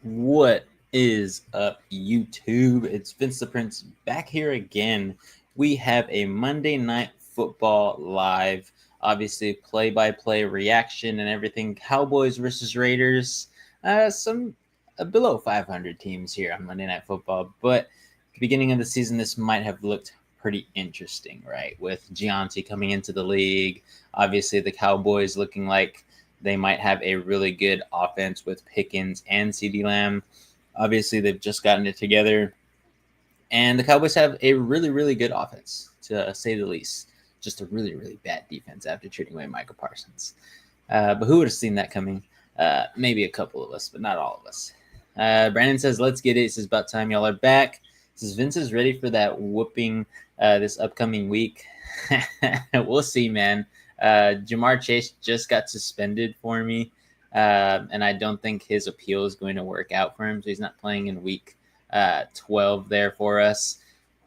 What is up, YouTube? It's Vince the Prince back here again. We have a Monday Night Football live, obviously play-by-play reaction and everything. Cowboys versus Raiders. Some below 500 teams here on Monday Night Football, but at the beginning of the season, this might have looked pretty interesting, right? With Gianti coming into the league, obviously the Cowboys looking like they might have a really good offense with Pickens and CeeDee Lamb. Obviously, they've just gotten it together. And the Cowboys have a really, really good offense, to say the least. Just a really, really bad defense after trading away Michael Parsons. But who would have seen that coming? Maybe a couple of us, but not all of us. Brandon says, let's get it. It's about time y'all are back. Says Vince is ready for that whooping this upcoming week. We'll see, man. Jamar Chase just got suspended for me, and I don't think his appeal is going to work out for him, so he's not playing in week 12 there for us.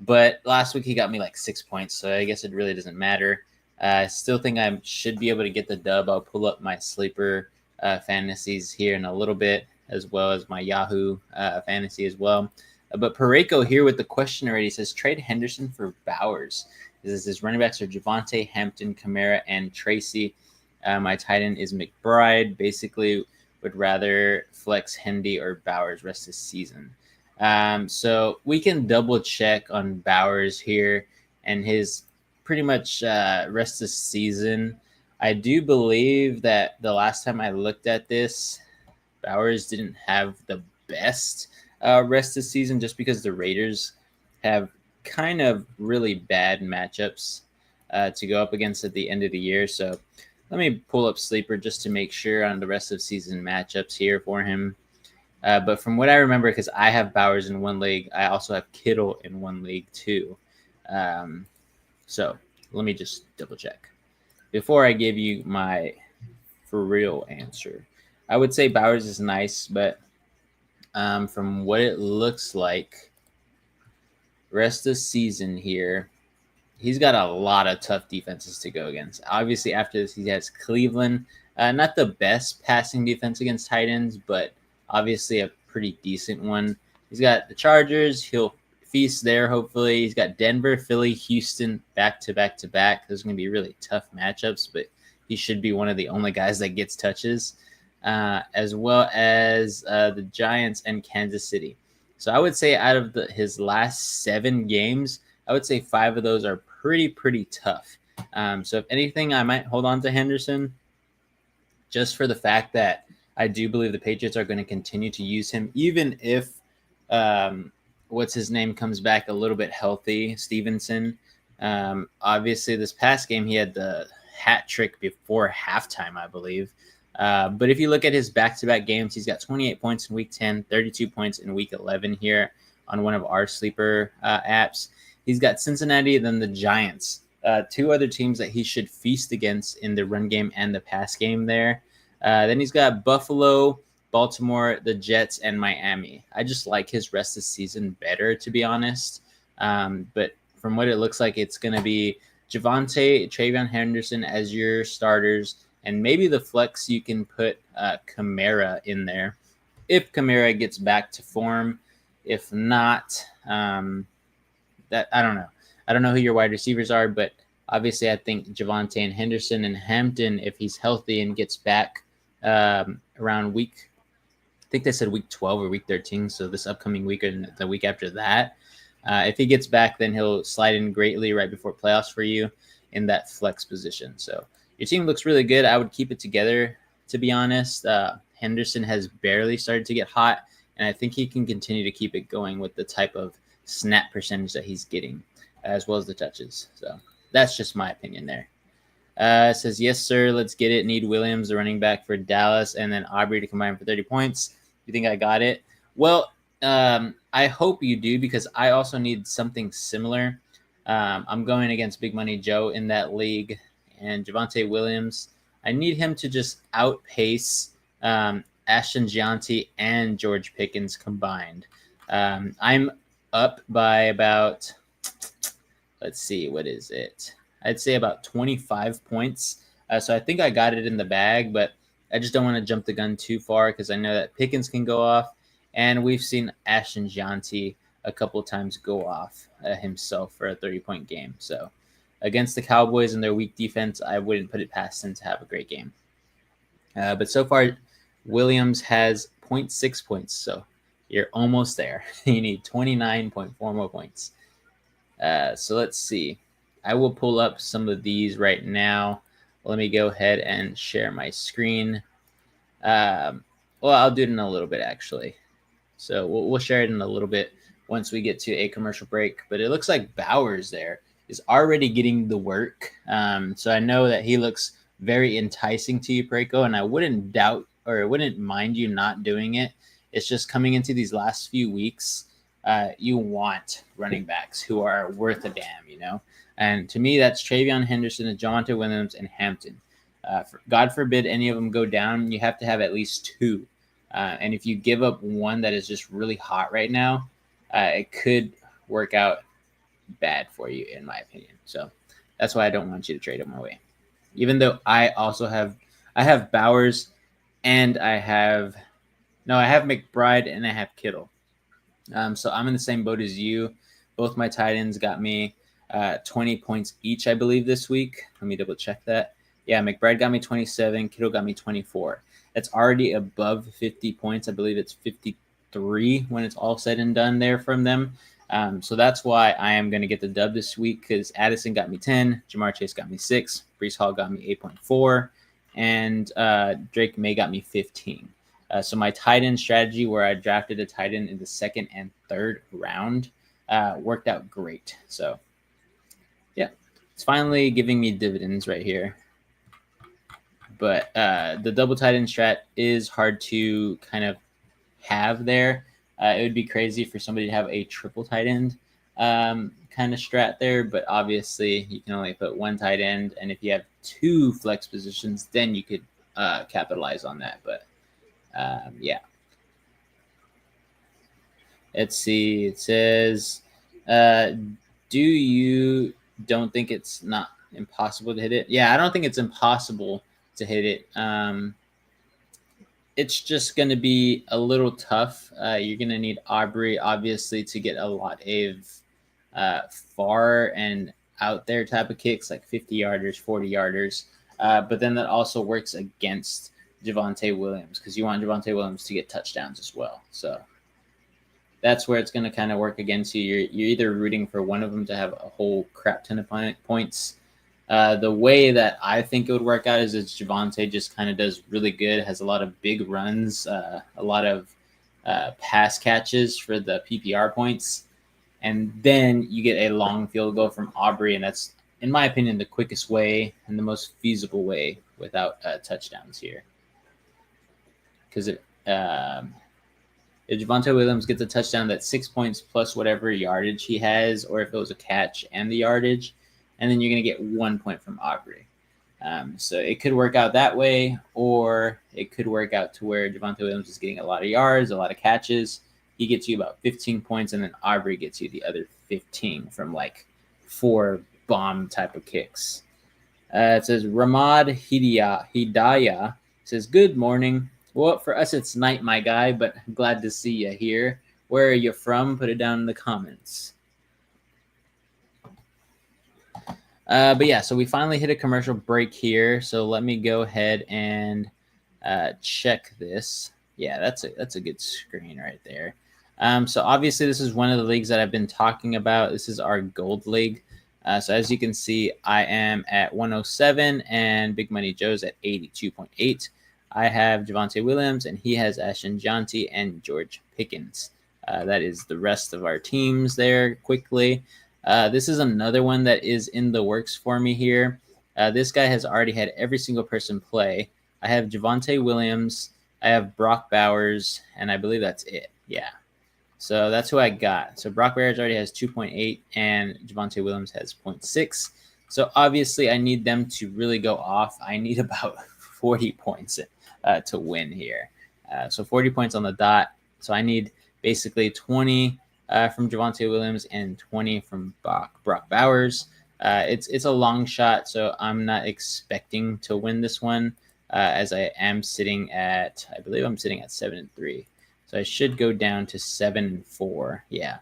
But last week he got me like 6 points, so I guess it really doesn't matter. I still think I should be able to get the dub. I'll pull up my sleeper fantasies here in a little bit, as well as my Yahoo fantasy as well. But Pareko here with the question already says, trade Henderson for Bowers. His running backs are Javonte, Hampton, Kamara, and Tracy. My tight end is McBride. Basically, would rather flex Hendy or Bowers rest this season. So we can double check on Bowers here and his pretty much rest this season. I do believe that the last time I looked at this, Bowers didn't have the best rest this season just because the Raiders have kind of really bad matchups to go up against at the end of the year. So let me pull up Sleeper just to make sure on the rest of season matchups here for him. But from what I remember, because I have Bowers in one league, I also have Kittle in one league too. So let me just double check. Before I give you my for real answer, I would say Bowers is nice, but from what it looks like, rest of season here, he's got a lot of tough defenses to go against. Obviously, after this, he has Cleveland. Not the best passing defense against tight ends, but obviously a pretty decent one. He's got the Chargers. He'll feast there, hopefully. He's got Denver, Philly, Houston, back-to-back-to-back. Those are going to be really tough matchups, but he should be one of the only guys that gets touches, as well as the Giants and Kansas City. So I would say out of his last 7 games, I would say 5 of those are pretty tough. So if anything, I might hold on to Henderson just for the fact that I do believe the Patriots are going to continue to use him, even if what's his name comes back a little bit healthy, Stevenson. Obviously, this past game, he had the hat trick before halftime, I believe. But if you look at his back-to-back games, he's got 28 points in Week 10, 32 points in Week 11 here on one of our sleeper apps. He's got Cincinnati, then the Giants, 2 other teams that he should feast against in the run game and the pass game there. Then he's got Buffalo, Baltimore, the Jets, and Miami. I just like his rest of the season better, to be honest. But from what it looks like, it's going to be Javonte, Travion Henderson as your starters. And maybe the flex, you can put Kamara in there if Kamara gets back to form. If not, that I don't know. I don't know who your wide receivers are, but obviously I think Javonte and Henderson and Hampton, if he's healthy and gets back around week, I think they said week 12 or week 13, so this upcoming week or the week after that. If he gets back, then he'll slide in greatly right before playoffs for you in that flex position. So your team looks really good. I would keep it together, to be honest. Henderson has barely started to get hot, and I think he can continue to keep it going with the type of snap percentage that he's getting, as well as the touches. So that's just my opinion there. It says, yes, sir. Let's get it. Need Williams, the running back for Dallas, and then Aubrey to combine for 30 points. You think I got it? Well, I hope you do, because I also need something similar. I'm going against Big Money Joe in that league, and Javonte Williams. I need him to just outpace Ashton Gianti and George Pickens combined. I'm up by about, let's see, what is it? I'd say about 25 points. So I think I got it in the bag, but I just don't want to jump the gun too far, because I know that Pickens can go off, and we've seen Ashton Gianti a couple times go off himself for a 30-point game. So against the Cowboys and their weak defense, I wouldn't put it past him to have a great game. But so far, Williams has 0.6 points, so you're almost there. You need 29.4 more points. So let's see. I will pull up some of these right now. Let me go ahead and share my screen. Well, I'll do it in a little bit, actually. So we'll share it in a little bit once we get to a commercial break. But it looks like Bowers there is already getting the work. So I know that he looks very enticing to you, Preco, and I wouldn't doubt, or I wouldn't mind you not doing it. It's just coming into these last few weeks, you want running backs who are worth a damn, you know? And to me, that's Travion Henderson and Javonte Williams and Hampton. God forbid any of them go down, you have to have at least two. And if you give up one that is just really hot right now, it could work out bad for you, in my opinion. So that's why I don't want you to trade them away. Even though I also have Bowers, and I have McBride, and I have Kittle. So I'm in the same boat as you. Both my tight ends got me 20 points each, I believe, this week. Let me double check that. Yeah, McBride got me 27. Kittle got me 24. That's already above 50 points. I believe it's 53 when it's all said and done there from them. So that's why I am going to get the dub this week, because Addison got me 10. Jamar Chase got me 6. Breece Hall got me 8.4. And Drake May got me 15. So my tight end strategy, where I drafted a tight end in the second and third round, worked out great. So, yeah, it's finally giving me dividends right here. But the double tight end strat is hard to kind of have there. It would be crazy for somebody to have a triple tight end kind of strat there, but obviously you can only put one tight end, and if you have two flex positions, then you could capitalize on that. But yeah. Let's see. It says, do you don't think it's not impossible to hit it? Yeah, I don't think it's impossible to hit it. It's just going to be a little tough. You're going to need Aubrey, obviously, to get a lot of far and out there type of kicks, like 50-yarders, 40-yarders. But then that also works against Javonte Williams, because you want Javonte Williams to get touchdowns as well. So that's where it's going to kind of work against you. You're either rooting for one of them to have a whole crap ton of points. The way that I think it would work out is it's Javonte just kind of does really good, has a lot of big runs, a lot of pass catches for the PPR points. And then you get a long field goal from Aubrey, and that's, in my opinion, the quickest way and the most feasible way without touchdowns here. Because if Javonte Williams gets a touchdown, that's 6 points plus whatever yardage he has, or if it was a catch and the yardage, and then you're going to get 1 point from Aubrey. So it could work out that way, or it could work out to where Javonte Williams is getting a lot of yards, a lot of catches. He gets you about 15 points, and then Aubrey gets you the other 15 from like 4 bomb type of kicks. It says Ramad Hidayah says, good morning. Well, for us, it's night, my guy, but glad to see you here. Where are you from? Put it down in the comments. But yeah, so we finally hit a commercial break here. So let me go ahead and check this. Yeah, that's a good screen right there. So obviously, this is one of the leagues that I've been talking about. This is our gold league. So as you can see, I am at 107, and Big Money Joe's at 82.8. I have Javonte Williams, and he has Ashton Gianti and George Pickens. That is the rest of our teams there quickly. This is another one that is in the works for me here. This guy has already had every single person play. I have Javonte Williams, I have Brock Bowers, and I believe that's it. Yeah. So that's who I got. So Brock Bowers already has 2.8, and Javonte Williams has 0.6. So obviously, I need them to really go off. I need about 40 points to win here. So 40 points on the dot. So I need basically 20 from Javonte Williams and 20 from Brock Bowers. It's a long shot, so I'm not expecting to win this one, as I am sitting at, I believe I'm sitting at 7-3. So I should go down to 7-4. Yeah.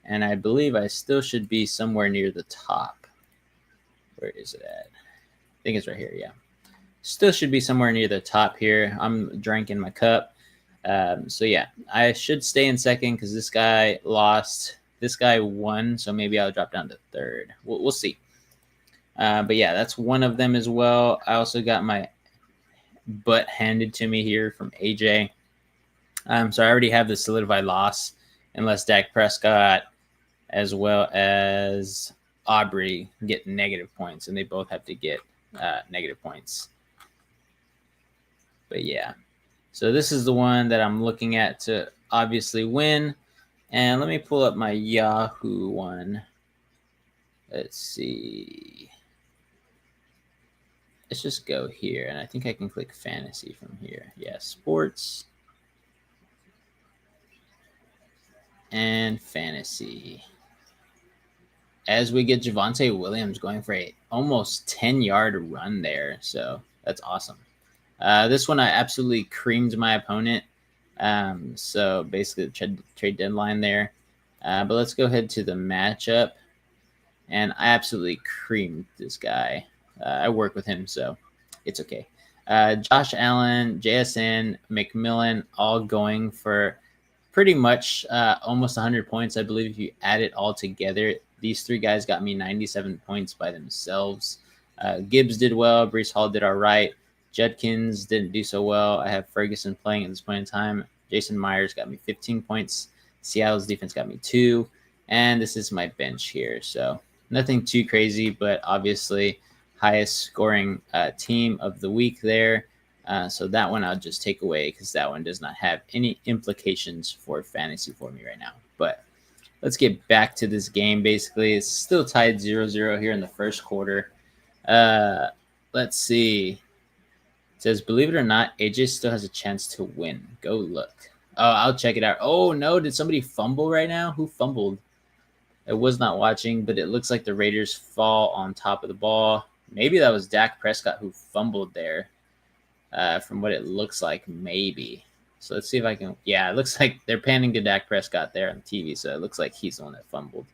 And I believe I still should be somewhere near the top. Where is it at? I think it's right here. Yeah. Still should be somewhere near the top here. I'm drinking my cup. So yeah, I should stay in second because this guy lost. This guy won. So maybe I'll drop down to third. We'll see. But yeah, that's one of them as well. I also got my butt handed to me here from AJ. So I already have the solidified loss, unless Dak Prescott as well as Aubrey get negative points, and they both have to get negative points. But yeah, so this is the one that I'm looking at to obviously win. And let me pull up my Yahoo one. Let's see. Let's just go here, and I think I can click fantasy from here. Yeah, sports. And fantasy. As we get Javonte Williams going for a almost 10-yard run there. So that's awesome. This one I absolutely creamed my opponent. So basically the trade deadline there. But let's go ahead to the matchup. And I absolutely creamed this guy. I work with him, so it's okay. Josh Allen, JSN, McMillan, all going for pretty much almost 100 points. I believe if you add it all together, these three guys got me 97 points by themselves. Gibbs did well. Breece Hall did all right. Judkins didn't do so well. I have Ferguson playing at this point in time. Jason Myers got me 15 points. Seattle's defense got me 2. And this is my bench here. So nothing too crazy, but obviously highest scoring team of the week there. So that one I'll just take away because that one does not have any implications for fantasy for me right now. But let's get back to this game. Basically, it's still tied 0-0 here in the first quarter. Let's see. It says, believe it or not, AJ still has a chance to win. Go look. Oh, I'll check it out. Oh, no. Did somebody fumble right now? Who fumbled? I was not watching, but it looks like the Raiders fall on top of the ball. Maybe that was Dak Prescott who fumbled there. From what it looks like, maybe. So let's see if I can. Yeah, it looks like they're panning to Dak Prescott there on TV, so it looks like he's the one that fumbled.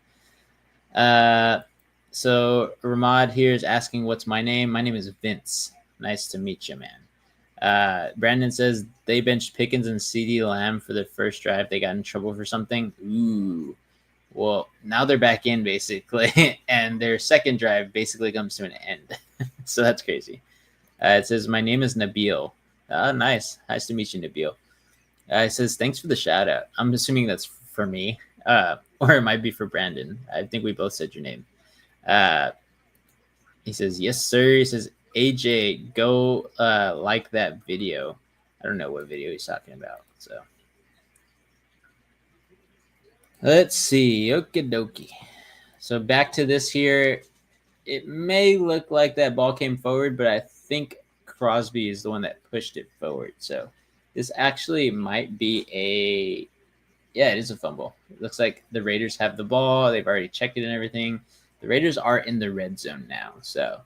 So Ramad here is asking, what's my name? My name is Vince. Nice to meet you, man. Brandon says they benched Pickens and CeeDee Lamb for their first drive. They got in trouble for something. Ooh. Well, now they're back in, basically, and their second drive basically comes to an end. So that's crazy. It says, my name is Nabil. Nice. Nice to meet you, Nabil. It says, thanks for the shout out. I'm assuming that's for me, or it might be for Brandon. I think we both said your name. He says, yes, sir. He says, AJ, go like that video. I don't know what video he's talking about. So let's see. Okie dokie. So back to this here. It may look like that ball came forward, but I think Crosby is the one that pushed it forward. So this actually might be it is a fumble. It looks like the Raiders have the ball. They've already checked it and everything. The Raiders are in the red zone now. So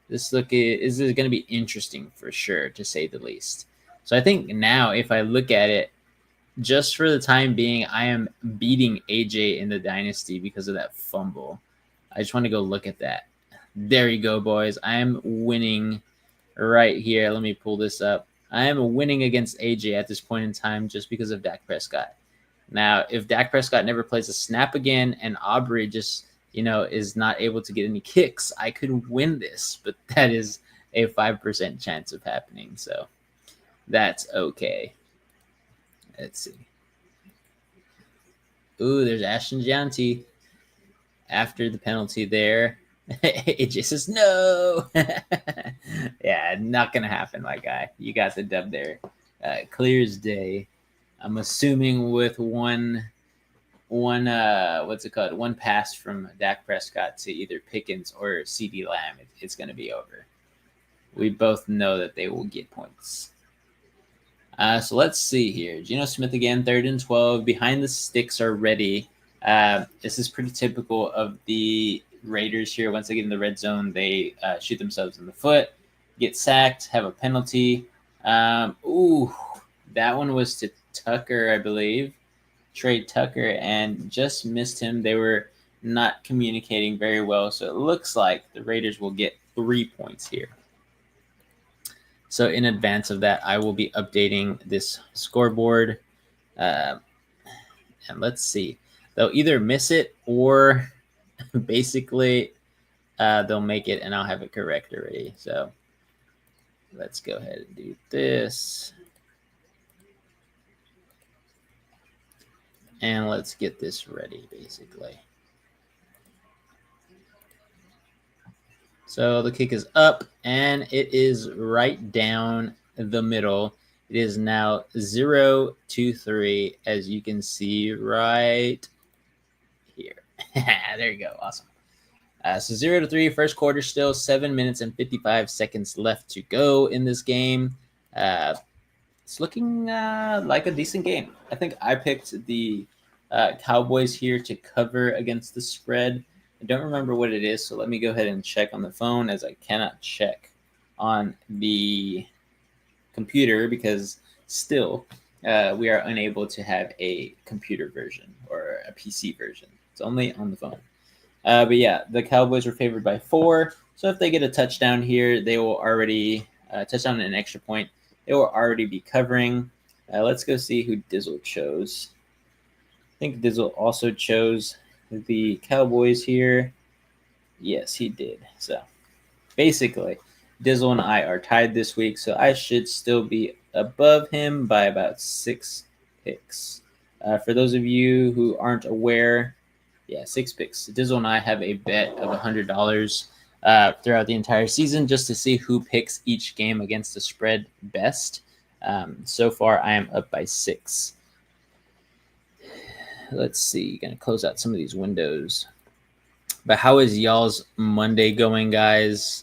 this is going to be interesting for sure, to say the least. So I think now if I look at it, just for the time being, I am beating AJ in the dynasty because of that fumble. I just want to go look at that. There you go, boys. I am winning right here. Let me pull this up. I am winning against AJ at this point in time just because of Dak Prescott. Now, if Dak Prescott never plays a snap again and Aubrey just, is not able to get any kicks, I could win this. But that is a 5% chance of happening. So that's okay. Let's see. Ooh, there's Ashton Gianti after the penalty there. AJ says no. Yeah, not gonna happen, my guy. You got the dub there, clear as day. I'm assuming with one what's it called? One pass from Dak Prescott to either Pickens or CeeDee Lamb, it's gonna be over. We both know that they will get points. So let's see here. Geno Smith again, 3rd and 12. Behind the sticks are ready. This is pretty typical of the Raiders here. Once they get in the red zone, they shoot themselves in the foot, get sacked, have a penalty. That one was to Tucker, I believe. Trey Tucker, and just missed him. They were not communicating very well. So it looks like the Raiders will get 3 points here. So in advance of that, I will be updating this scoreboard. And let's see. They'll either miss it or basically they'll make it and I'll have it correct already. So let's go ahead and do this. And let's get this ready, basically. So the kick is up, and it is right down the middle. It is now 0-3, as you can see right here. There you go. Awesome. So 0-3, first quarter still, 7 minutes and 55 seconds left to go in this game. It's looking like a decent game. I think I picked the Cowboys here to cover against the spread. I don't remember what it is, so let me go ahead and check on the phone, as I cannot check on the computer because still we are unable to have a computer version or a PC version. It's only on the phone. But yeah, the Cowboys were favored by 4. So if they get a touchdown here, they will already touchdown and an extra point. They will already be covering. Let's go see who Dizzle chose. I think Dizzle also chose the Cowboys here. Yes, he did. So basically, Dizzle and I are tied this week, so I should still be above him by about 6 picks. For those of you who aren't aware, 6 picks. Dizzle and I have a bet of $100 throughout the entire season just to see who picks each game against the spread best. So far, I am up by 6. Let's see. Going to close out some of these windows. But how is y'all's Monday going, guys?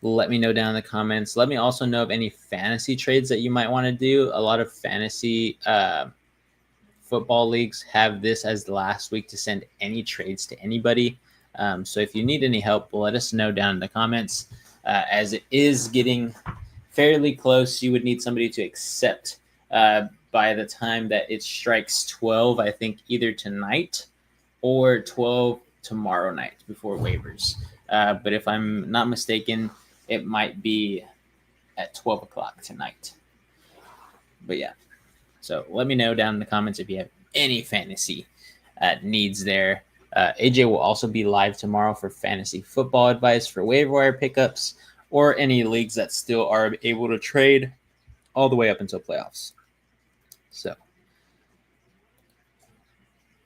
Let me know down in the comments. Let me also know of any fantasy trades that you might want to do. A lot of fantasy football leagues have this as the last week to send any trades to anybody. So if you need any help, let us know down in the comments. As it is getting fairly close, you would need somebody to accept by the time that it strikes 12, I think either tonight or 12 tomorrow night before waivers. But if I'm not mistaken, it might be at 12 o'clock tonight. But yeah, so let me know down in the comments if you have any fantasy needs there. AJ will also be live tomorrow for fantasy football advice for waiver wire pickups or any leagues that still are able to trade all the way up until playoffs. So,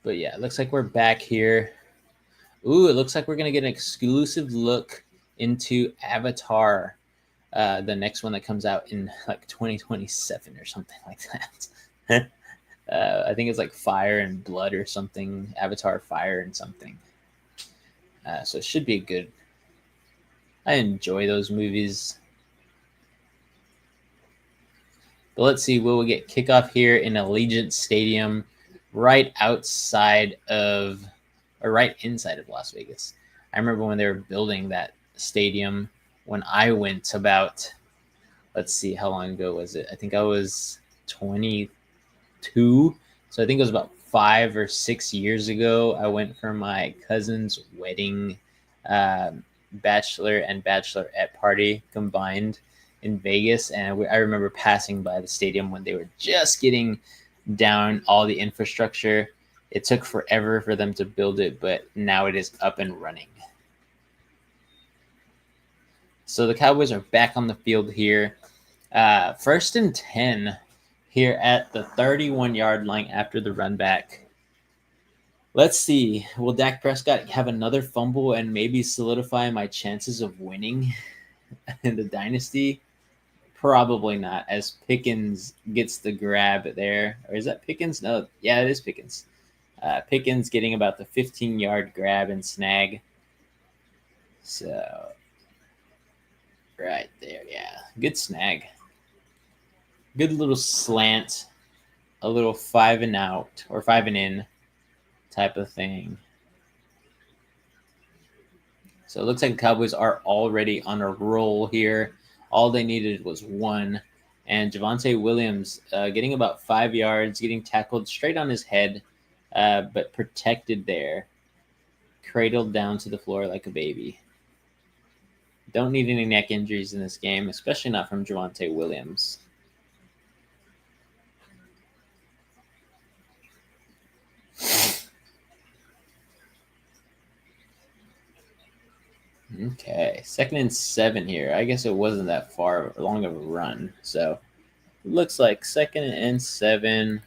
but yeah, it looks like we're back here. Ooh, it looks like we're going to get an exclusive look into Avatar, the next one that comes out in like 2027 or something like that. I think it's like Fire and Blood or something. Avatar Fire and something. So it should be good. I enjoy those movies. But let's see, will we get kickoff here in Allegiant Stadium right outside of, or right inside of Las Vegas. I remember when they were building that stadium when I went about, let's see, how long ago was it? I think I was 22. So I think it was about 5 or 6 years ago. I went for my cousin's wedding, bachelor and bachelorette party combined in Vegas. And I remember passing by the stadium when they were just getting down all the infrastructure. It took forever for them to build it, but now it is up and running. So the Cowboys are back on the field here. 1st and 10 here at the 31-yard line after the run back. Let's see. Will Dak Prescott have another fumble and maybe solidify my chances of winning in the dynasty? Probably not, as Pickens gets the grab there. Or is that Pickens? No, yeah, it is Pickens. Pickens getting about the 15-yard grab and snag. So, right there, yeah. Good snag. Good little slant. A little 5 and out or 5 and in type of thing. So it looks like the Cowboys are already on a roll here. All they needed was one. And Javonte Williams getting about 5 yards, getting tackled straight on his head, but protected there. Cradled down to the floor like a baby. Don't need any neck injuries in this game, especially not from Javonte Williams. Okay, 2nd and 7 here. I guess it wasn't that far long of a run. So looks like 2nd and 7.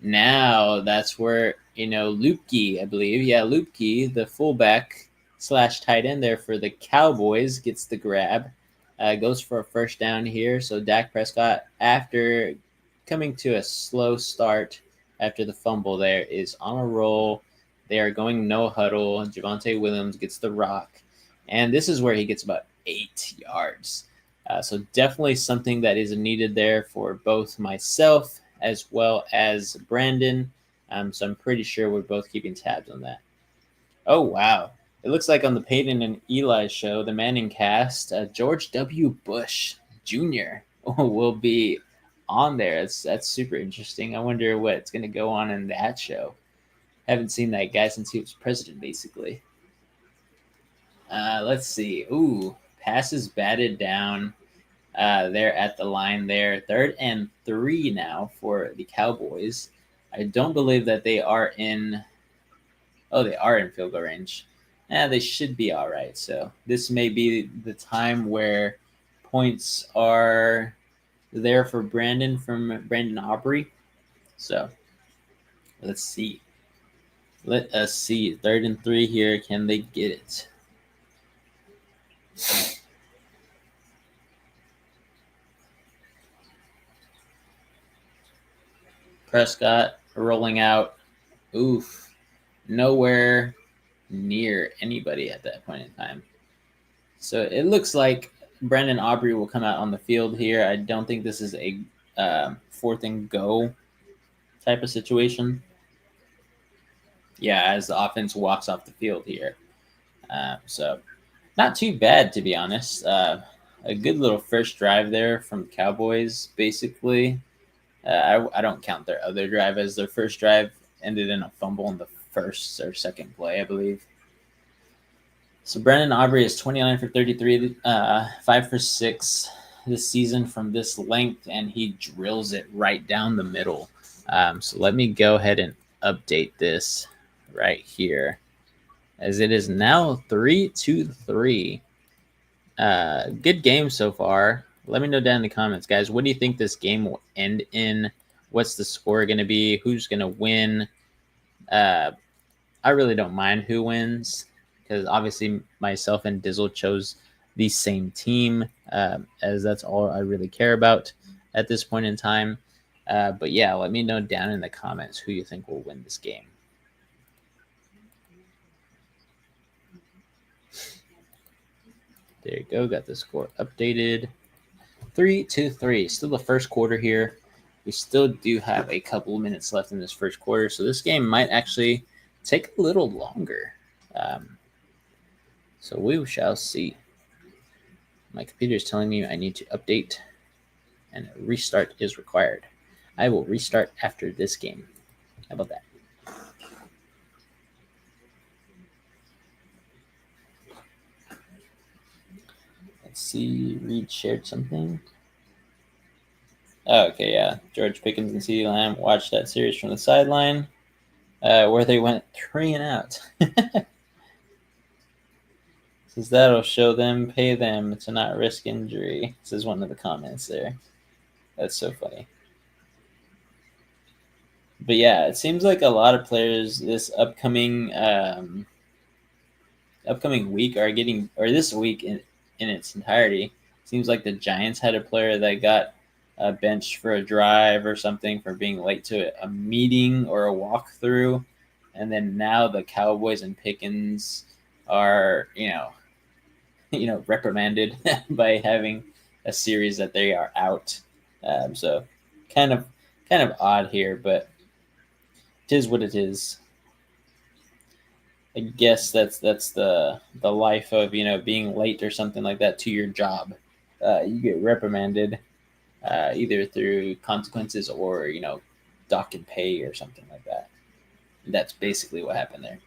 Now that's where, Lupke, I believe. Yeah, Lupke, the fullback / tight end there for the Cowboys, gets the grab. Goes for a first down here. So Dak Prescott, after coming to a slow start after the fumble there, is on a roll. They are going no huddle. Javonte Williams gets the rock. And this is where he gets about 8 yards. So definitely something that is needed there for both myself as well as Brandon. So I'm pretty sure we're both keeping tabs on that. Oh, wow. It looks like on the Peyton and Eli show, the Manning cast, George W. Bush Jr. will be on there. That's super interesting. I wonder what's going to go on in that show. Haven't seen that guy since he was president, basically. Let's see. Ooh, passes batted down. They're at the line there. 3rd and 3 now for the Cowboys. I don't believe that they are in. Oh, they are in field goal range. They should be all right. So this may be the time where points are there for Brandon from Brandon Aubrey. So let's see. Let us see. 3rd and 3 here. Can they get it? Prescott rolling out. Oof. Nowhere near anybody at that point in time. So it looks like Brandon Aubrey will come out on the field here. I don't think this is a 4th and go type of situation. Yeah, as the offense walks off the field here. So not too bad, to be honest. A good little first drive there from the Cowboys, basically. I don't count their other drive as their first drive. Ended in a fumble in the first or second play, I believe. So Brandon Aubrey is 29 for 33, 5 for 6 this season from this length, and he drills it right down the middle. So let me go ahead and update this right here, as it is now 3-3. Good game so far. Let me know down in the comments, guys. What do you think this game will end in? What's the score going to be? Who's going to win? I really don't mind who wins, because obviously myself and Dizzle chose the same team, as that's all I really care about at this point in time. But yeah, let me know down in the comments who you think will win this game. There you go. Got the score updated. 3-3. Still the first quarter here. We still do have a couple of minutes left in this first quarter, so this game might actually take a little longer. So we shall see. My computer is telling me I need to update, and a restart is required. I will restart after this game. How about that? Let's see. Reed shared something. Oh, okay, yeah. George Pickens and CeeDee Lamb watched that series from the sideline, where they went 3 and out. Says that'll show them, pay them to not risk injury. This is one of the comments there. That's so funny. But yeah, it seems like a lot of players this upcoming week are getting, or this week in its entirety. Seems like the Giants had a player that got benched for a drive or something for being late to a meeting or a walkthrough, and then now the Cowboys and Pickens are reprimanded by having a series that they are out. So kind of odd here, but it is what it is. I guess that's the life of being late or something like that to your job. You get reprimanded either through consequences or dock and pay or something like that. That's basically what happened there.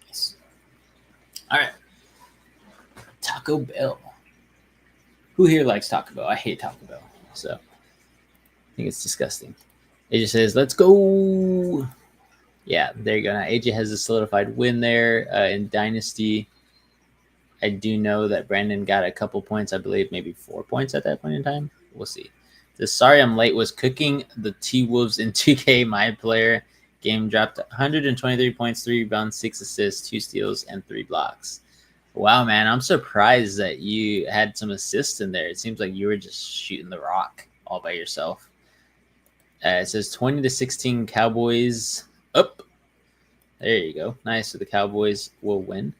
Yes. All right, Taco Bell. Who here likes Taco Bell? I hate Taco Bell, so I think it's disgusting. It just says, "Let's go." Yeah, there you go. Now AJ has a solidified win there in Dynasty. I do know that Brandon got a couple points. I believe maybe 4 points at that point in time. We'll see. The Sorry I'm Late was cooking the T Wolves in 2K. My player game dropped 123 points, 3 rebounds, 6 assists, 2 steals, and 3 blocks. Wow, man. I'm surprised that you had some assists in there. It seems like you were just shooting the rock all by yourself. It says 20-16 Cowboys up. There you go. Nice. So the Cowboys will win.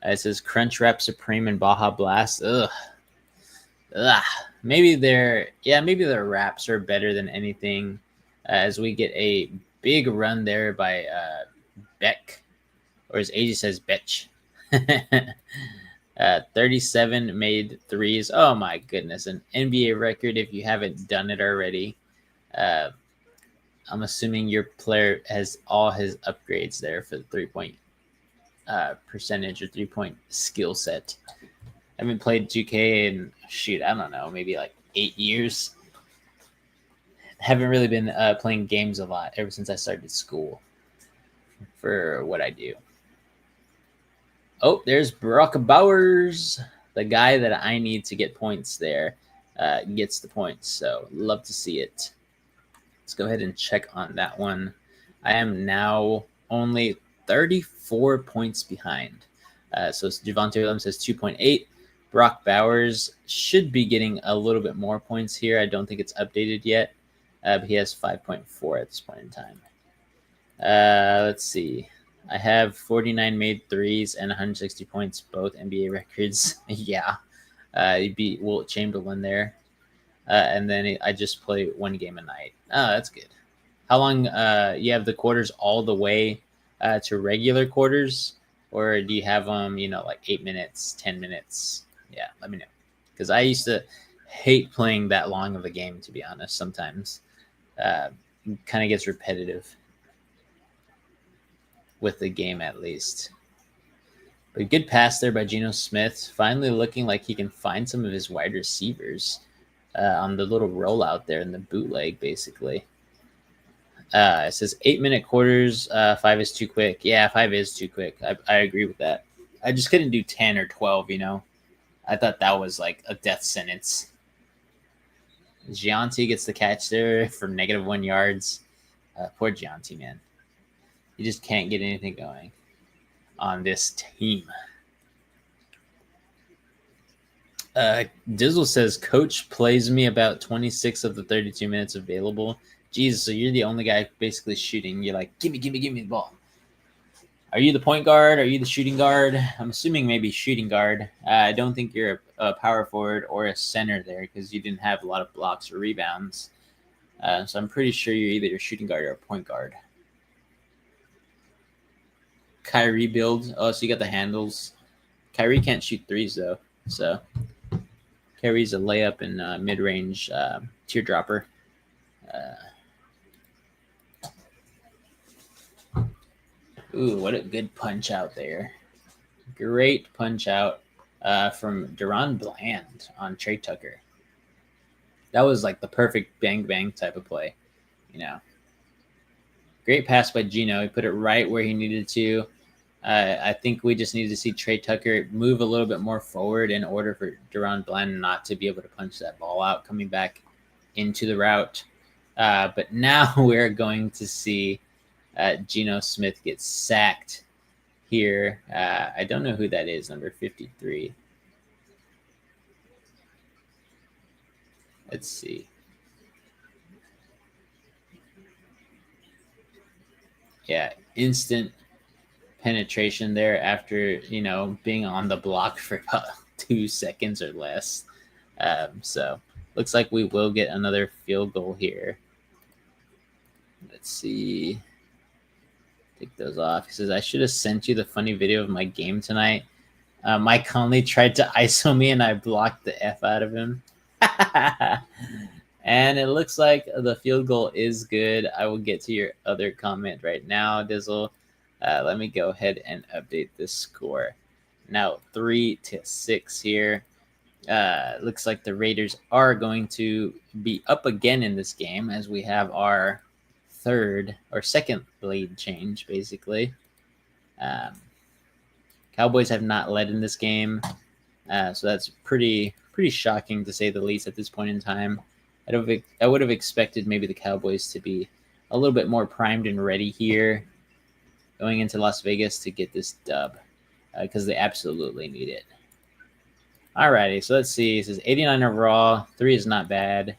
It says Crunchwrap Supreme and Baja Blast. Ugh. Ugh. Maybe their wraps are better than anything. As we get a big run there by Beck, or as AJ says, Betch. 37 made threes. Oh my goodness, an NBA record if you haven't done it already. I'm assuming your player has all his upgrades there for the 3-point percentage or 3-point skill set. I haven't played 2K in I don't know, maybe like 8 years. Haven't really been playing games a lot ever since I started school for what I do. Oh, there's Brock Bowers, the guy that I need to get points there, gets the points. So love to see it. Let's go ahead and check on that one. I am now only 34 points behind. So Javonte Williams has 2.8. Brock Bowers should be getting a little bit more points here. I don't think it's updated yet, but he has 5.4 at this point in time. Let's see. I have 49 made threes and 160 points, both NBA records. Yeah. He beat Wilt Chamberlain there. And then I just play one game a night. Oh, that's good. How long you have the quarters all the way to regular quarters? Or do you have them, like 8 minutes, 10 minutes? Yeah, let me know. Because I used to hate playing that long of a game, to be honest, sometimes. Kind of gets repetitive with the game, at least. But good pass there by Geno Smith. Finally looking like he can find some of his wide receivers on the little rollout there in the bootleg, basically. It says 8-minute quarters. 5 is too quick. Yeah, 5 is too quick. I agree with that. I just couldn't do 10 or 12, I thought that was like a death sentence. Gianti gets the catch there for -1 yards. Poor Gianti, man. You just can't get anything going on this team. Dizzle says, Coach plays me about 26 of the 32 minutes available. Jesus, so you're the only guy basically shooting. You're like, give me the ball. Are you the point guard? Are you the shooting guard? I'm assuming maybe shooting guard. I don't think you're a power forward or a center there because you didn't have a lot of blocks or rebounds. So I'm pretty sure you're either a shooting guard or a point guard. Kyrie build. Oh, so you got the handles. Kyrie can't shoot threes, though. So Kyrie's a layup and mid-range teardropper. Ooh, what a good punch out there. Great punch out. from Deron Bland on Trey Tucker. That was like the perfect bang bang type of play, you know. Great pass by Gino. He put it right where he needed to. I think we just needed to see Trey Tucker move a little bit more forward in order for Deron Bland not to be able to punch that ball out coming back into the route. But now we're going to see Geno Smith get sacked here. I don't know who that is, number 53. Let's see. Yeah, instant penetration there after, being on the block for about 2 seconds or less. So looks like we will get another field goal here. Let's see. Take those off. He says, I should have sent you the funny video of my game tonight. Mike Conley tried to ISO me and I blocked the F out of him. And it looks like the field goal is good. I will get to your other comment right now, Dizzle. Let me go ahead and update this score. Now 3-6 here. Looks like the Raiders are going to be up again in this game as we have our second lead change, basically. Cowboys have not led in this game, so that's pretty shocking to say the least at this point in time. I would have expected maybe the Cowboys to be a little bit more primed and ready here going into Las Vegas to get this dub because they absolutely need it. Alrighty, so let's see. It says 89 overall. 3 is not bad.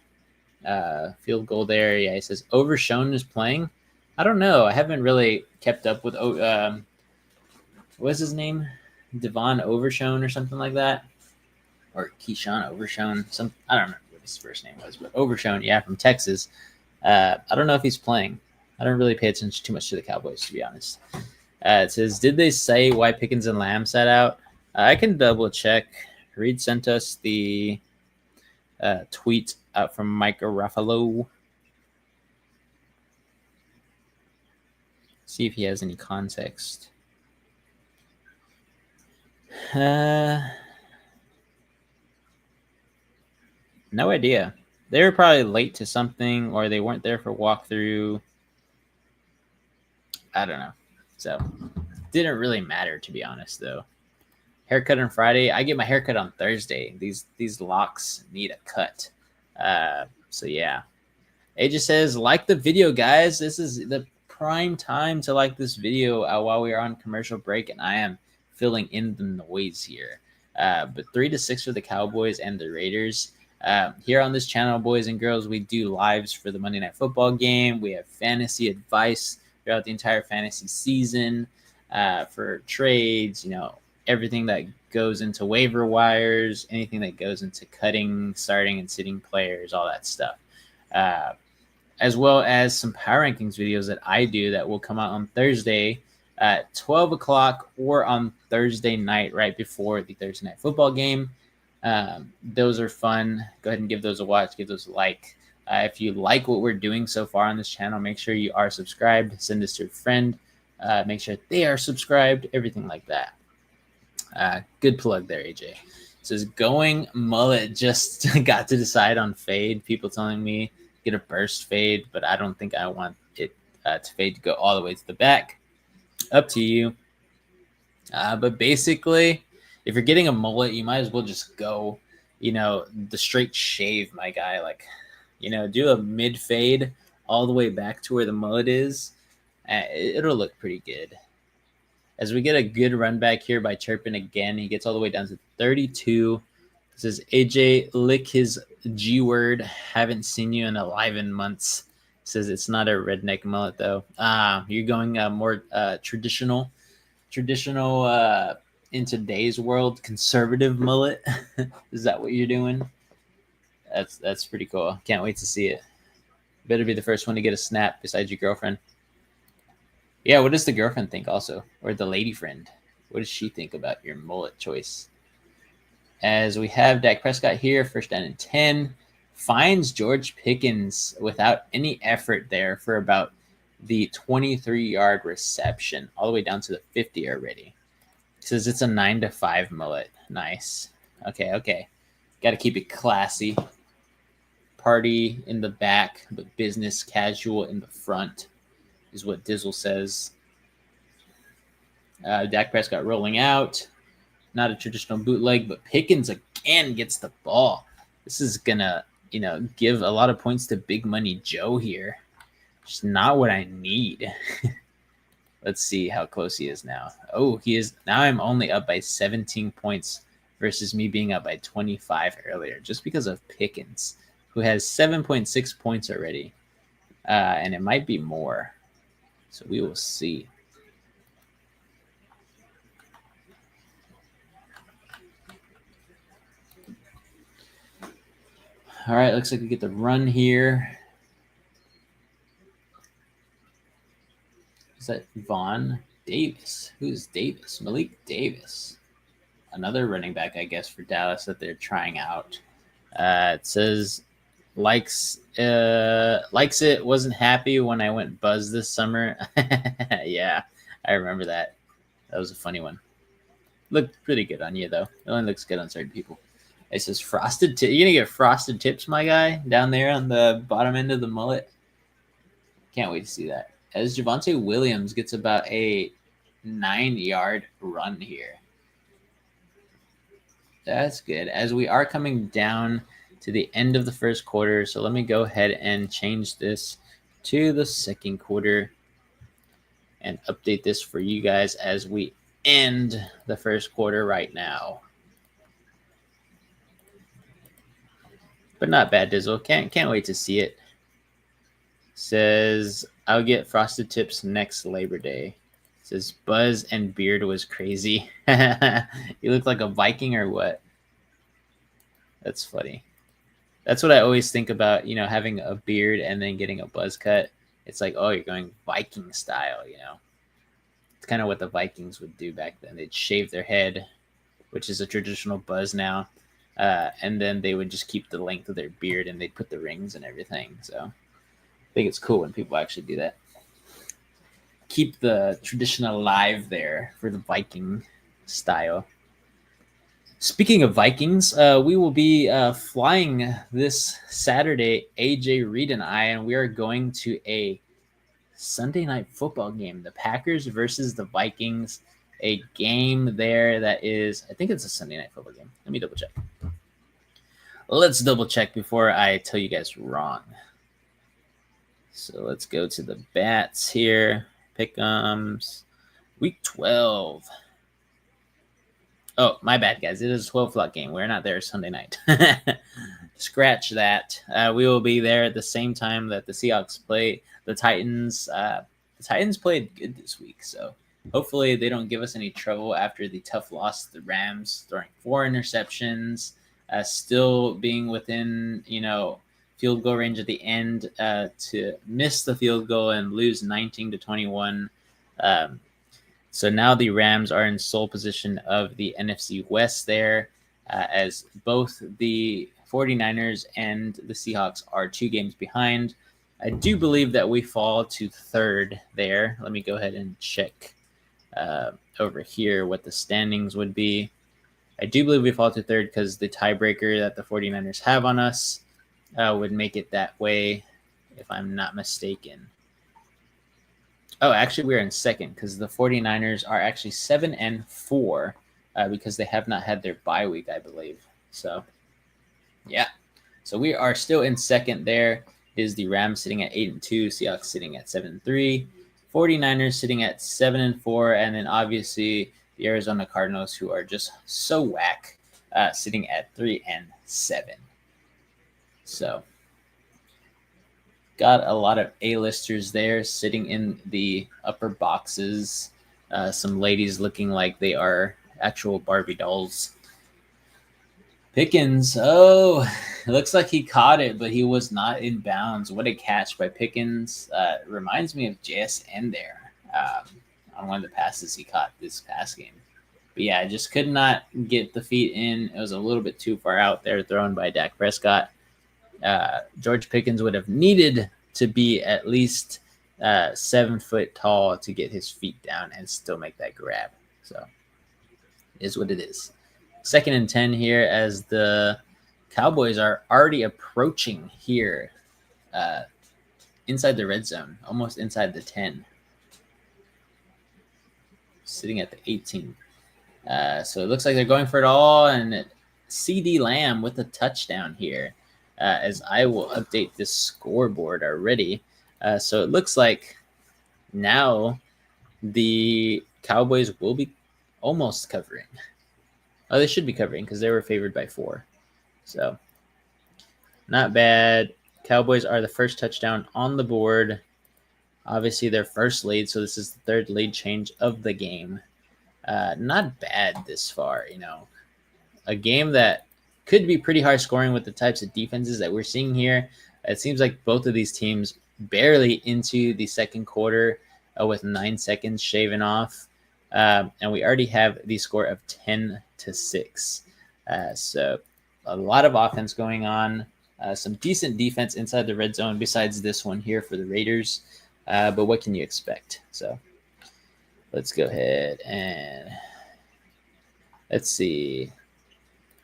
Field goal there. Yeah, he says Overshown is playing. I don't know. I haven't really kept up with what's his name? Devon Overshown or something like that. Or Keyshawn Overshown. I don't remember what his first name was, but Overshown, yeah, from Texas. I don't know if he's playing. I don't really pay attention too much to the Cowboys, to be honest. It says, did they say why Pickens and Lamb sat out? I can double check. Reed sent us the tweet out from Mike Ruffalo. See if he has any context. No idea. They were probably late to something or they weren't there for walkthrough. I don't know. So, didn't really matter, to be honest, though. Haircut on Friday. I get my haircut on Thursday. These locks need a cut. So, yeah. It just says, like the video, guys. This is the prime time to like this video while we are on commercial break, and I am filling in the noise here. But 3-6 for the Cowboys and the Raiders. Here on this channel, boys and girls, we do lives for the Monday Night Football game. We have fantasy advice throughout the entire fantasy season for trades, everything that goes into waiver wires, anything that goes into cutting, starting, and sitting players, all that stuff. As well as some power rankings videos that I do that will come out on Thursday at 12 o'clock or on Thursday night right before the Thursday Night Football game. Those are fun. Go ahead and give those a watch. Give those a like. If you like what we're doing so far on this channel, make sure you are subscribed. Send this to a friend. Make sure they are subscribed. Everything like that. Good plug there, AJ. It says going mullet. Just got to decide on fade. People telling me get a burst fade, but I don't think I want it to fade to go all the way to the back. Up to you. But basically, if you're getting a mullet, you might as well just go, the straight shave, my guy. Like, do a mid fade all the way back to where the mullet is. It'll look pretty good. As we get a good run back here by Turpin again, he gets all the way down to 32. It says, AJ, lick his G word. Haven't seen you in 11 months. Says it's not a redneck mullet, though. You're going more traditional in today's world, conservative mullet. Is that what you're doing? That's pretty cool. Can't wait to see it. Better be the first one to get a snap besides your girlfriend. Yeah, what does the girlfriend think also? Or the lady friend? What does she think about your mullet choice? As we have Dak Prescott here, first down and 10. Finds George Pickens without any effort there for about the 23-yard reception, all the way down to the 50 already. Says it's a 9 to 5 mullet. Nice. Okay. Got to keep it classy. Party in the back, but business casual in the front is what Dizzle says. Dak Prescott rolling out. Not a traditional bootleg, but Pickens again gets the ball. This is going to, give a lot of points to Big Money Joe here. Just not what I need. Let's see how close he is now. Oh, he is. Now I'm only up by 17 points versus me being up by 25 earlier, just because of Pickens, who has 7.6 points already. And it might be more. So we will see. All right, looks like we get the run here. Is that Vaughn Davis? Who's Davis? Malik Davis. Another running back, I guess, for Dallas that they're trying out. It says likes it. Wasn't happy when I went buzz this summer. Yeah, I remember that. That was a funny one. Looked pretty good on you, though. It only looks good on certain people. It says frosted You're going to get frosted tips, my guy, down there on the bottom end of the mullet. Can't wait to see that. As Javonte Williams gets about a 9-yard run here. That's good. As we are coming down to the end of the first quarter, so let me go ahead and change this to the second quarter and update this for you guys as we end the first quarter right now. But not bad, Dizzle. Can't wait to see it. Says, I'll get frosted tips next Labor Day. Says, Buzz and beard was crazy. You look like a Viking or what? That's funny. That's what I always think about, having a beard and then getting a buzz cut. It's like, oh, you're going Viking style, It's kind of what the Vikings would do back then. They'd shave their head, which is a traditional buzz now. And then they would just keep the length of their beard and they'd put the rings and everything. So I think it's cool when people actually do that. Keep the tradition alive there for the Viking style. Speaking of Vikings, we will be flying this Saturday, AJ Reed and I, and we are going to a Sunday night football game, the Packers versus the Vikings, a game there that is, I think it's a Sunday night football game. Let me double check. Let's double check before I tell you guys wrong. So let's go to the bats here. Pick'ems. Week 12. Oh, my bad, guys. It is a 12 o'clock game. We're not there Sunday night. Scratch that. We will be there at the same time that the Seahawks play the Titans. The Titans played good this week, so hopefully they don't give us any trouble after the tough loss to the Rams, throwing 4 interceptions, still being within, field goal range at the end to miss the field goal and lose 19-21. So now the Rams are in sole position of the NFC West there, as both the 49ers and the Seahawks are 2 games behind. I do believe that we fall to third there. Let me go ahead and check over here what the standings would be. I do believe we fall to third because the tiebreaker that the 49ers have on us would make it that way, if I'm not mistaken. Oh, actually, we're in second because the 49ers are actually 7-4 because they have not had their bye week, I believe. So, yeah. So we are still in second there. It is the Rams sitting at 8-2, Seahawks sitting at 7-3, 49ers sitting at 7-4, and then obviously the Arizona Cardinals, who are just so whack, sitting at 3-7. So got a lot of A-listers there sitting in the upper boxes. Some ladies looking like they are actual Barbie dolls. Pickens, it looks like he caught it, but he was not in bounds. What a catch by Pickens. Reminds me of JSN there on one of the passes he caught this past game. But yeah, just could not get the feet in. It was a little bit too far out there thrown by Dak Prescott. George Pickens would have needed to be at least 7 foot tall to get his feet down and still make that grab. So Is what it is. 2nd and 10 here as the Cowboys are already approaching here inside the red zone, almost inside the 10. Sitting at the 18. So it looks like they're going for it all, and CD Lamb with a touchdown here, as I will update this scoreboard already. So it looks like now the Cowboys will be almost covering. Oh, they should be covering because they were favored by 4. So not bad. Cowboys are the first touchdown on the board. Obviously, their first lead, so this is the 3rd lead change of the game. Not bad this far, A game that could be pretty high scoring with the types of defenses that we're seeing here. It seems like both of these teams barely into the second quarter with 9 seconds shaving off. And we already have the score of 10-6. So a lot of offense going on. Some decent defense inside the red zone besides this one here for the Raiders. But what can you expect? So let's go ahead and let's see.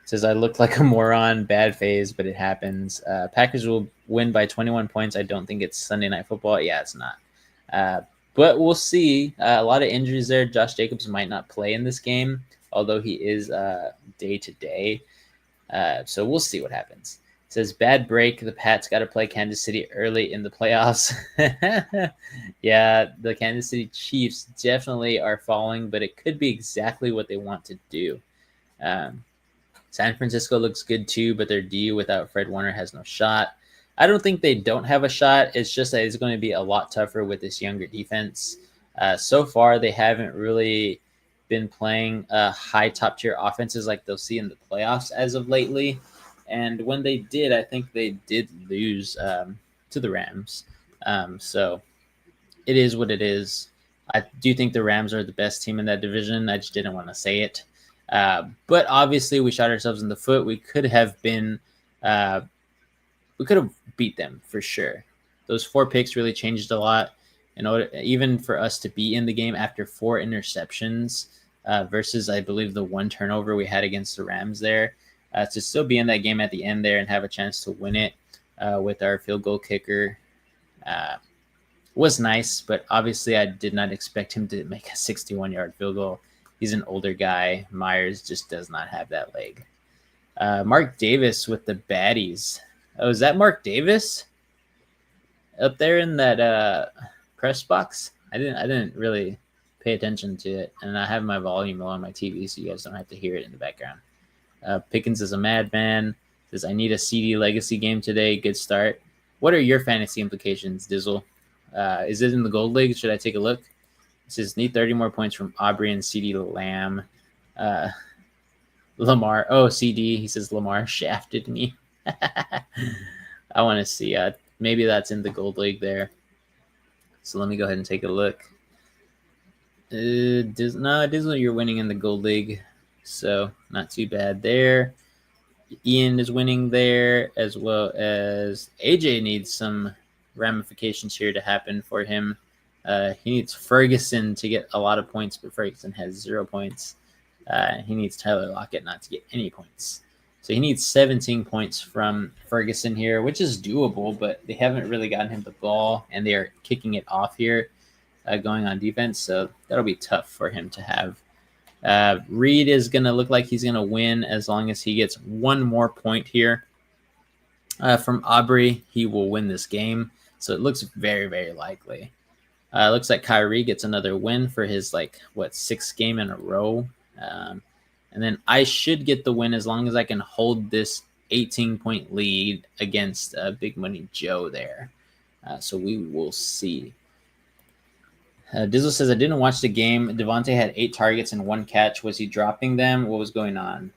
It says I look like a moron, bad phase, but it happens. Packers will win by 21 points. I don't think it's Sunday Night Football. Yeah, it's not. But we'll see. A lot of injuries there. Josh Jacobs might not play in this game, although he is day-to-day. So we'll see what happens. It says, bad break. The Pats got to play Kansas City early in the playoffs. Yeah, the Kansas City Chiefs definitely are falling, but it could be exactly what they want to do. San Francisco looks good too, but their D without Fred Warner has no shot. I don't think they don't have a shot. It's just that it's going to be a lot tougher with this younger defense. So far, they haven't really been playing high top-tier offenses like they'll see in the playoffs as of lately. And when they did, I think they did lose to the Rams. So it is what it is. I do think the Rams are the best team in that division. I just didn't want to say it. But obviously, we shot ourselves in the foot. We could have been, we could have beat them for sure. Those 4 picks really changed a lot. In order, even for us to be in the game after 4 interceptions versus, I believe, the 1 turnover we had against the Rams there, to still be in that game at the end there and have a chance to win it with our field goal kicker was nice. But obviously, I did not expect him to make a 61-yard field goal. He's an older guy. Myers just does not have that leg. Mark Davis with the baddies. Oh, is that Mark Davis up there in that press box? I didn't really pay attention to it, and I have my volume low on my TV, so you guys don't have to hear it in the background. Pickens is a madman. Says, I need a CD legacy game today. Good start. What are your fantasy implications, Dizzle? Is it in the Gold League? Should I take a look? It says, need 30 more points from Aubrey and CD Lamb. Lamar. Oh, CD. He says, Lamar shafted me. I want to see. Maybe that's in the Gold League there. So let me go ahead and take a look. No, Dizzle, you're winning in the Gold League. So not too bad there. Ian is winning there, as well as AJ needs some ramifications here to happen for him. He needs Ferguson to get a lot of points, but Ferguson has 0 points. He needs Tyler Lockett not to get any points. So he needs 17 points from Ferguson here, which is doable, but they haven't really gotten him the ball, and they are kicking it off here going on defense. So that'll be tough for him to have. Reed is going to look like he's going to win as long as he gets 1 more point here. From Aubrey, he will win this game. So it looks very, very likely. Looks like Kyrie gets another win for his, 6th game in a row. And then I should get the win as long as I can hold this 18-point lead against Big Money Joe there. So we will see. Dizzle says, I didn't watch the game. Devontae had 8 targets and 1 catch. Was he dropping them? What was going on?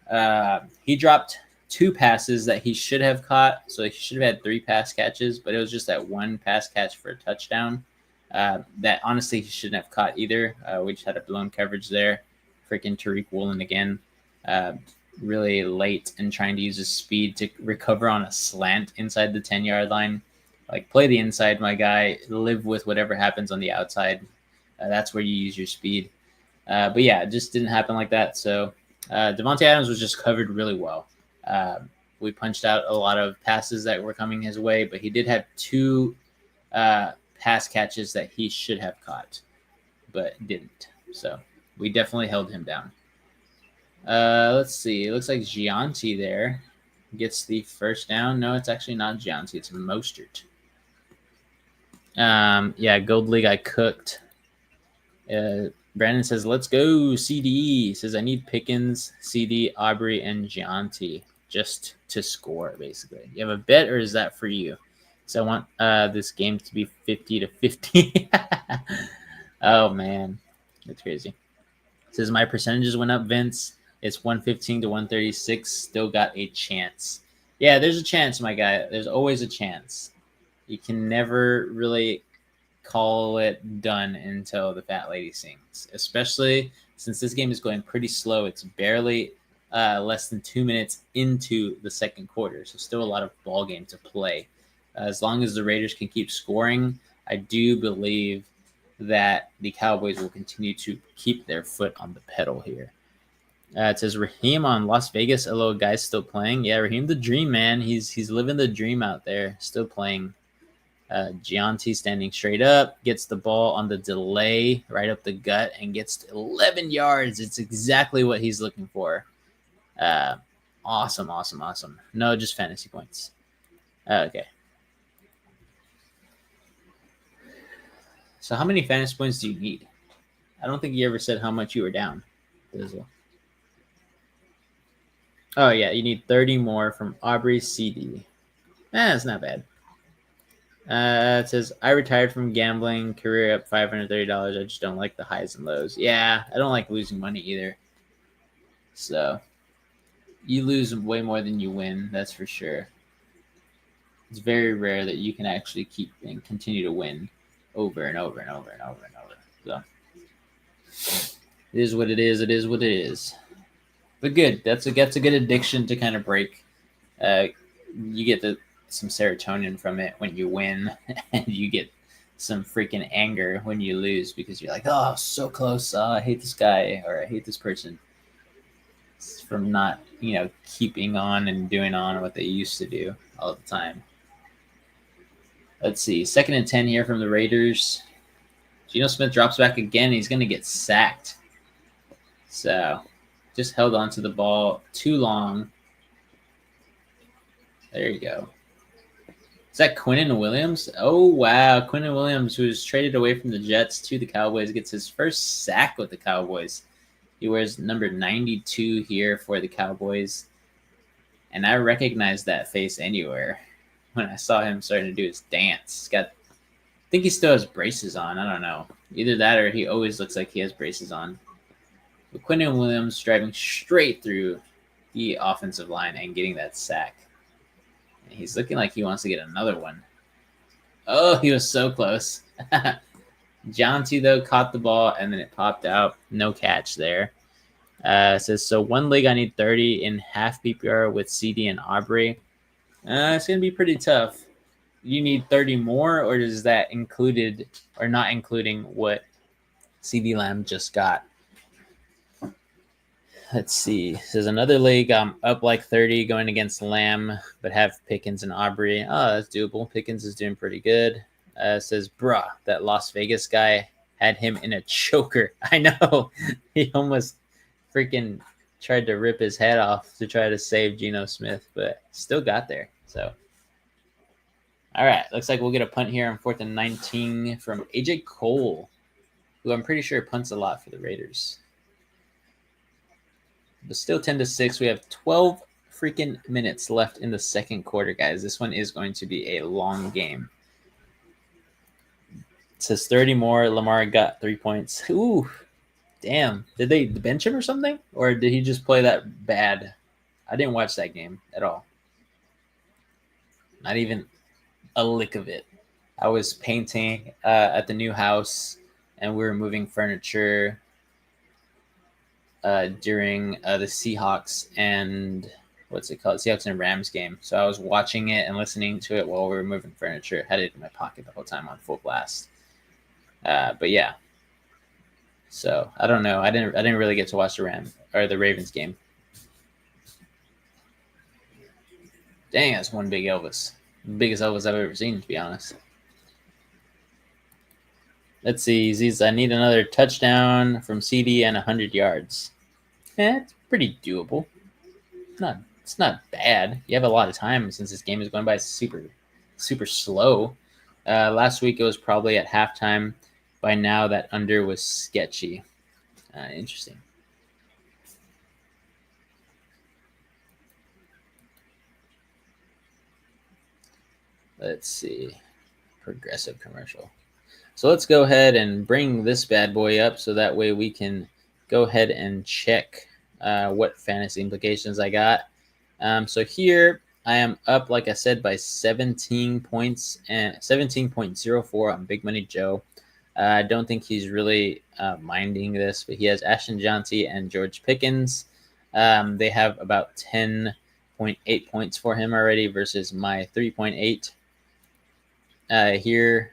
He dropped 2 passes that he should have caught. So he should have had 3 pass catches, but it was just that 1 pass catch for a touchdown. That honestly he shouldn't have caught either. We just had a blown coverage there. Freaking Tariq Woolen again. Really late and trying to use his speed to recover on a slant inside the 10-yard line. Play the inside, my guy. Live with whatever happens on the outside. That's where you use your speed. But yeah, it just didn't happen like that. So Devontae Adams was just covered really well. We punched out a lot of passes that were coming his way, but he did have 2 pass catches that he should have caught, but didn't. So we definitely held him down. Let's see. It looks like Gianti there gets the first down. No, it's actually not Gianti. It's Mostert. Yeah, Gold League I cooked. Brandon says, let's go, CD. He says, I need Pickens, CD, Aubrey, and Gianti just to score, basically. You have a bet, or is that for you? So I want this game to be 50-50. Oh, man. That's crazy. It says, my percentages went up, Vince. It's 115 to 136. Still got a chance. Yeah, there's a chance, my guy. There's always a chance. You can never really call it done until the fat lady sings, especially since this game is going pretty slow. It's barely less than 2 minutes into the second quarter, so still a lot of ball game to play. As long as the Raiders can keep scoring, I do believe that the Cowboys will continue to keep their foot on the pedal here. It says Raheem on Las Vegas. Hello, guys, still playing? Yeah, Raheem the Dream, man. He's living the dream out there, still playing. Gianti standing straight up, gets the ball on the delay right up the gut and gets 11 yards. It's exactly what he's looking for. Awesome. No, just fantasy points. Okay. So how many fantasy points do you need? I don't think you ever said how much you were down. Oh, yeah, you need 30 more from Aubrey CD. That's not bad. It says, I retired from gambling, career up $530. I just don't like the highs and lows. Yeah, I don't like losing money either. So, you lose way more than you win, that's for sure. It's very rare that you can actually keep and continue to win over and over and over and over and over. So, it is what it is. It is what it is. But good. That's a good addiction to kind of break. You get some serotonin from it when you win, and you get some freaking anger when you lose because you're like, oh, so close. Oh, I hate this guy, or I hate this person. It's from not, keeping on and doing on what they used to do all the time. Let's see. 2nd and 10 here from the Raiders. Geno Smith drops back again. He's going to get sacked. So just held on to the ball too long. There you go. Is that Quinnen Williams? Oh, wow. Quinnen Williams, who was traded away from the Jets to the Cowboys, gets his first sack with the Cowboys. He wears number 92 here for the Cowboys. And I recognized that face anywhere when I saw him starting to do his dance. I think he still has braces on. I don't know. Either that or he always looks like he has braces on. But Quinnen Williams driving straight through the offensive line and getting that sack. He's looking like he wants to get another one. Oh, he was so close. Gianti, though, caught the ball, and then it popped out. No catch there. It says, so 1 league, I need 30 in half PPR with CD and Aubrey. It's going to be pretty tough. You need 30 more, or is that included or not including what CD Lamb just got? Let's see. There's another league. I'm up like 30 going against Lamb, but have Pickens and Aubrey. Oh, that's doable. Pickens is doing pretty good. It says, bruh, that Las Vegas guy had him in a choker. I know. He almost freaking tried to rip his head off to try to save Geno Smith, but still got there. So, all right. Looks like we'll get a punt here on 4th and 19 from AJ Cole, who I'm pretty sure punts a lot for the Raiders. But still 10-6. We have 12 freaking minutes left in the second quarter, guys. This one is going to be a long game. It says 30 more. Lamar got 3 points. Ooh, damn. Did they bench him or something? Or did he just play that bad? I didn't watch that game at all. Not even a lick of it. I was painting at the new house, and we were moving furniture during the Seahawks and Seahawks and Rams game. So I was watching it and listening to it while we were moving furniture. Had it in my pocket the whole time on full blast. But yeah, So I don't know. I didn't really get to watch the Ravens game. Dang, that's one big Elvis. Biggest Elvis I've ever seen, to be honest. Let's see. I need another touchdown from CD and 100 yards. It's pretty doable. It's not bad. You have a lot of time since this game is going by super slow. Last week it was probably at halftime. By now that under was sketchy. Interesting. Let's see. Progressive commercial. So let's go ahead and bring this bad boy up so that way we can go ahead and check what fantasy implications I got. So here I am up, like I said, by 17 points and 17.04 on Big Money Joe. I don't think he's really minding this, but he has Ashton Johnson and George Pickens. They have about 10.8 points for him already versus my 3.8 here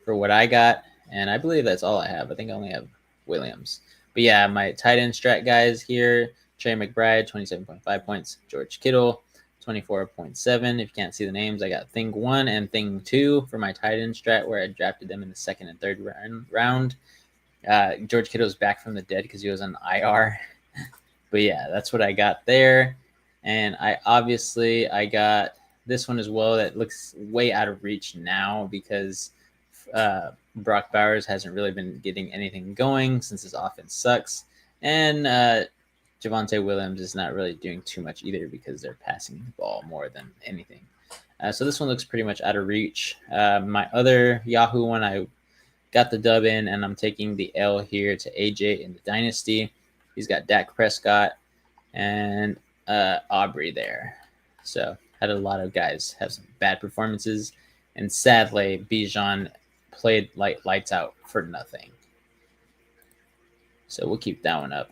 for what I got. And I believe that's all I have. I think I only have Williams. But yeah, my tight end strat guys here, Trey McBride, 27.5 points. George Kittle, 24.7. If you can't see the names, I got Thing 1 and Thing 2 for my tight end strat where I drafted them in the second and third round. George Kittle's back from the dead because he was on IR. But yeah, that's what I got there. And I got this one as well that looks way out of reach now because Brock Bowers hasn't really been getting anything going since his offense sucks. And Javonte Williams is not really doing too much either because they're passing the ball more than anything. So this one looks pretty much out of reach. My other Yahoo one, I got the dub in, and I'm taking the L here to AJ in the Dynasty. He's got Dak Prescott and Aubrey there. So had a lot of guys have some bad performances. And sadly, Bijan played lights out for nothing. So we'll keep that one up.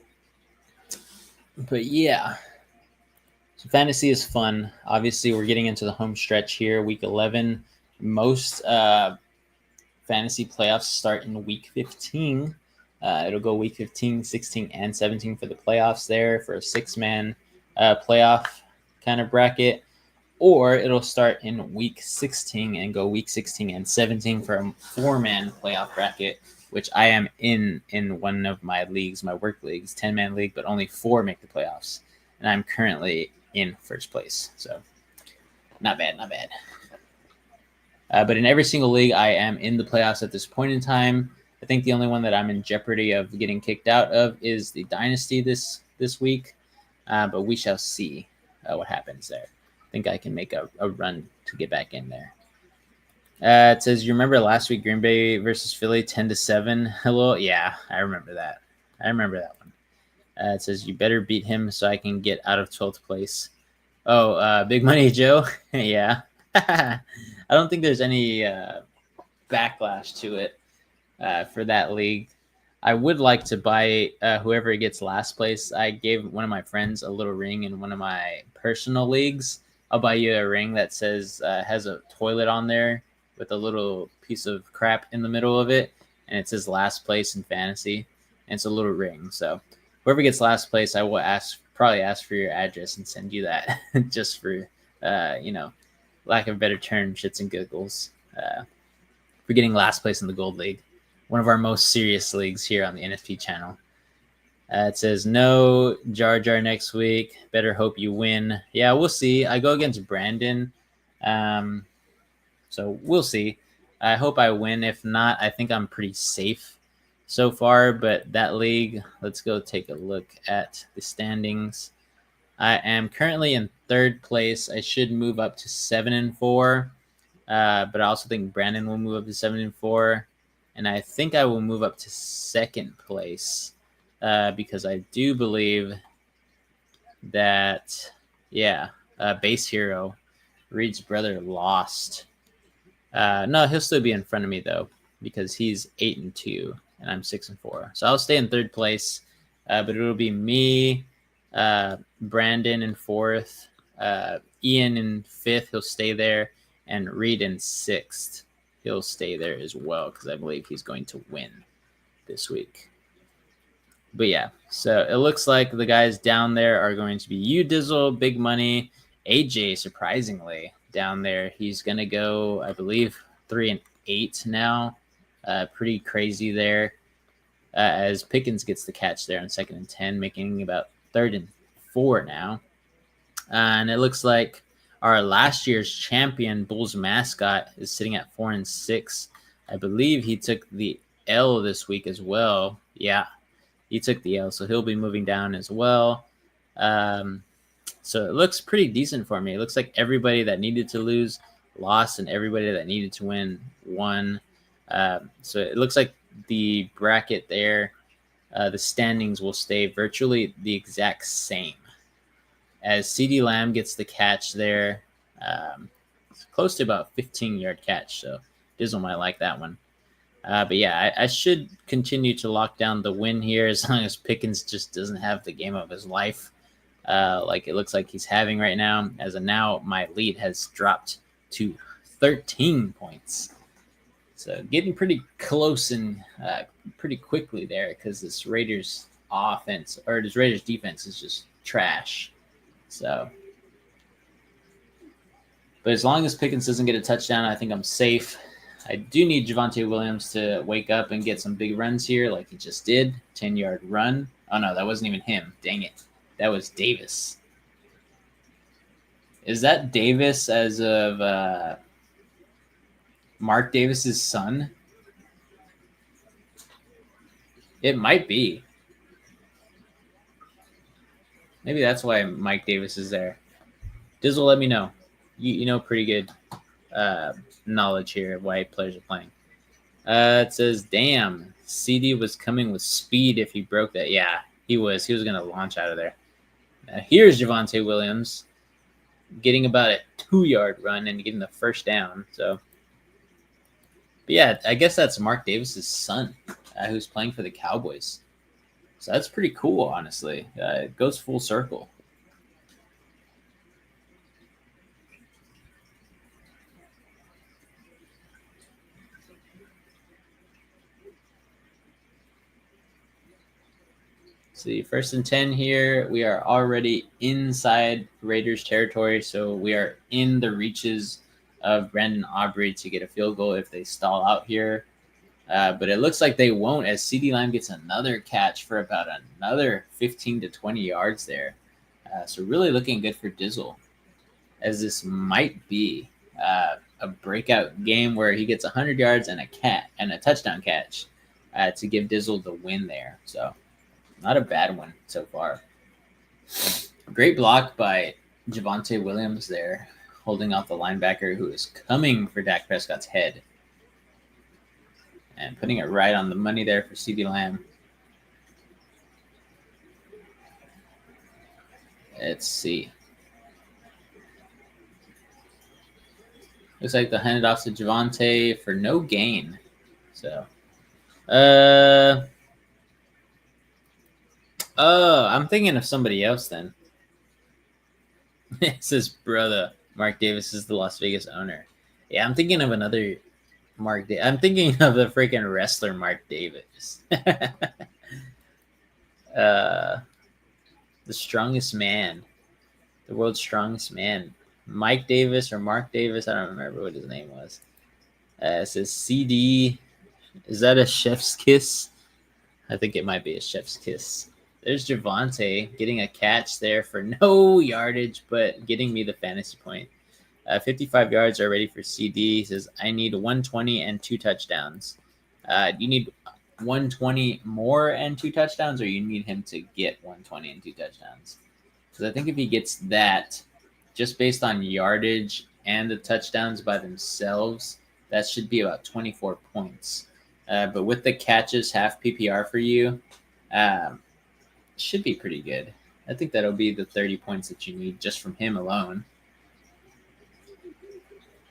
But yeah, so fantasy is fun. Obviously, we're getting into the home stretch here, week 11. Most fantasy playoffs start in week 15. It'll go week 15, 16, and 17 for the playoffs there for a 6-man playoff kind of bracket. Or it'll start in week 16 and go week 16 and 17 for a 4-man playoff bracket, which I am in one of my leagues, my work leagues, 10-man league, but only 4 make the playoffs. And I'm currently in first place. So not bad. But in every single league, I am in the playoffs at this point in time. I think the only one that I'm in jeopardy of getting kicked out of is the Dynasty this week. But we shall see what happens there. I think I can make a run to get back in there. It says, you remember last week, Green Bay versus Philly, 10-7? Hello? Yeah, I remember that. One. It says, you better beat him so I can get out of 12th place. Oh, Big Money Joe? Yeah. I don't think there's any backlash to it for that league. I would like to buy whoever gets last place. I gave one of my friends a little ring in one of my personal leagues. I'll buy you a ring that says has a toilet on there with a little piece of crap in the middle of it, and it says last place in fantasy. And it's a little ring. So whoever gets last place, I will probably ask for your address and send you that just for lack of a better term, shits and giggles. For getting last place in the Gold League, one of our most serious leagues here on the NSP channel. It says, no Jar Jar next week. Better hope you win. Yeah, we'll see. I go against Brandon. So we'll see. I hope I win. If not, I think I'm pretty safe so far. But that league, let's go take a look at the standings. I am currently in third place. I should move up to 7-4. But I also think Brandon will move up to 7-4. And I think I will move up to second place. Because I do believe that, Base Hero, Reed's brother, lost. No, he'll still be in front of me, though, because he's 8-2, and I'm 6-4. So I'll stay in third place, but it'll be me, Brandon in fourth, Ian in fifth, he'll stay there, and Reed in sixth. He'll stay there as well, because I believe he's going to win this week. But yeah, so it looks like the guys down there are going to be you, Dizzle, Big Money, AJ. Surprisingly, down there, he's gonna go, I believe, 3-8 now. Pretty crazy there. As Pickens gets the catch there on 2nd and 10, making about 3rd and 4 now. And it looks like our last year's champion, Bulls mascot, is sitting at 4-6. I believe he took the L this week as well. Yeah, he took the L, so he'll be moving down as well. So it looks pretty decent for me. It looks like everybody that needed to lose lost, and everybody that needed to win won. So it looks like the bracket there, the standings will stay virtually the exact same. As CeeDee Lamb gets the catch there, it's close to about 15-yard catch, so Dizzle might like that one. But yeah, I should continue to lock down the win here as long as Pickens just doesn't have the game of his life, like it looks like he's having right now. As of now, my lead has dropped to 13 points. So getting pretty close and pretty quickly there, because this Raiders offense or this Raiders defense is just trash. So, but as long as Pickens doesn't get a touchdown, I think I'm safe. I do need Javonte Williams to wake up and get some big runs here, like he just did. 10-yard run. Oh no, that wasn't even him. Dang it, that was Davis. Is that Davis as of Mark Davis's son? It might be. Maybe that's why Mike Davis is there. Dizzle, let me know. You know pretty good knowledge here of why players are playing. It says, damn, CD was coming with speed if he broke that. Yeah, he was. He was going to launch out of there. Here's Javonte Williams getting about a 2-yard run and getting the first down. So, but yeah, I guess that's Mark Davis's son who's playing for the Cowboys. So that's pretty cool, honestly. It goes full circle. See, 1st and 10 here. We are already inside Raiders territory, so we are in the reaches of Brandon Aubrey to get a field goal if they stall out here. But it looks like they won't, as CeeDee Lamb gets another catch for about another 15 to 20 yards there. So really looking good for Dizzle, as this might be a breakout game where he gets 100 yards and a touchdown catch to give Dizzle the win there. So not a bad one so far. Great block by Javonte Williams there, holding off the linebacker who is coming for Dak Prescott's head. And putting it right on the money there for CeeDee Lamb. Let's see. Looks like they'll hand it off to Javonte for no gain. So, I'm thinking of somebody else then. It says, brother, Mark Davis is the Las Vegas owner. Yeah, I'm thinking of another Mark. I'm thinking of the freaking wrestler Mark Davis. The strongest man, the world's strongest man, Mike Davis or Mark Davis. I don't remember what his name was. It says CD. Is that a chef's kiss? I think it might be a chef's kiss. There's Javonte getting a catch there for no yardage, but getting me the fantasy point. 55 yards are ready for CD. He says, I need 120 and 2 touchdowns. You need 120 more and 2 touchdowns, or you need him to get 120 and 2 touchdowns? Because I think if he gets that, just based on yardage and the touchdowns by themselves, that should be about 24 points. But with the catches, half PPR for you, should be pretty good. I think that'll be the 30 points that you need just from him alone.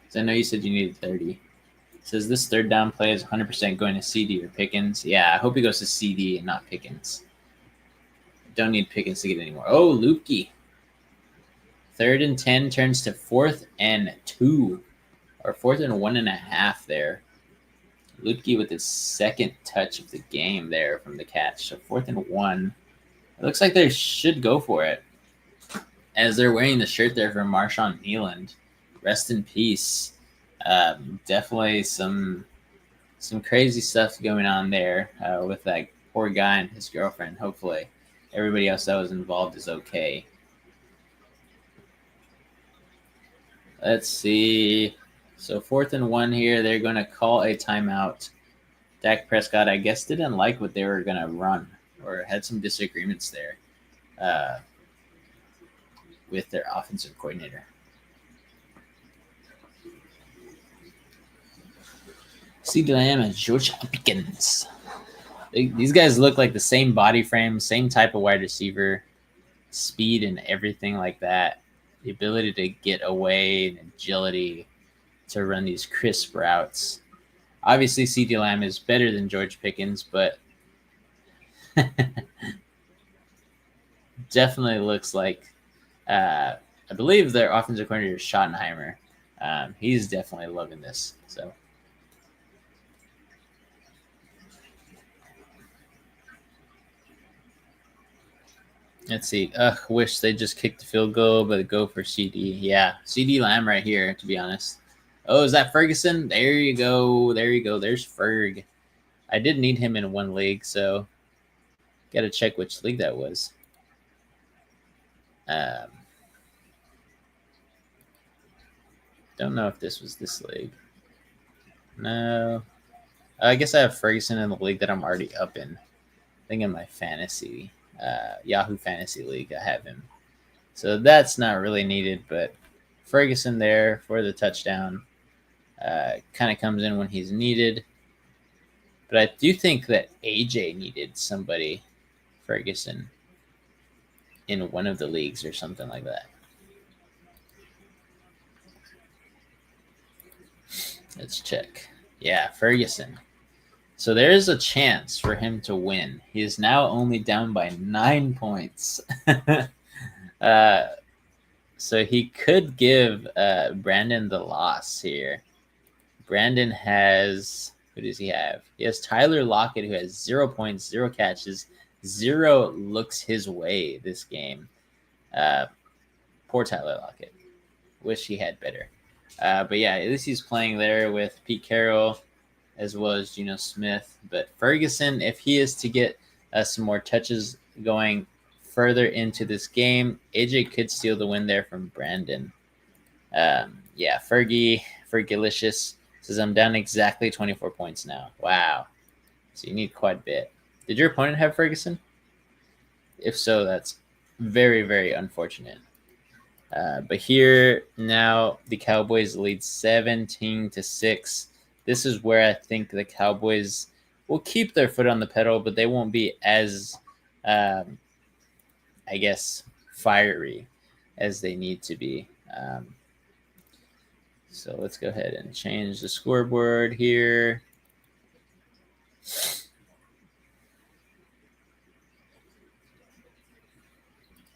So I know you said you needed 30. It says this third down play is 100% going to CD or Pickens. Yeah, I hope he goes to CD and not Pickens. Don't need Pickens to get any more. Oh, Lupke. 3rd and 10 turns to 4th and 2. Or 4th and 1.5 there. Lutke with his second touch of the game there from the catch. So 4th and 1. It looks like they should go for it, as they're wearing the shirt there from Marshawn Nealand. Rest in peace. Definitely some crazy stuff going on there with that poor guy and his girlfriend. Hopefully everybody else that was involved is okay. Let's see. So 4th and 1 here. They're going to call a timeout. Dak Prescott, I guess, didn't like what they were going to run, or had some disagreements there with their offensive coordinator. CeeDee Lamb and George Pickens. These guys look like the same body frame, same type of wide receiver, speed and everything like that. The ability to get away and agility to run these crisp routes. Obviously, CeeDee Lamb is better than George Pickens, but definitely looks like I believe their offensive coordinator is Schottenheimer. He's definitely loving this. So let's see. Wish they just kicked the field goal, but go for CD. Yeah, CeeDee Lamb right here, to be honest. Oh, is that Ferguson? There you go. There you go. There's Ferg. I did need him in one league, so got to check which league that was. Don't know if this was this league. No. I guess I have Ferguson in the league that I'm already up in. I think in my fantasy, Yahoo Fantasy League, I have him. So that's not really needed, but Ferguson there for the touchdown. Kind of comes in when he's needed. But I do think that AJ needed somebody, Ferguson, in one of the leagues or something like that. Let's check. Yeah, Ferguson. So there is a chance for him to win. He is now only down by 9 points. So he could give Brandon the loss here. Brandon has, who does he have? He has Tyler Lockett, who has 0 points, 0 catches, 0 looks his way this game. Poor Tyler Lockett. Wish he had better. But yeah, at least he's playing there with Pete Carroll as well as Geno Smith. But Ferguson, if he is to get some more touches going further into this game, AJ could steal the win there from Brandon. Yeah, Fergalicious says, I'm down exactly 24 points now. Wow. So you need quite a bit. Did your opponent have Ferguson? If so, that's very, very unfortunate. But here now the Cowboys lead 17-6. This is where I think the Cowboys will keep their foot on the pedal, but they won't be as, I guess, fiery as they need to be. So let's go ahead and change the scoreboard here.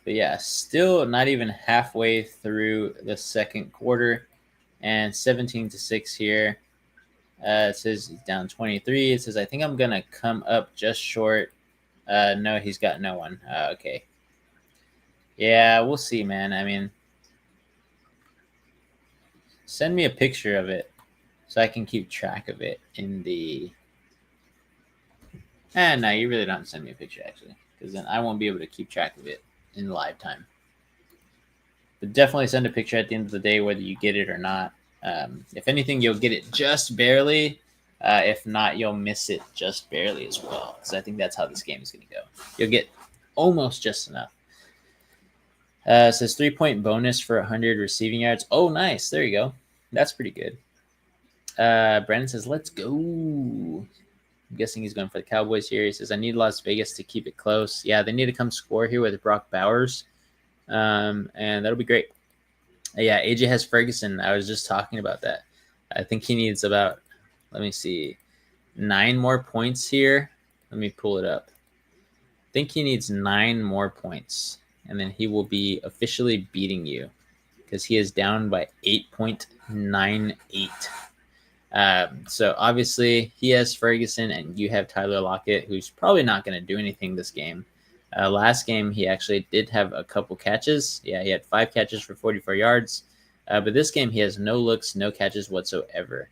But yeah, still not even halfway through the second quarter, and 17-6 here. It says he's down 23. It says, I think I'm going to come up just short. No, he's got no one. Okay. Yeah, we'll see, man. I mean, send me a picture of it so I can keep track of it in the... no, you really don't send me a picture, actually, because then I won't be able to keep track of it in live time. But definitely send a picture at the end of the day, whether you get it or not. If anything, you'll get it just barely. If not, you'll miss it just barely as well, because I think that's how this game is going to go. You'll get almost just enough. It says 3-point bonus for 100 receiving yards. Oh, nice. There you go. That's pretty good. Brandon says, let's go. I'm guessing he's going for the Cowboys here. He says, I need Las Vegas to keep it close. Yeah, they need to come score here with Brock Bowers. And that'll be great. Yeah, AJ has Ferguson. I was just talking about that. I think he needs about, let me see, 9 more points here. Let me pull it up. I think he needs 9 more points, and then he will be officially beating you because he is down by 8.98. So obviously he has Ferguson and you have Tyler Lockett, who's probably not going to do anything this game. Last game, he actually did have a couple catches. Yeah, he had 5 catches for 44 yards. But this game, he has no looks, no catches whatsoever.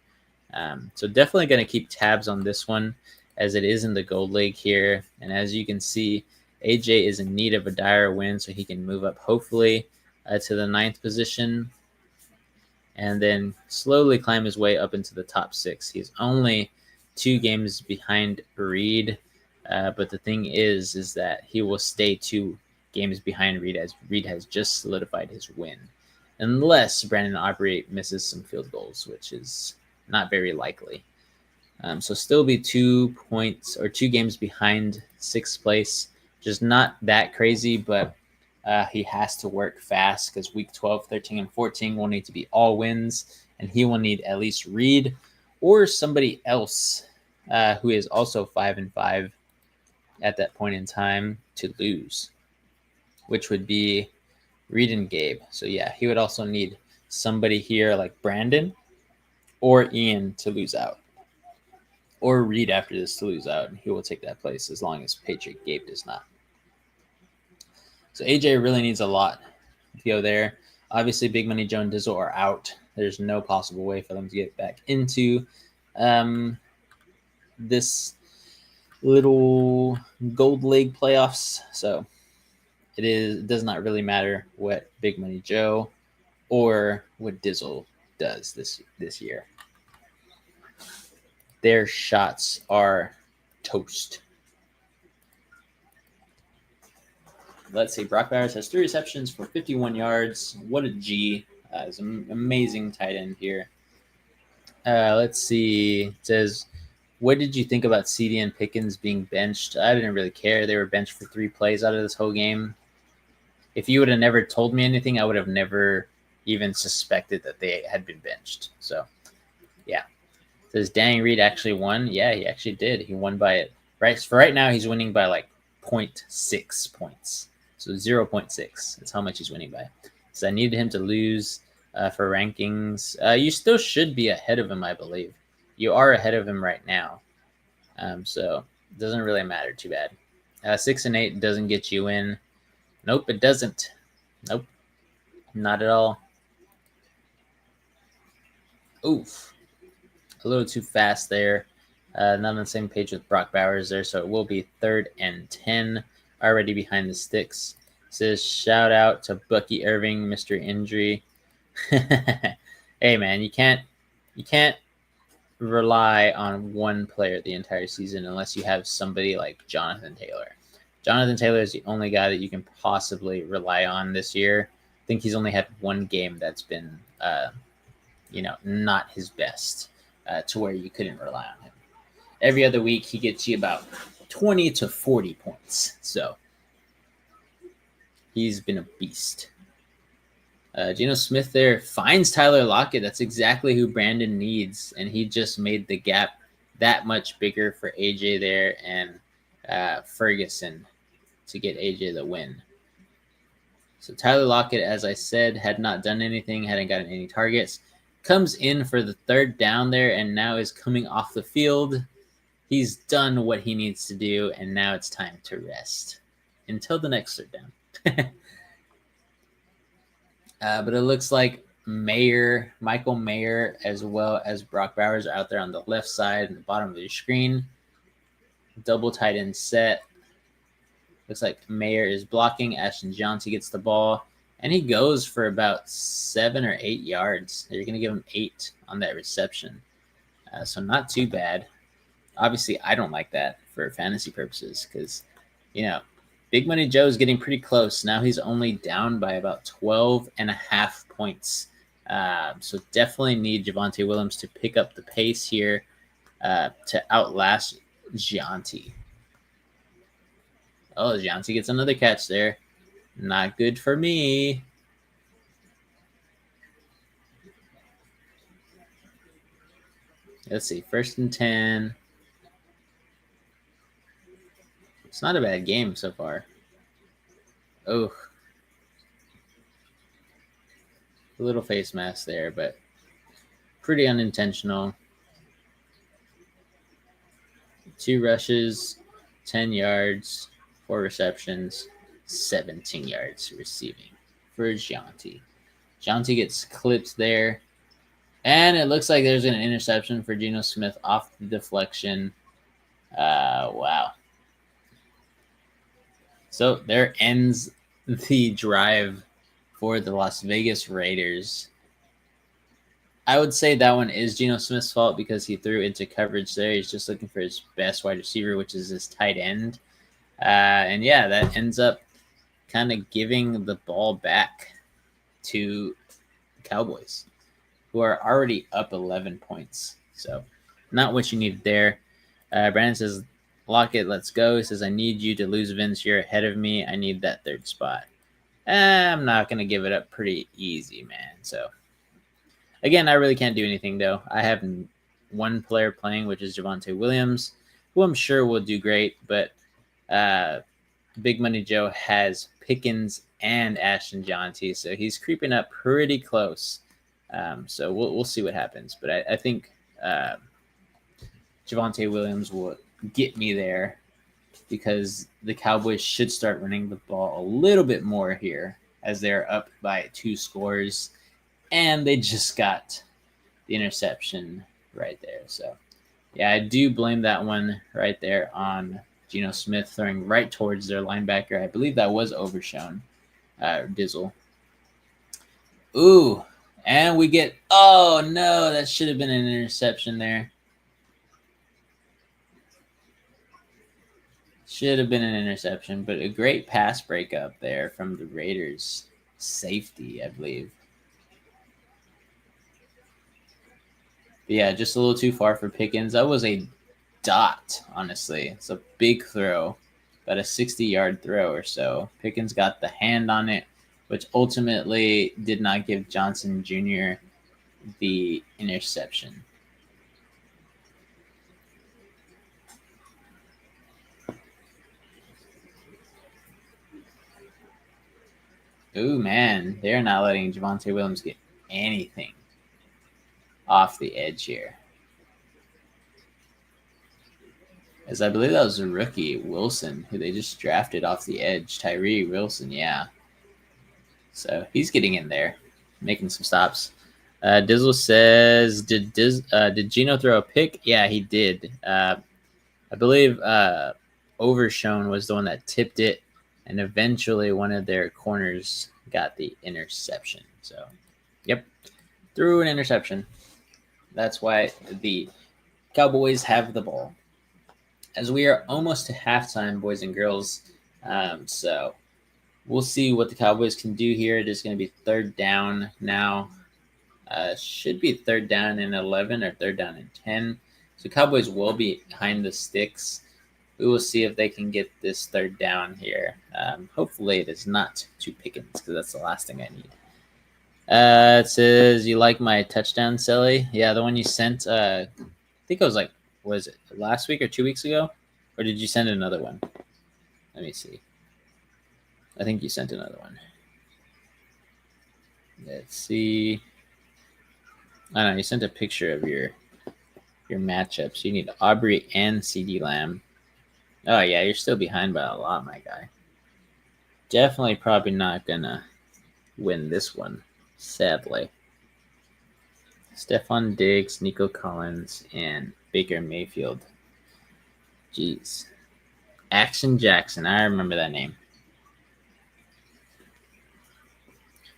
So definitely going to keep tabs on this one as it is in the gold league here. And as you can see, AJ is in need of a dire win so he can move up hopefully to the 9th position and then slowly climb his way up into the top 6. He's only 2 games behind Reed. But the thing is that he will stay 2 games behind Reed as Reed has just solidified his win. Unless Brandon Aubrey misses some field goals, which is not very likely. So still be 2 points or 2 games behind 6th place. Just not that crazy, but he has to work fast because week 12, 13, and 14 will need to be all wins, and he will need at least Reed or somebody else who is also 5-5 at that point in time to lose, which would be Reed and Gabe. So yeah, he would also need somebody here like Brandon or Ian to lose out, or Reed after this to lose out. He will take that place as long as Patriot Gabe does not. So AJ really needs a lot to go there. Obviously, Big Money Joe and Dizzle are out. There's no possible way for them to get back into this little gold league playoffs. So it does not really matter what Big Money Joe or what Dizzle does this year. Their shots are toast. Let's see. Brock Bowers has 3 receptions for 51 yards. What a G. It's an amazing tight end here. Let's see. It says, what did you think about CD and Pickens being benched? I didn't really care. They were benched for 3 plays out of this whole game. If you would have never told me anything, I would have never even suspected that they had been benched. So, yeah. It says, dang, Reed actually won. Yeah, he actually did. He won by it. Right. For right now, he's winning by like 0.6 points. So 0.6. That's how much he's winning by. So I needed him to lose for rankings. You still should be ahead of him, I believe. You are ahead of him right now. So it doesn't really matter too bad. 6 and 8 doesn't get you in. Nope, it doesn't. Nope, not at all. Oof. A little too fast there. Not on the same page with Brock Bowers there, so it will be 3rd and 10. Already behind the sticks. It says, shout out to Bucky Irving, Mr. Injury. Hey, man, you can't rely on one player the entire season unless you have somebody like Jonathan Taylor. Jonathan Taylor is the only guy that you can possibly rely on this year. I think he's only had 1 game that's been, not his best to where you couldn't rely on him. Every other week, he gets you about 20 to 40 points. So he's been a beast. Geno Smith there finds Tyler Lockett. That's exactly who Brandon needs. And he just made the gap that much bigger for AJ there and Ferguson to get AJ the win. So Tyler Lockett, as I said, had not done anything, hadn't gotten any targets. Comes in for the 3rd down there and now is coming off the field. He's done what he needs to do, and now it's time to rest until the next 3rd down. But it looks like Michael Mayer, as well as Brock Bowers are out there on the left side and the bottom of your screen. Double tight end set. Looks like Mayer is blocking. Ashton Johnson gets the ball, and he goes for about 7 or 8 yards. You're going to give him 8 on that reception. So not too bad. Obviously, I don't like that for fantasy purposes because, Big Money Joe is getting pretty close. Now he's only down by about 12.5 points. So definitely need Javonte Williams to pick up the pace here to outlast Gianti. Oh, Gianti gets another catch there. Not good for me. Let's see. 1st and 10. It's not a bad game so far. Oh. A little face mask there, but pretty unintentional. 2 rushes, 10 yards, 4 receptions, 17 yards receiving for Gianti. Gianti gets clipped there. And it looks like there's an interception for Geno Smith off the deflection. Wow. So there ends the drive for the Las Vegas Raiders. I would say that one is Geno Smith's fault because he threw into coverage there. He's just looking for his best wide receiver, which is his tight end. And yeah, that ends up kind of giving the ball back to the Cowboys, who are already up 11 points. So not what you need there. Brandon says, Lockett, let's go. He says, I need you to lose Vince. You're ahead of me. I need that 3rd spot. I'm not going to give it up pretty easy, man. So again, I really can't do anything, though. I have one player playing, which is Javonte Williams, who I'm sure will do great. But Big Money Joe has Pickens and Ashton Gianti, so he's creeping up pretty close. So we'll see what happens. But I think Javonte Williams will get me there because the Cowboys should start running the ball a little bit more here as they're up by 2 scores. And they just got the interception right there. So, yeah, I do blame that one right there on Geno Smith throwing right towards their linebacker. I believe that was Overshown, Dizzle. Ooh, and we get – oh, no, that should have been an interception there. Should have been an interception, but a great pass breakup there from the Raiders. Safety, I believe. But yeah, just a little too far for Pickens. That was a dot, honestly. It's a big throw, about a 60-yard throw or so. Pickens got the hand on it, which ultimately did not give Johnson Jr. the interception. Ooh, man, they're not letting Javonte Williams get anything off the edge here. As I believe that was a rookie, Wilson, who they just drafted off the edge. Tyree Wilson, yeah. So he's getting in there, making some stops. Dizzle says, did Geno throw a pick? Yeah, he did. I believe Overshown was the one that tipped it, and eventually one of their corners got the interception. So, yep, threw an interception. That's why the Cowboys have the ball. As we are almost to halftime, boys and girls. So we'll see what the Cowboys can do here. It is going to be 3rd down now. Should be 3rd down and 11 or 3rd down and 10. So Cowboys will be behind the sticks. We will see if they can get this 3rd down here. Hopefully it is not to Pickens because that's the last thing I need. It says, you like my touchdown, Sally? Yeah, the one you sent, I think it was like, was it last week or 2 weeks ago? Or did you send another one? Let me see. I think you sent another one. Let's see. I don't know, you sent a picture of your matchups. You need Aubrey and CD Lamb. Oh, yeah, you're still behind by a lot, my guy. Definitely probably not going to win this one, sadly. Stephon Diggs, Nico Collins, and Baker Mayfield. Jeez. Action Jackson. I remember that name.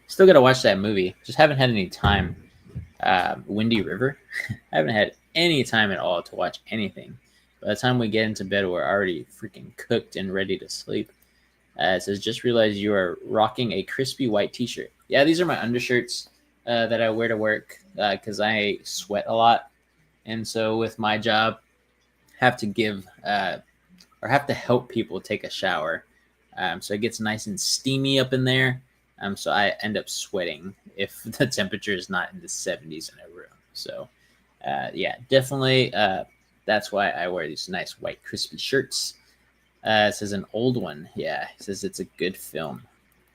Still got to watch that movie. Just haven't had any time. Windy River. I haven't had any time at all to watch anything. By the time we get into bed, we're already freaking cooked and ready to sleep. It says, just realized you are rocking a crispy white t-shirt. Yeah, these are my undershirts that I wear to work because I sweat a lot. And so with my job, have to give or have to help people take a shower. So it gets nice and steamy up in there. So I end up sweating if the temperature is not in the 70s in a room. So yeah, definitely that's why I wear these nice white crispy shirts. It says an old one. Yeah, it says it's a good film.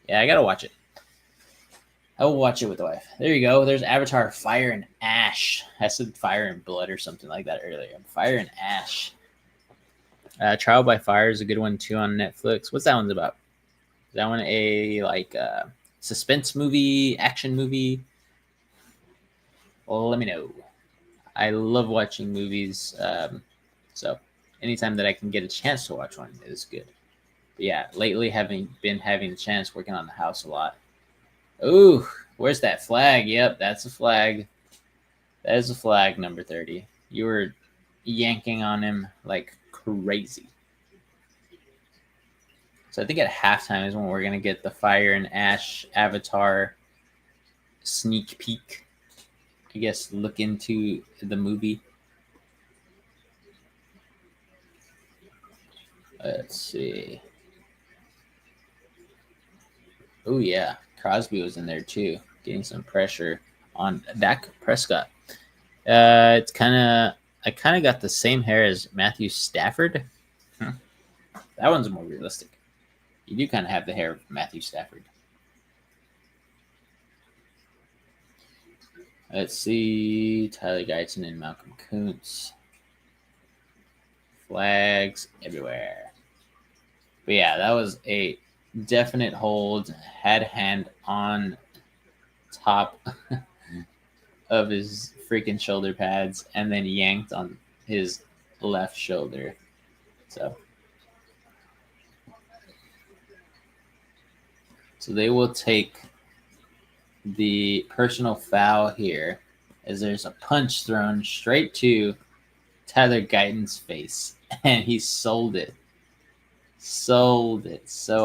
Yeah, I got to watch it. I will watch it with the wife. There you go. There's Avatar Fire and Ash. I said Fire and Blood or something like that earlier. Fire and Ash. Trial by Fire is a good one too on Netflix. What's that one's about? Is that one a suspense movie, action movie? Well, let me know. I love watching movies, so anytime that I can get a chance to watch one is good. But yeah, lately having the chance working on the house a lot. Ooh, where's that flag? Yep, that's a flag. That is a flag, number 30. You were yanking on him like crazy. So I think at halftime is when we're going to get the Fire and Ash Avatar sneak peek. I guess look into the movie. Let's see. Oh, yeah. Crosby was in there too, getting some pressure on Dak Prescott. It's I kind of got the same hair as Matthew Stafford. That one's more realistic. You do kind of have the hair of Matthew Stafford. Let's see. Tyler Guyton and Malcolm Kuntz. Flags everywhere. But yeah, that was a definite hold. Had hand on top of his freaking shoulder pads and then yanked on his left shoulder. So they will take the personal foul here as there's a punch thrown straight to Tyler Guyton's face, and he sold it so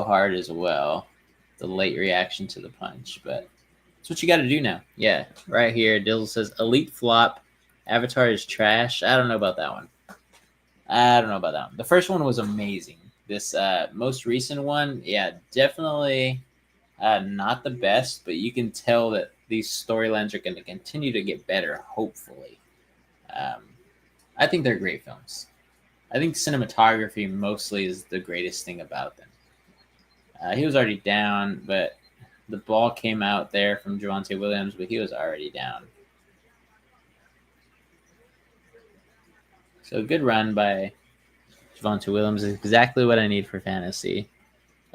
hard as well. The late reaction to the punch, but that's what you got to do now. Yeah, right here, Dizzle says elite flop. Avatar is trash. I don't know about that one. The first one was amazing. This most recent one, yeah, definitely not the best, but you can tell that these storylines are going to continue to get better, hopefully. I think they're great films. I think cinematography mostly is the greatest thing about them. He was already down, but the ball came out there from Javonte Williams, but he was already down. So good run by Javonte Williams is exactly what I need for fantasy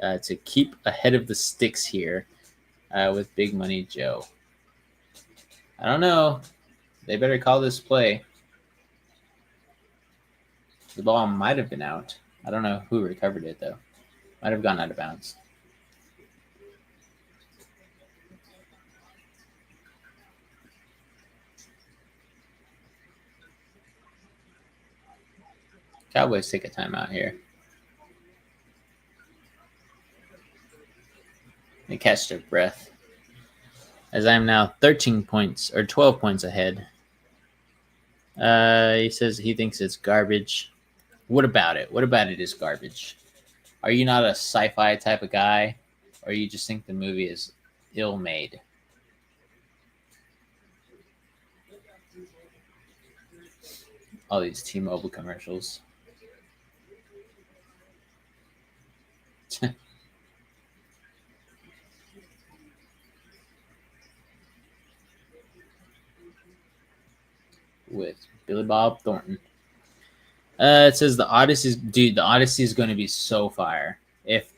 to keep ahead of the sticks here with Big Money Joe. I don't know. They better call this play. The ball might have been out. I don't know who recovered it, though. Might have gone out of bounds. Cowboys take a timeout here. They catch their breath. As I am now 13 points or 12 points ahead. He says he thinks it's garbage. What about it? What about it is garbage? Are you not a sci-fi type of guy, or you just think the movie is ill-made? All these T-Mobile commercials. With Billy Bob Thornton. It says the Odyssey, dude. The Odyssey is going to be so fire. If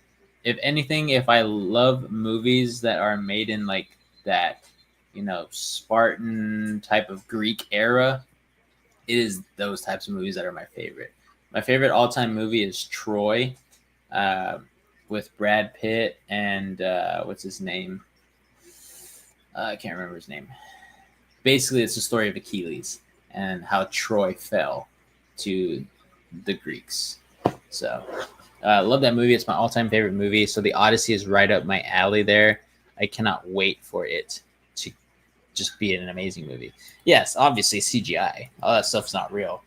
anything, if I love movies that are made in like that, Spartan type of Greek era, it is those types of movies that are my favorite. My favorite all-time movie is Troy, with Brad Pitt and what's his name? I can't remember his name. Basically, it's the story of Achilles and how Troy fell to the Greeks. So I love that movie. It's my all-time favorite movie. So the Odyssey is right up my alley there. I cannot wait for it to just be an amazing movie. Yes, obviously CGI. All that stuff's not real.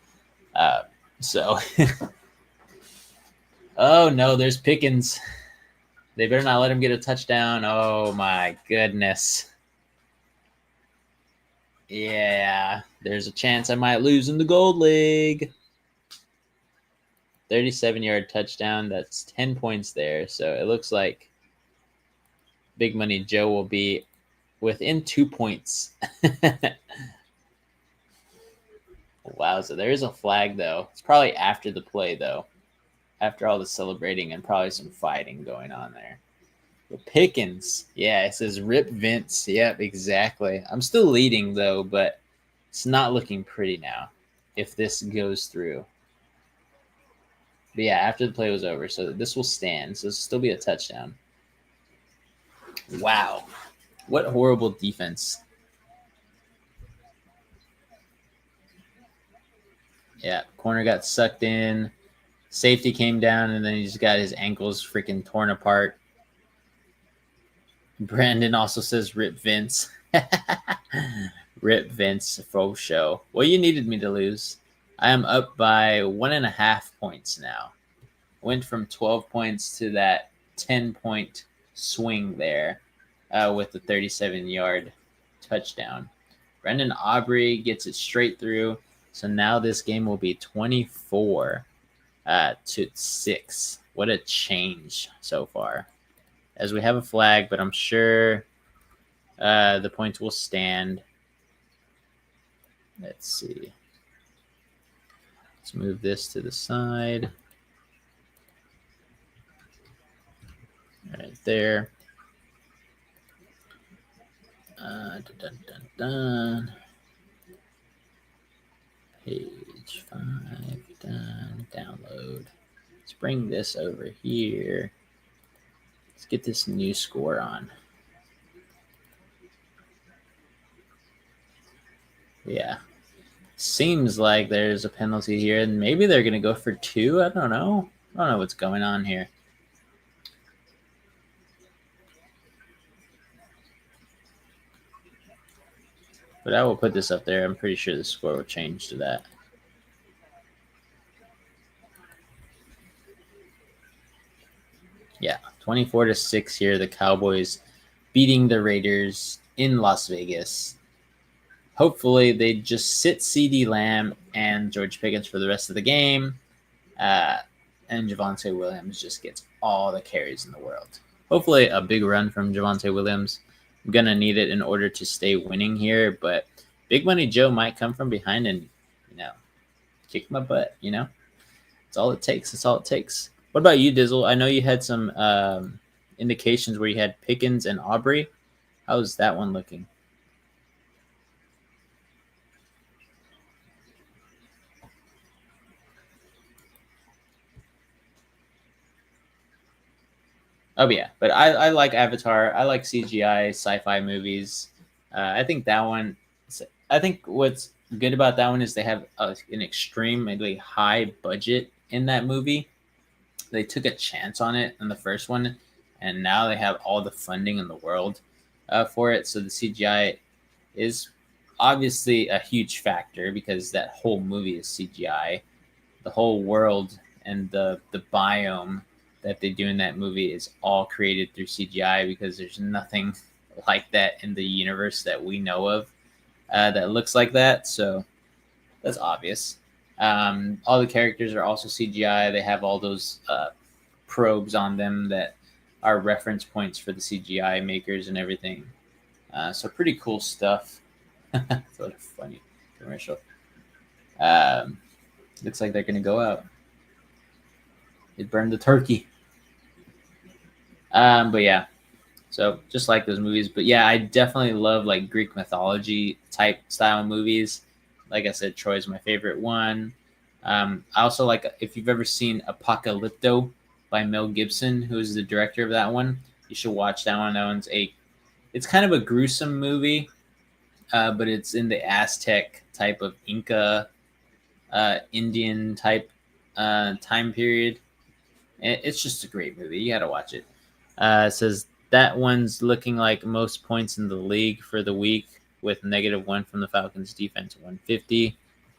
Oh no, there's Pickens. They better not let him get a touchdown. Oh my goodness. Yeah, there's a chance I might lose in the gold league. 37-yard touchdown. That's 10 points there. So it looks like Big Money Joe will be within 2 points. Wow, so there is a flag, though. It's probably after the play, though. after all the celebrating and probably some fighting going on there. But Pickens, yeah, it says Rip Vince. Yep, exactly. I'm still leading though, but it's not looking pretty now if this goes through. But yeah, after the play was over, so this will stand. So this will still be a touchdown. Wow. What horrible defense. Yeah, corner got sucked in. Safety came down, and then he just got his ankles freaking torn apart. Brandon also says Rip Vince. Rip Vince, faux show. Well, you needed me to lose. I am up by 1.5 points now. Went from 12 points to that 10-point swing there with the 37-yard touchdown. Brendan Aubrey gets it straight through. So now this game will be 24 to 6. What a change so far. As we have a flag, but I'm sure the points will stand. Let's see. Let's move this to the side. Right there. Dun, dun, dun, dun. Page 5, done, download. Let's bring this over here. Let's get this new score on. Yeah. Seems like there's a penalty here, and maybe they're going to go for 2. I don't know. I don't know what's going on here. But I will put this up there. I'm pretty sure the score will change to that. Yeah, 24 to 6 here. The Cowboys beating the Raiders in Las Vegas. Hopefully, they just sit CeeDee Lamb and George Pickens for the rest of the game. And Javonte Williams just gets all the carries in the world. Hopefully, a big run from Javonte Williams. I'm going to need it in order to stay winning here. But Big Money Joe might come from behind and, kick my butt, That's all it takes. That's all it takes. What about you, Dizzle? I know you had some indications where you had Pickens and Aubrey. How's that one looking? Oh, yeah. But I like Avatar. I like CGI sci-fi movies. I think that one – I think what's good about that one is they have an extremely high budget in that movie. They took a chance on it in the first one, and now they have all the funding in the world for it. So the CGI is obviously a huge factor because that whole movie is CGI. The whole world and the biome that they do in that movie is all created through CGI because there's nothing like that in the universe that we know of that looks like that. So that's obvious. All the characters are also CGI. They have all those probes on them that are reference points for the CGI makers and everything. So pretty cool stuff. What a funny commercial. Looks like they're going to go out. It burned the turkey. But yeah, so just like those movies. But yeah, I definitely love like Greek mythology type style movies. Like I said, Troy's my favorite one. I also like, if you've ever seen Apocalypto by Mel Gibson, who is the director of that one, you should watch that one. That one's it's kind of a gruesome movie, but it's in the Aztec type of Inca, Indian type time period. It's just a great movie. You got to watch it. It says that one's looking like most points in the league for the week with -1 from the Falcons defense, 150.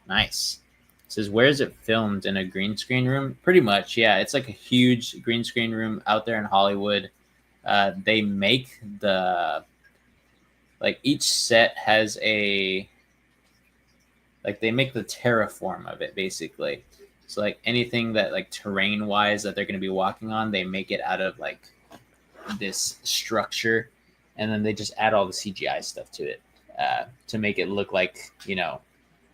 Nice. It says, where is it filmed? In a green screen room? Pretty much, yeah. It's like a huge green screen room out there in Hollywood. They make each set has they make the terraform of it, basically. So like anything that like terrain wise that they're going to be walking on, they make it out of like this structure, and then they just add all the CGI stuff to it to make it look like,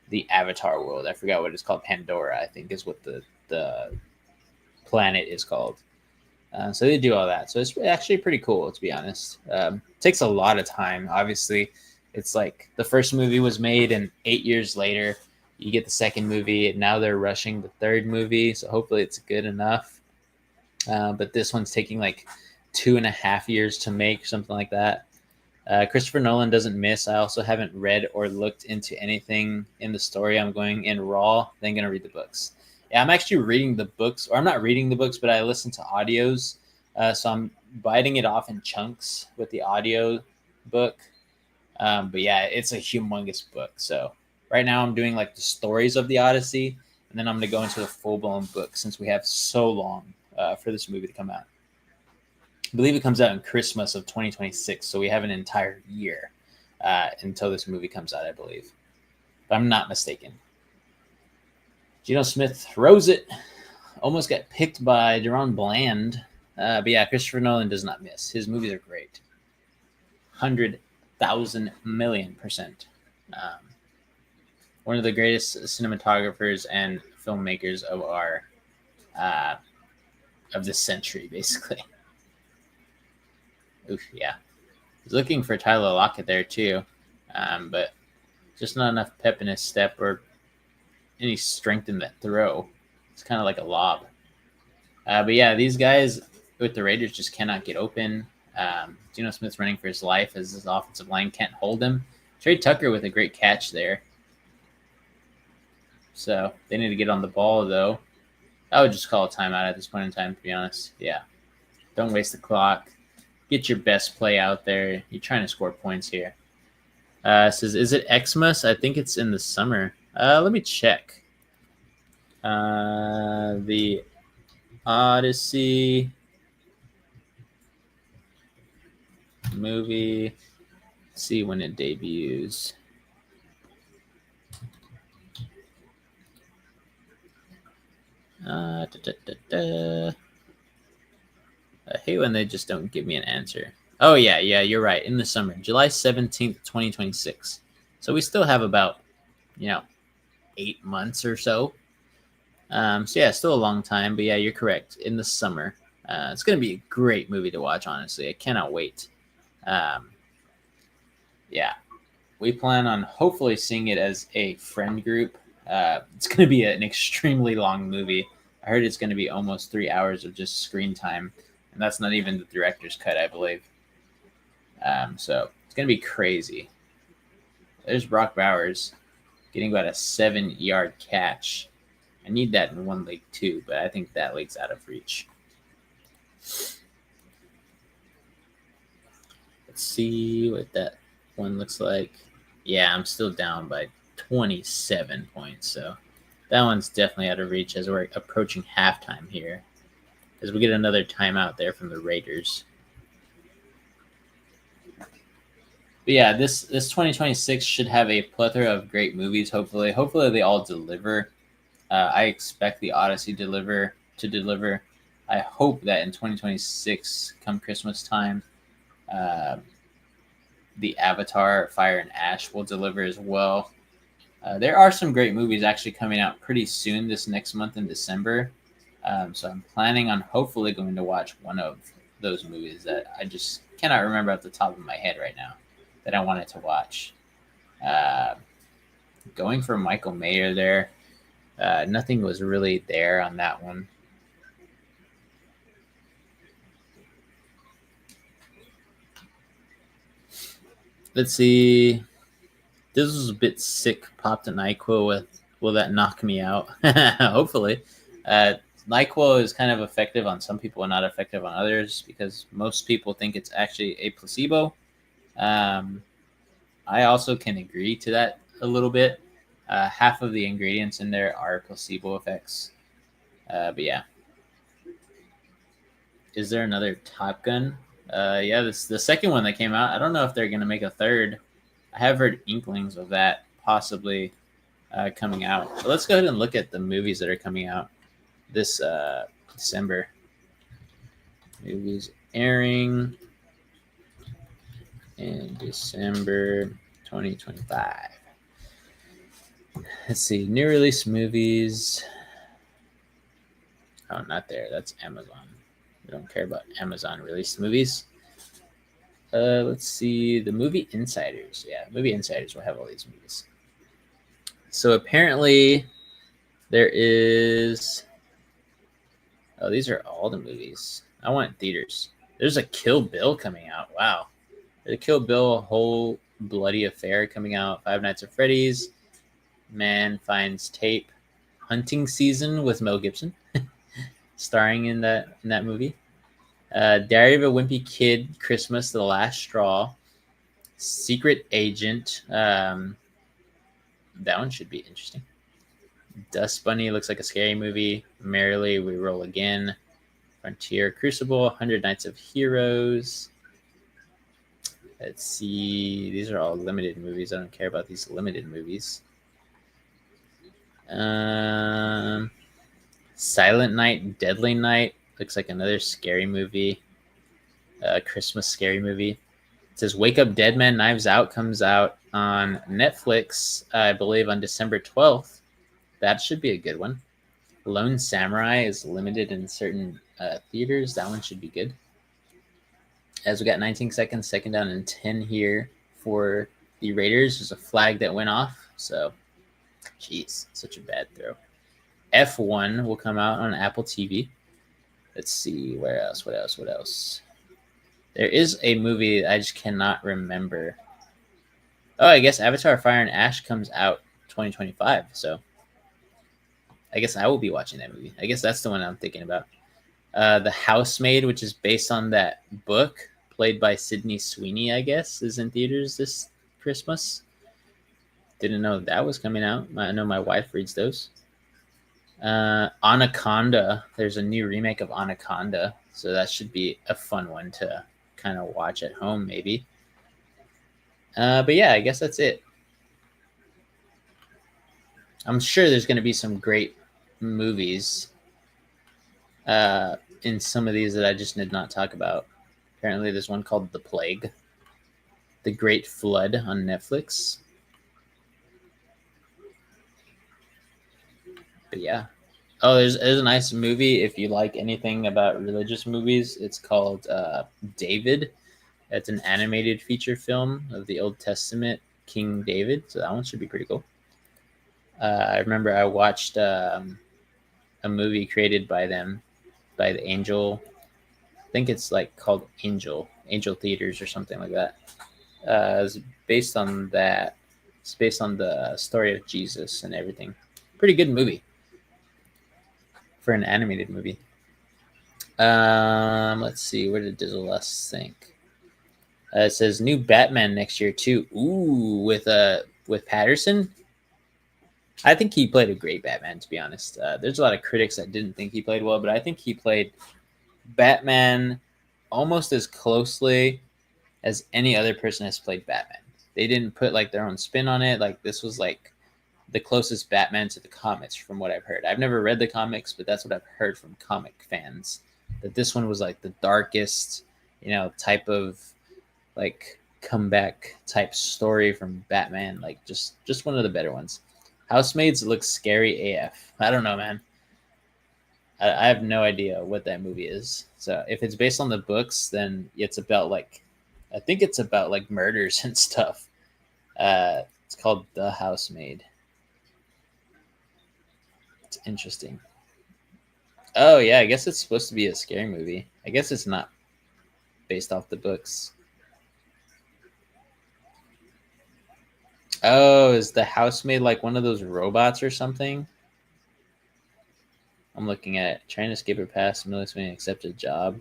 the Avatar world. I forgot what it's called. Pandora, I think, is what the planet is called. So they do all that. So it's actually pretty cool, to be honest. Takes a lot of time. Obviously, it's like the first movie was made, and 8 years later, you get the second movie. And now they're rushing the third movie, so hopefully it's good enough. But this one's taking like 2.5 years to make, something like that. Christopher Nolan doesn't miss. I also haven't read or looked into anything in the story. I'm going in raw, then going to read the books. Yeah, I'm actually reading the books, or I'm not reading the books, but I listen to audios. So I'm biting it off in chunks with the audio book. But yeah, it's a humongous book. So right now I'm doing like the stories of the Odyssey, and then I'm going to go into the full-blown book since we have so long for this movie to come out. I believe it comes out in Christmas of 2026, so we have an entire year until this movie comes out, I believe. If I'm not mistaken. Geno Smith throws it. Almost got picked by Deron Bland. But yeah, Christopher Nolan does not miss. His movies are great. 100,000 million%. One of the greatest cinematographers and filmmakers of our of this century, basically. Oof, yeah. He's looking for Tyler Lockett there too, but just not enough pep in his step or any strength in that throw. It's kind of like a lob. But yeah, these guys with the Raiders just cannot get open. Geno Smith's running for his life as his offensive line can't hold him. Trey Tucker with a great catch there. So they need to get on the ball, though. I would just call a timeout at this point in time, to be honest. Yeah. Don't waste the clock. Get your best play out there. You're trying to score points here. Says, is it Xmas? I think it's in the summer. Let me check. The Odyssey movie. Let's see when it debuts. I hate when they just don't give me an answer. Oh, yeah, you're right. In the summer, July 17th, 2026. So we still have about, 8 months or so. So yeah, still a long time. But yeah, you're correct. In the summer. It's going to be a great movie to watch, honestly. I cannot wait. Yeah. We plan on hopefully seeing it as a friend group. It's going to be an extremely long movie. I heard it's going to be almost 3 hours of just screen time. And that's not even the director's cut, I believe. So it's going to be crazy. There's Brock Bowers getting about a 7-yard catch. I need that in one leg too, but I think that leg's out of reach. Let's see what that one looks like. Yeah, I'm still down by 27 points. So that one's definitely out of reach as we're approaching halftime here. As we get another timeout there from the Raiders. But yeah, this 2026 should have a plethora of great movies, hopefully. Hopefully they all deliver. I expect the Odyssey to deliver. I hope that in 2026, come Christmas time, the Avatar, Fire and Ash will deliver as well. There are some great movies actually coming out pretty soon this next month in December. So I'm planning on hopefully going to watch one of those movies that I just cannot remember off the top of my head right now that I wanted to watch. Going for Michael Mayer there. Nothing was really there on that one. Let's see. This was a bit sick. Popped an NyQuil with. Will that knock me out? Hopefully. NyQuil is kind of effective on some people and not effective on others because most people think it's actually a placebo. I also can agree to that a little bit. Half of the ingredients in there are placebo effects. But yeah. Is there another Top Gun? Yeah, this the second one that came out. I don't know if they're going to make a third. I have heard inklings of that possibly coming out. So let's go ahead and look at the movies that are coming out this December. Movies airing in December 2025. Let's see. New release movies. Oh, not there. That's Amazon. We don't care about Amazon released movies. Let's see. The Movie Insiders. Yeah, Movie Insiders will have all these movies. So apparently there is. Oh, these are all the movies. I want theaters. There's a Kill Bill coming out. Wow. There's a Kill Bill, Whole Bloody Affair coming out. Five Nights at Freddy's. Man Finds Tape. Hunting Season with Mel Gibson, starring in that movie. Diary of a Wimpy Kid, Christmas, The Last Straw. Secret Agent. That one should be interesting. Dust Bunny looks like a scary movie. Merrily We Roll Again. Frontier Crucible. 100 Nights of Heroes. Let's see. These are all limited movies. I don't care about these limited movies. Silent Night, Deadly Night. Looks like another scary movie. Christmas scary movie. It says Wake Up Dead Man, Knives Out comes out on Netflix, I believe, on December 12th. That should be a good one. Lone Samurai is limited in certain theaters. That one should be good. As we got 19 seconds, second down and 10 here for the Raiders. There's a flag that went off. So, jeez, such a bad throw. F1 will come out on Apple TV. Let's see, where else? What else? There is a movie I just cannot remember. Oh, I guess Avatar Fire and Ash comes out 2025. So I guess I will be watching that movie. I guess that's the one I'm thinking about. The Housemaid, which is based on that book played by Sydney Sweeney, I guess, is in theaters this Christmas. Didn't know that was coming out. I know my wife reads those. Anaconda. There's a new remake of Anaconda. So that should be a fun one to kind of watch at home, maybe. But yeah, I guess that's it. I'm sure there's going to be some great movies in some of these that I just did not talk about. Apparently, there's one called The Plague, The Great Flood on Netflix. But yeah. Oh, there's a nice movie if you like anything about religious movies. It's called David. It's an animated feature film of the Old Testament King David. So that one should be pretty cool. I remember I watched a movie created by them, by the Angel. I think it's like called Angel Theaters or something like that. It's based on that. It's based on the story of Jesus and everything. Pretty good movie for an animated movie. Let's see. Where did Dizzle us think? It says new Batman next year too. Ooh, with Patterson. I think he played a great Batman, to be honest. There's a lot of critics that didn't think he played well, but I think he played Batman almost as closely as any other person has played Batman. They didn't put like their own spin on it. Like this was like the closest Batman to the comics from what I've heard. I've never read the comics, but that's what I've heard from comic fans. That this one was like the darkest, type of like comeback type story from Batman. Like just one of the better ones. Housemaids looks scary AF. I don't know, man. I have no idea what that movie is. So if it's based on the books, then it's about I think it's about like murders and stuff. It's called The Housemaid. It's interesting. Oh yeah, I guess it's supposed to be a scary movie. I guess it's not based off the books. Oh, is the housemaid like one of those robots or something? I'm looking at it. Trying to escape her past, military and accept a job.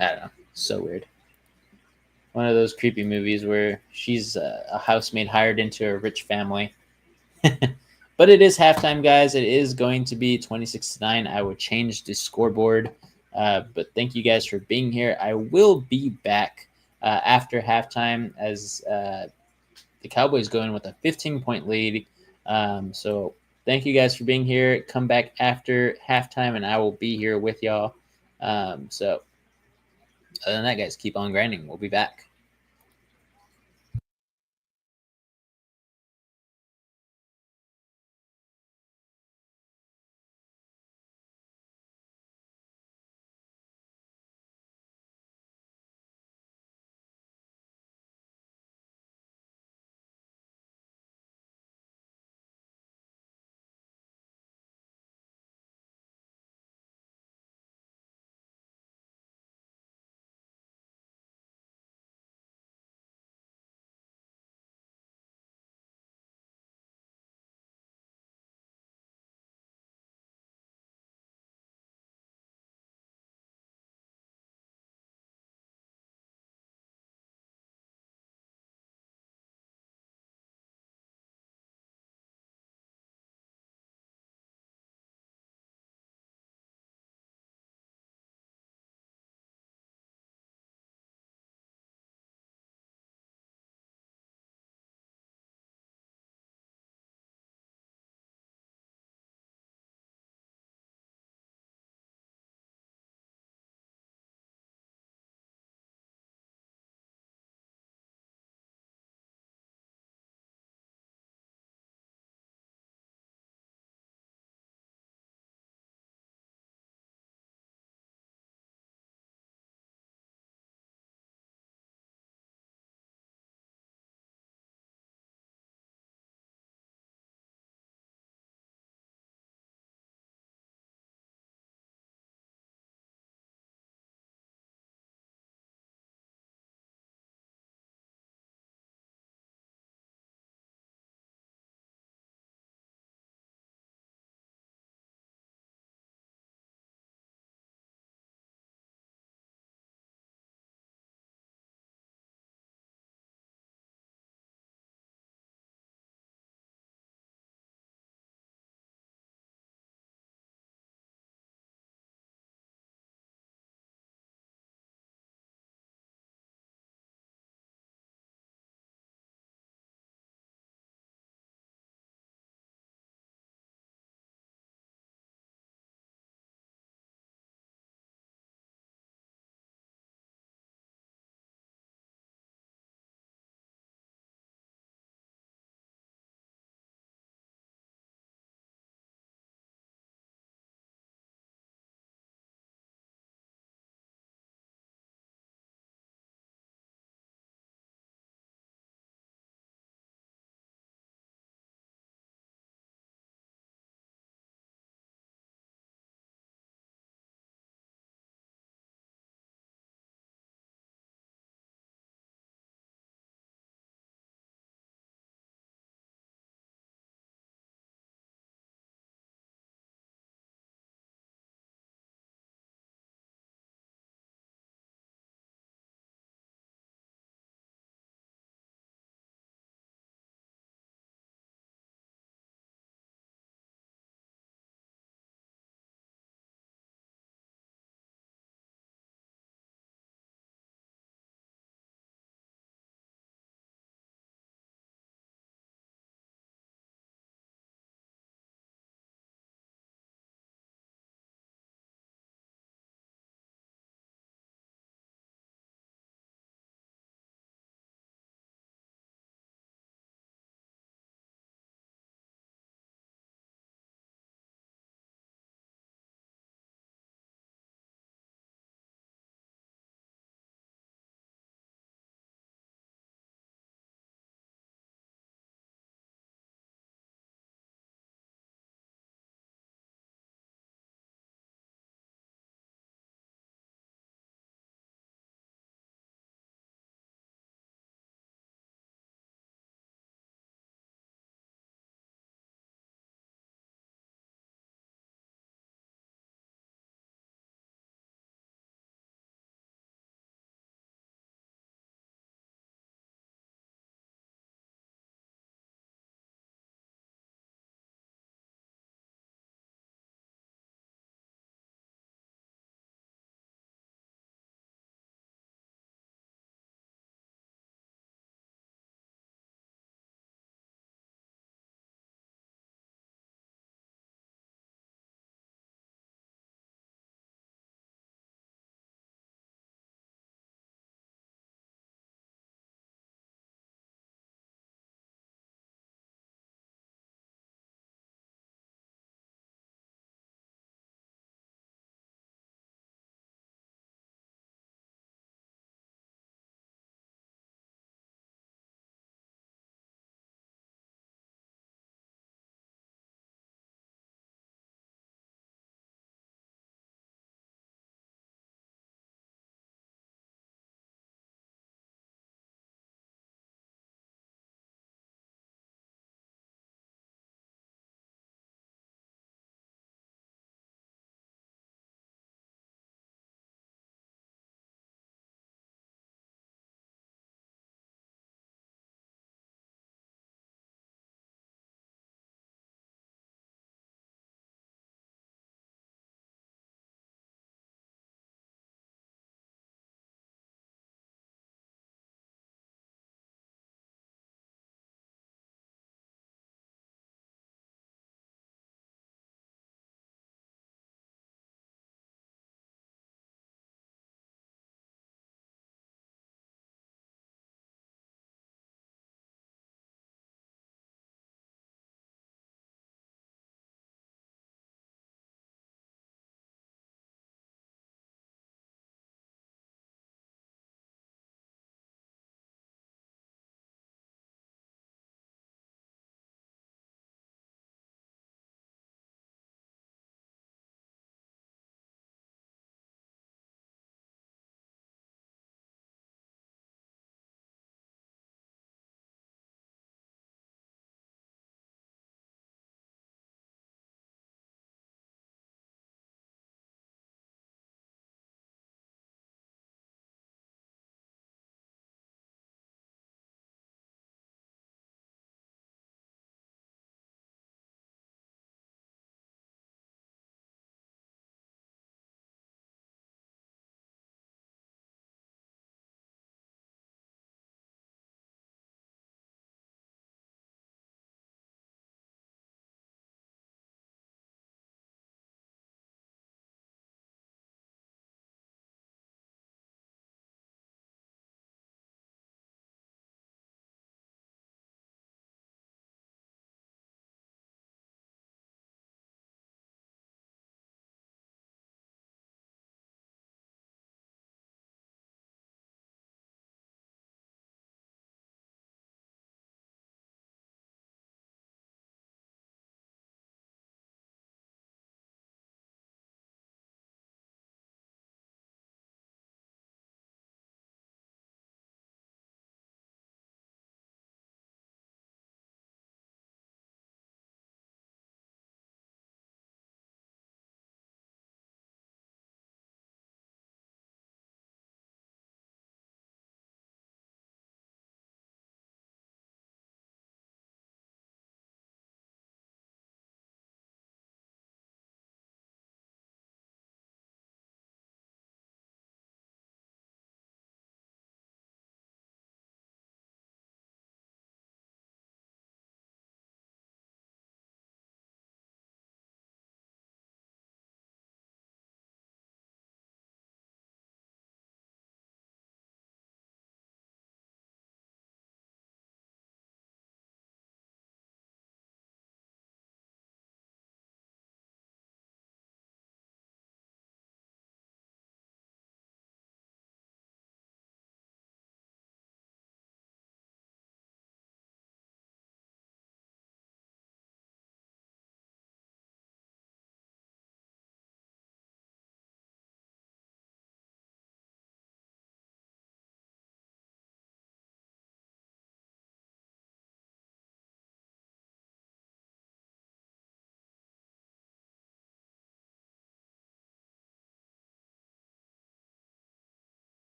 I don't know. So weird. One of those creepy movies where she's a housemaid hired into a rich family. But it is halftime, guys. It is going to be 26-9. I will change the scoreboard. But thank you guys for being here. I will be back after halftime as the Cowboys go in with a 15-point lead. So thank you guys for being here. Come back after halftime, and I will be here with y'all. So other than that, guys, keep on grinding. We'll be back.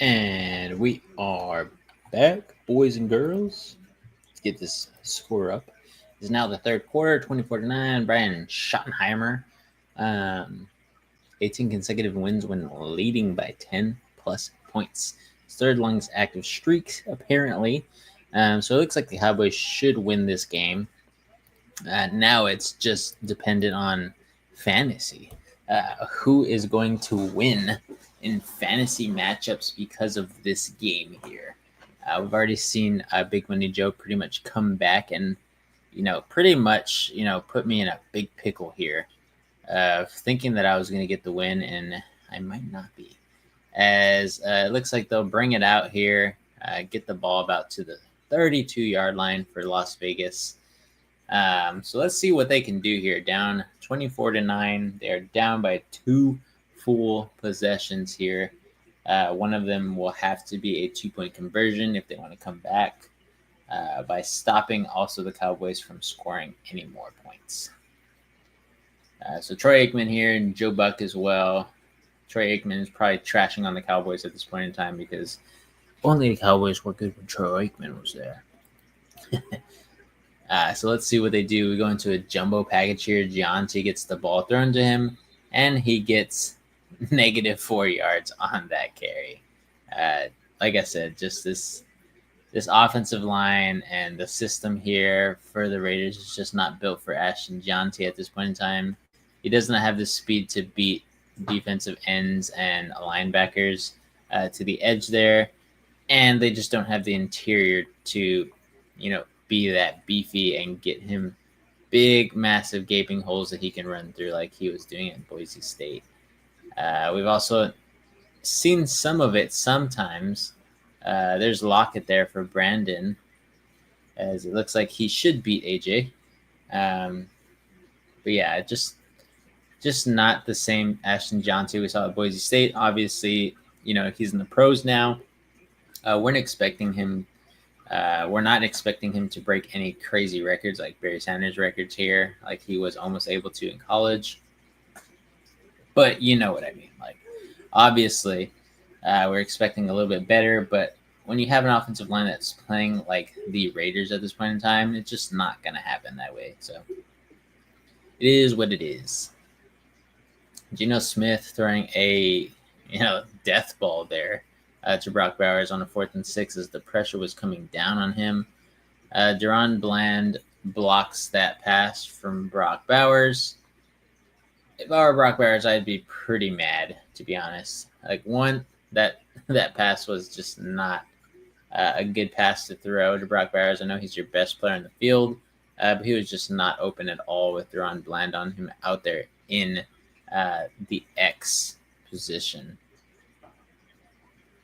And we are back, boys and girls. Let's get this score up. It's now the third quarter, 24-9. Brian Schottenheimer, 18 consecutive wins when leading by 10 plus points. His third longest active streak, apparently. So it looks like the Cowboys should win this game. Now it's just dependent on fantasy. Who is going to win in fantasy matchups because of this game here? We've already seen Big Money Joe pretty much come back and, pretty much, put me in a big pickle here. Thinking that I was going to get the win, and I might not be. As it looks like they'll bring it out here, get the ball about to the 32-yard line for Las Vegas. So let's see what they can do here. Down 24-9. They're down by 2 full possessions here. One of them will have to be a 2-point conversion if they want to come back by stopping also the Cowboys from scoring any more points. So Troy Aikman here and Joe Buck as well. Troy Aikman is probably trashing on the Cowboys at this point in time because only the Cowboys were good when Troy Aikman was there. So let's see what they do. We go into a jumbo package here. Gianti gets the ball thrown to him, and he gets -4 yards on that carry. Like I said, just this offensive line and the system here for the Raiders is just not built for Ashton Gianti at this point in time. He does not have the speed to beat defensive ends and linebackers to the edge there, and they just don't have the interior to, be that beefy and get him big, massive, gaping holes that he can run through like he was doing at Boise State. We've also seen some of it sometimes. There's Lockett there for Brandon, as it looks like he should beat AJ. But yeah, just not the same Ashton Gianti we saw at Boise State. Obviously, he's in the pros now. We're not expecting him to break any crazy records like Barry Sanders records here, like he was almost able to in college. But you know what I mean. Like, obviously, we're expecting a little bit better, but when you have an offensive line that's playing like the Raiders at this point in time, it's just not going to happen that way. So it is what it is. Geno Smith throwing a, death ball there to Brock Bowers on a 4th and 6 as the pressure was coming down on him. Deron Bland blocks that pass from Brock Bowers. If I were Brock Bowers, I'd be pretty mad, to be honest. Like, one, that pass was just not a good pass to throw to Brock Bowers. I know he's your best player in the field, but he was just not open at all with Deron Bland on him out there in the X position.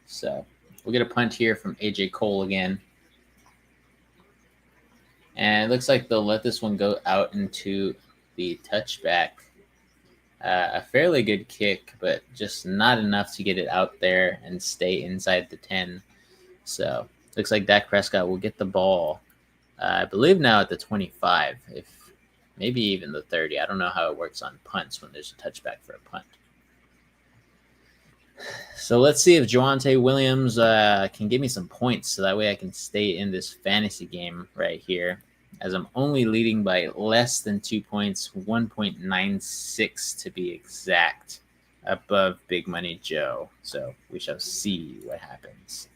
So we'll get a punt here from AJ Cole again. And it looks like they'll let this one go out into the touchback. A fairly good kick, but just not enough to get it out there and stay inside the 10. So looks like Dak Prescott will get the ball, I believe now at the 25, if maybe even the 30. I don't know how it works on punts when there's a touchback for a punt. So let's see if Javonte Williams can give me some points so that way I can stay in this fantasy game right here, as I'm only leading by less than 2 points, 1.96 to be exact, above Big Money Joe. So we shall see what happens.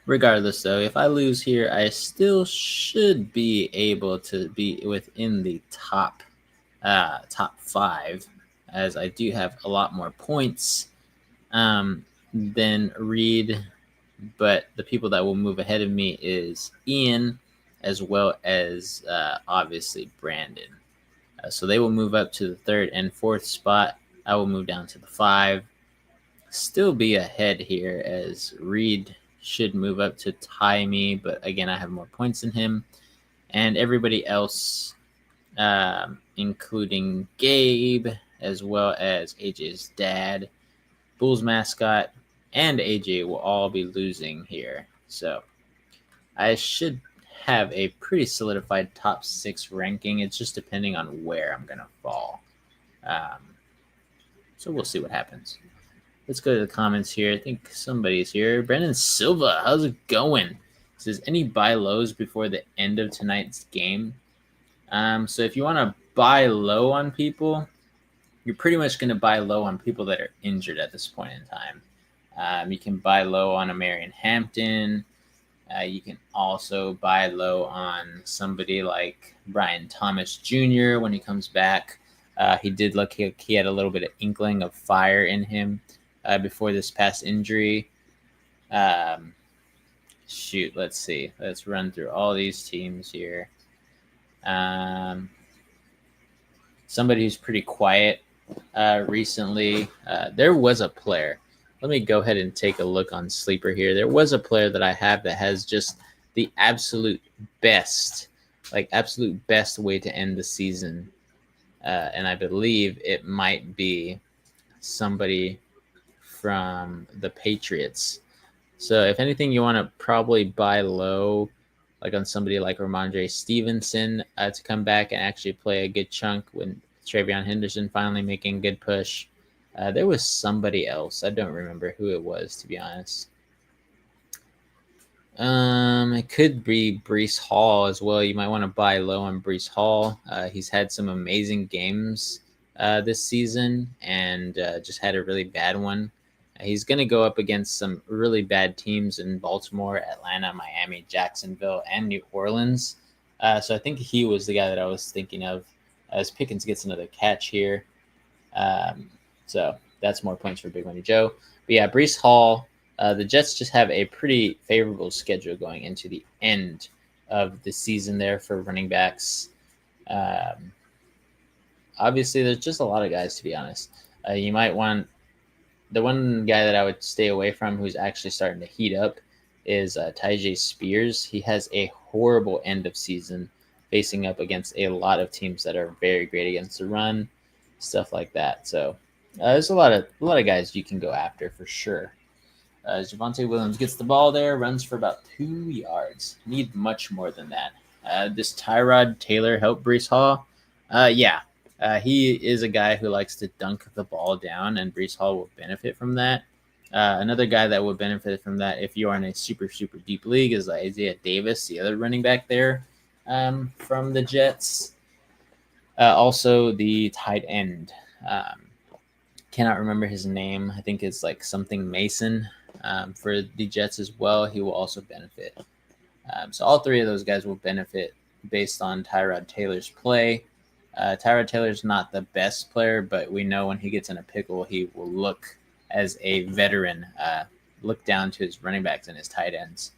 Regardless, though, if I lose here, I still should be able to be within the top 5, as I do have a lot more points than Reed. But the people that will move ahead of me is Ian, as well as obviously Brandon. So they will move up to the 3rd and 4th spot. I will move down to the 5. Still be ahead here, as Reed should move up to tie me, but again, I have more points than him. And everybody else, including Gabe, as well as AJ's dad, Bulls mascot, and AJ will all be losing here. So I should have a pretty solidified top 6 ranking. It's just depending on where I'm going to fall. So we'll see what happens. Let's go to the comments here. I think somebody's here. Brendan Silva, how's it going? It says, any buy lows before the end of tonight's game? So if you want to buy low on people, you're pretty much going to buy low on people that are injured at this point in time. You can buy low on a Marion Hampton. You can also buy low on somebody like Brian Thomas Jr. when he comes back. He did look like he had a little bit of inkling of fire in him before this past injury. Let's see. Let's run through all these teams here. Somebody who's pretty quiet recently. There was a player. Let me go ahead and take a look on Sleeper here. There was a player that I have that has just the absolute best way to end the season. And I believe it might be somebody from the Patriots. So if anything, you want to probably buy low, like on somebody like Ramondre Stevenson to come back and actually play a good chunk when Travion Henderson finally making a good push. There was somebody else. I don't remember who it was, to be honest. It could be Breece Hall as well. You might want to buy low on Breece Hall. He's had some amazing games this season and just had a really bad one. He's going to go up against some really bad teams in Baltimore, Atlanta, Miami, Jacksonville, and New Orleans. So I think he was the guy that I was thinking of as Pickens gets another catch here. So that's more points for Big Money Joe. But yeah, Breece Hall, the Jets just have a pretty favorable schedule going into the end of the season there for running backs. Obviously, there's just a lot of guys, to be honest. You might want the one guy that I would stay away from who's actually starting to heat up is Tyjae Spears. He has a horrible end of season facing up against a lot of teams that are very great against the run, stuff like that. So there's a lot of guys you can go after for sure. Javonte Williams gets the ball there, runs for about 2 yards. Need much more than that. This Tyrod Taylor help Breece Hall? He is a guy who likes to dunk the ball down, and Breece Hall will benefit from that. Another guy that would benefit from that if you are in a super, super deep league is Isaiah Davis, the other running back there from the Jets. Also, the tight end. Cannot remember his name. I think it's like something Mason for the Jets as well. He will also benefit. So all three of those guys will benefit based on Tyrod Taylor's play. Tyrod Taylor's not the best player, but we know when he gets in a pickle, he will look as a veteran, look down to his running backs and his tight ends,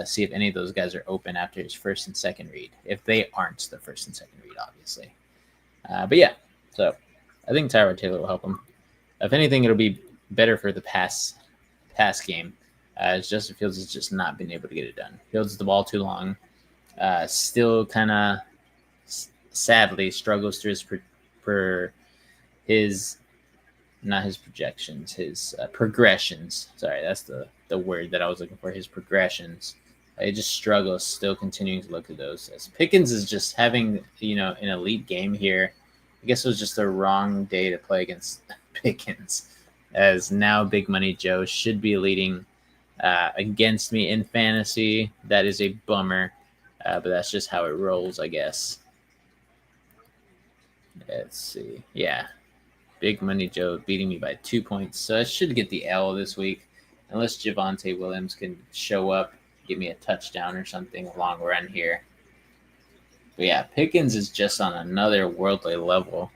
see if any of those guys are open after his first and second read, if they aren't the first and second read, obviously. But yeah, so I think Tyrod Taylor will help him. If anything, it'll be better for the pass game, as Justin Fields has just not been able to get it done. Fields the ball too long, still kind of sadly struggles through his progressions. Sorry, that's the word that I was looking for. His progressions. He just struggles, still continuing to look at those. As Pickens is just having, an elite game here. I guess it was just the wrong day to play against Pickens, as now Big Money Joe should be leading against me in fantasy. That is a bummer, but that's just how it rolls, I guess. Let's see. Yeah. Big Money Joe beating me by 2 points. So I should get the L this week, unless Javonte Williams can show up, give me a touchdown or something, a long run here. But yeah, Pickens is just on another worldly level.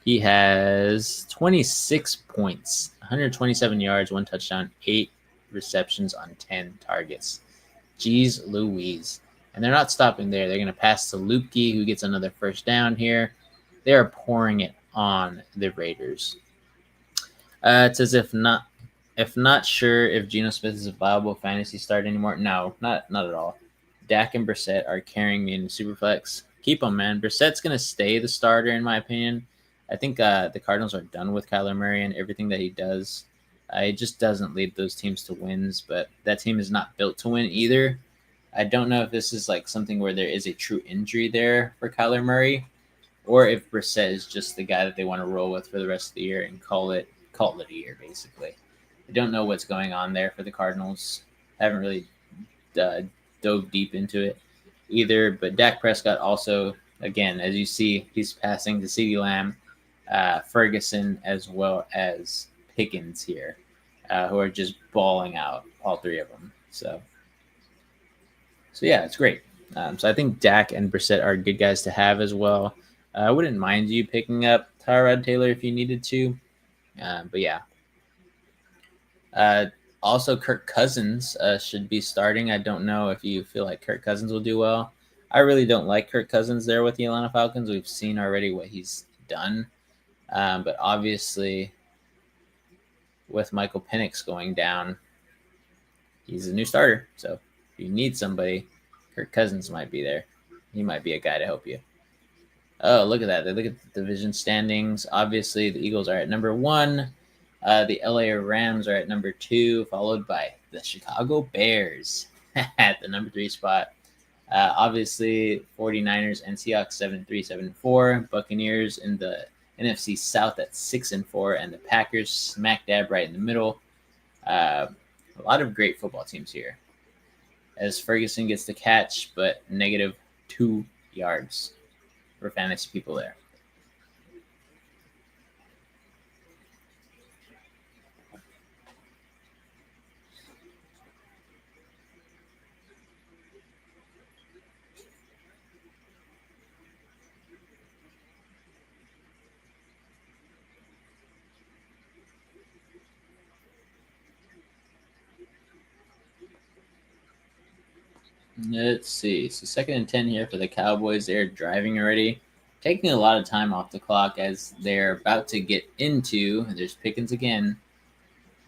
He has 26 points, 127 yards, 1 touchdown, 8 receptions on 10 targets. Jeez Louise. And they're not stopping there. They're going to pass to Lupke, who gets another first down here. They are pouring it on the Raiders. It says if not sure if Geno Smith is a viable fantasy start anymore. No, not at all. Dak and Brissett are carrying me in the Superflex. Keep them, man. Brissett's going to stay the starter, in my opinion. I think the Cardinals are done with Kyler Murray and everything that he does. He just doesn't lead those teams to wins, but that team is not built to win either. I don't know if this is like something where there is a true injury there for Kyler Murray, or if Brissett is just the guy that they want to roll with for the rest of the year and call it a year, basically. I don't know what's going on there for the Cardinals. I haven't really dove deep into it either. But Dak Prescott also, again, as you see, he's passing to CeeDee Lamb, Ferguson, as well as Pickens here, who are just balling out, all three of them. So yeah, it's great. So I think Dak and Brissett are good guys to have as well. I wouldn't mind you picking up Tyrod Taylor if you needed to. But yeah. Also, Kirk Cousins should be starting. I don't know if you feel like Kirk Cousins will do well. I really don't like Kirk Cousins there with the Atlanta Falcons. We've seen already what he's done. But obviously, with Michael Penix going down, he's a new starter. So if you need somebody, Kirk Cousins might be there. He might be a guy to help you. Oh, look at that. They look at the division standings. Obviously, the Eagles are at number 1. The LA Rams are at number 2, followed by the Chicago Bears at the number 3 spot. Obviously, 49ers and Seahawks 7-3, 7-4. Buccaneers in the NFC South at 6-4, and the Packers smack dab right in the middle. A lot of great football teams here. As Ferguson gets the catch, but negative 2 yards for fantasy people there. Let's see. So 2nd and 10 here for the Cowboys. They're driving already, taking a lot of time off the clock as they're about to get into. There's Pickens again.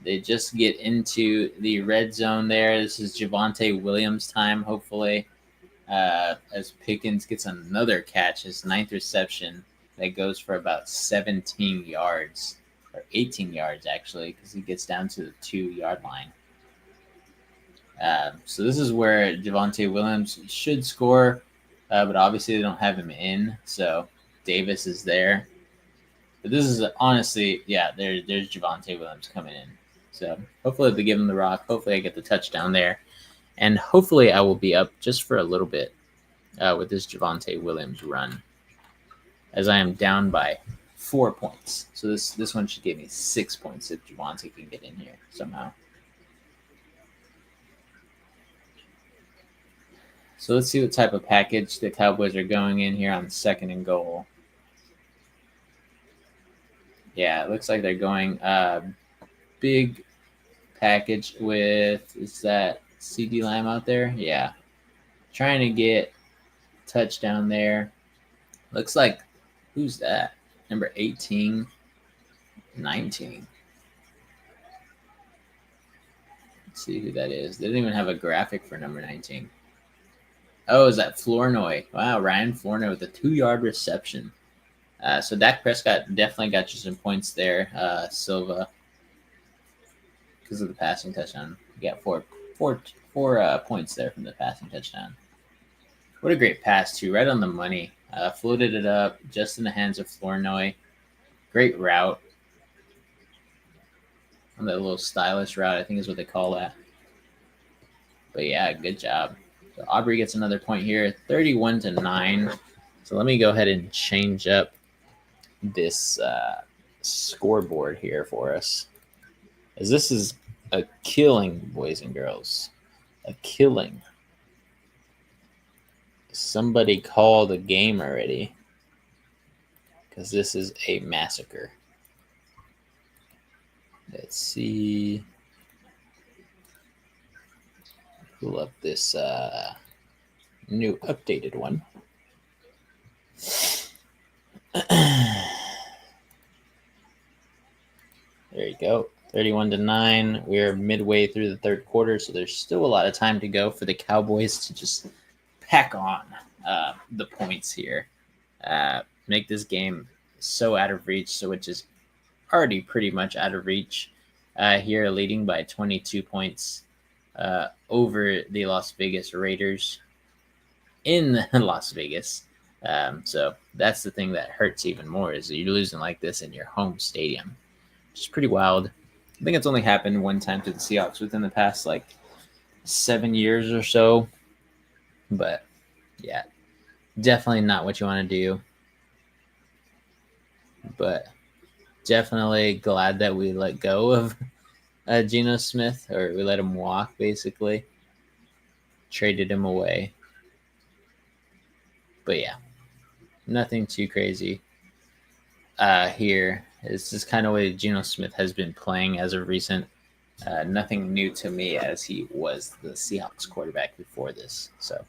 They just get into the red zone there. This is Javonte Williams' time, hopefully, as Pickens gets another catch, his 9th reception that goes for about 17 yards, or 18 yards actually, because he gets down to the 2-yard line. So this is where Javonte Williams should score, but obviously they don't have him in, so Davis is there. But this is honestly, yeah, there's Javonte Williams coming in. So hopefully they give him the rock. Hopefully I get the touchdown there. And hopefully I will be up just for a little bit with this Javonte Williams run, as I am down by 4 points. So this one should give me 6 points if Javonte can get in here somehow. So let's see what type of package the Cowboys are going in here on 2nd and goal. Yeah, it looks like they're going big package with, is that CeeDee Lamb out there? Yeah. Trying to get touchdown there. Looks like, who's that? Number 18, 19. Let's see who that is. They didn't even have a graphic for number 19. Oh, is that Flournoy? Wow, Ryan Flournoy with a 2-yard reception. So Dak Prescott definitely got you some points there, Silva, because of the passing touchdown. You got four points there from the passing touchdown. What a great pass, too, right on the money. Floated it up just in the hands of Flournoy. Great route. On that little stylish route, I think is what they call that. But yeah, good job. So Aubrey gets another point here, 31-9. So let me go ahead and change up this scoreboard here for us, as this is a killing, boys and girls, a killing. Somebody call the game already, because this is a massacre. Let's see. Pull up this new updated one. There you go. 31-9. We're midway through the 3rd quarter, so there's still a lot of time to go for the Cowboys to just pack on the points here. Make this game so out of reach, so which is already pretty much out of reach here, leading by 22 points. over the Las Vegas Raiders in Las Vegas. So that's the thing that hurts even more is that you're losing like this in your home stadium, which is pretty wild. I think it's only happened one time to the Seahawks within the past like 7 years or so. But yeah, definitely not what you want to do. But definitely glad that we let go of Geno Smith, or we let him walk, basically. Traded him away. But yeah, nothing too crazy here. It's just kind of way Geno Smith has been playing as of recent. Nothing new to me as he was the Seahawks quarterback before this. So.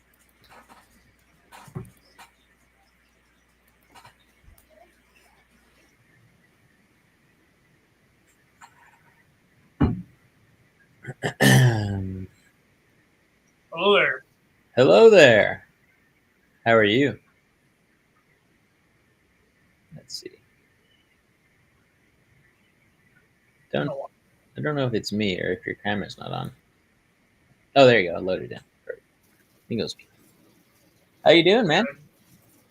Hello there. Hello there. How are you? Let's see. I don't know if it's me or if your camera's not on. Oh, there you go. I loaded in. Perfect. I think it was me. How you doing, man?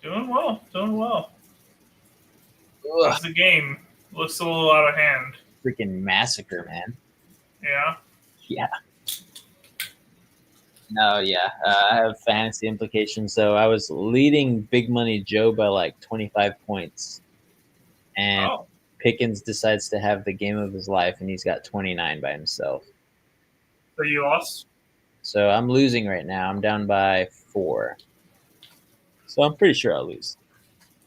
Doing well. Doing well. Ugh, How's the game? Looks a little out of hand. freaking massacre, man. Yeah. Yeah. No, yeah. I have fantasy implications. So I was leading Big Money Joe by like 25 points. And Oh, Pickens decides to have the game of his life, and he's got 29 by himself. so you lost? So I'm losing right now. I'm down by 4. So I'm pretty sure I'll lose.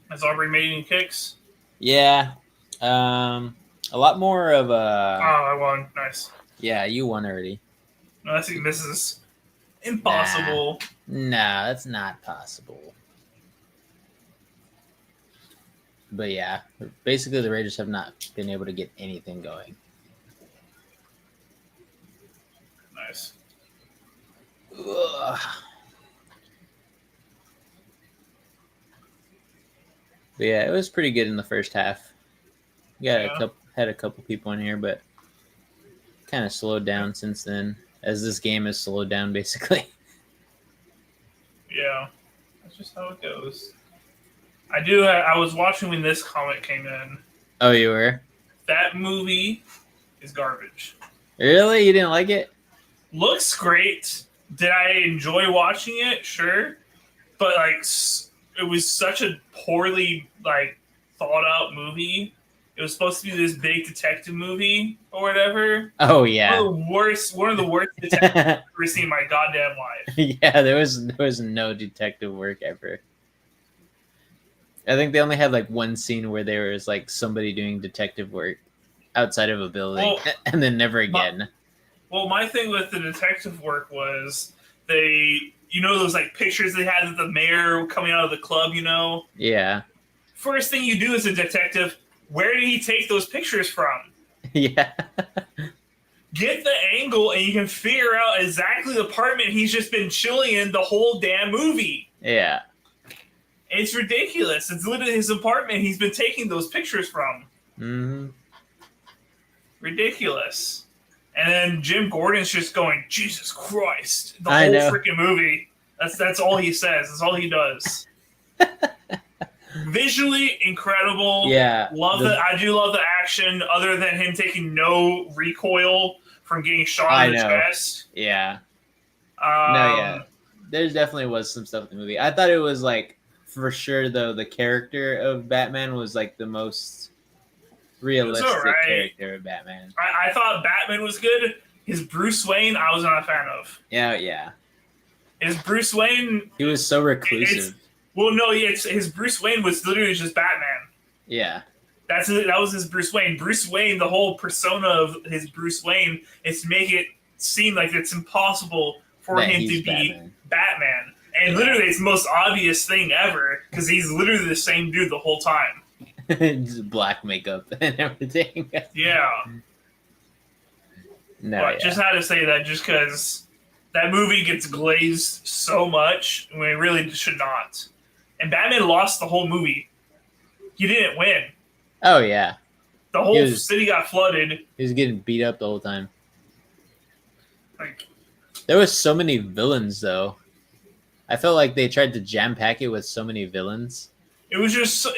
Has Aubrey made any kicks? Yeah. A lot more of Oh, a. I won. Nice. Yeah, you won already. No, I think this is impossible. Nah, that's not possible. But yeah, basically the Raiders have not been able to get anything going. Nice. Ugh. But yeah, it was pretty good in the first half. Had a couple people in here, but kind of slowed down since then, as this game has slowed down basically. Yeah. That's just how it goes. I was watching when this comic came in. Oh, you were? That movie is garbage. Really? You didn't like it? Looks great. Did I enjoy watching it? Sure. But like it was such a poorly thought out movie. It was supposed to be this big detective movie or whatever. Oh yeah. One of the worst detectives I've ever seen in my goddamn life. Yeah, there was no detective work ever. I think they only had like one scene where there was like somebody doing detective work outside of a building, and then never again. My thing with the detective work was those like pictures they had of the mayor coming out of the club, Yeah. First thing you do as a detective, where did he take those pictures from? Yeah. Get the angle and you can figure out exactly the apartment he's just been chilling in the whole damn movie. Yeah. It's ridiculous. It's literally his apartment he's been taking those pictures from. Mm-hmm. Ridiculous. And then Jim Gordon's just going, Jesus Christ. The whole freaking movie. That's all he says. That's all he does. Visually incredible. Yeah. I do love the action, other than him taking no recoil from getting shot in the chest. Yeah. Yeah. There definitely was some stuff in the movie. I thought it was like, for sure, though, the character of Batman was like the most realistic character of Batman. I thought Batman was good. His Bruce Wayne, I was not a fan of. Yeah. His Bruce Wayne... He was so reclusive. His Bruce Wayne was literally just Batman. Yeah. That was his Bruce Wayne. Bruce Wayne, the whole persona of his Bruce Wayne is to make it seem like it's impossible for him to be Batman. And literally, it's the most obvious thing ever, because he's literally the same dude the whole time. Just black makeup and everything. Yeah. Just had to say that just because that movie gets glazed so much when it really should not. And Batman lost the whole movie. He didn't win. Oh, yeah. The whole city got flooded. He was getting beat up the whole time. There was so many villains though. I felt like they tried to jam pack it with so many villains. It was just a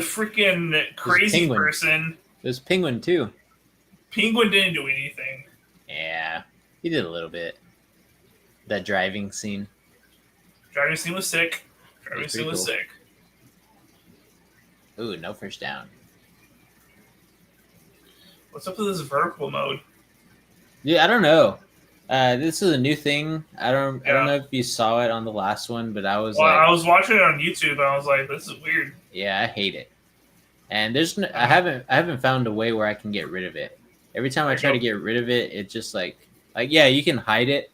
freaking crazy person. It was Penguin too. Penguin didn't do anything. Yeah, he did a little bit. That driving scene. Driving scene was sick. Sick. Ooh, no first down. What's up with this vertical mode? Yeah, I don't know. This is a new thing. I don't know if you saw it on the last one, but I was I was watching it on YouTube and I was like, this is weird. Yeah, I hate it. And I haven't found a way where I can get rid of it. Every time I try to get rid of it, it just like yeah, you can hide it,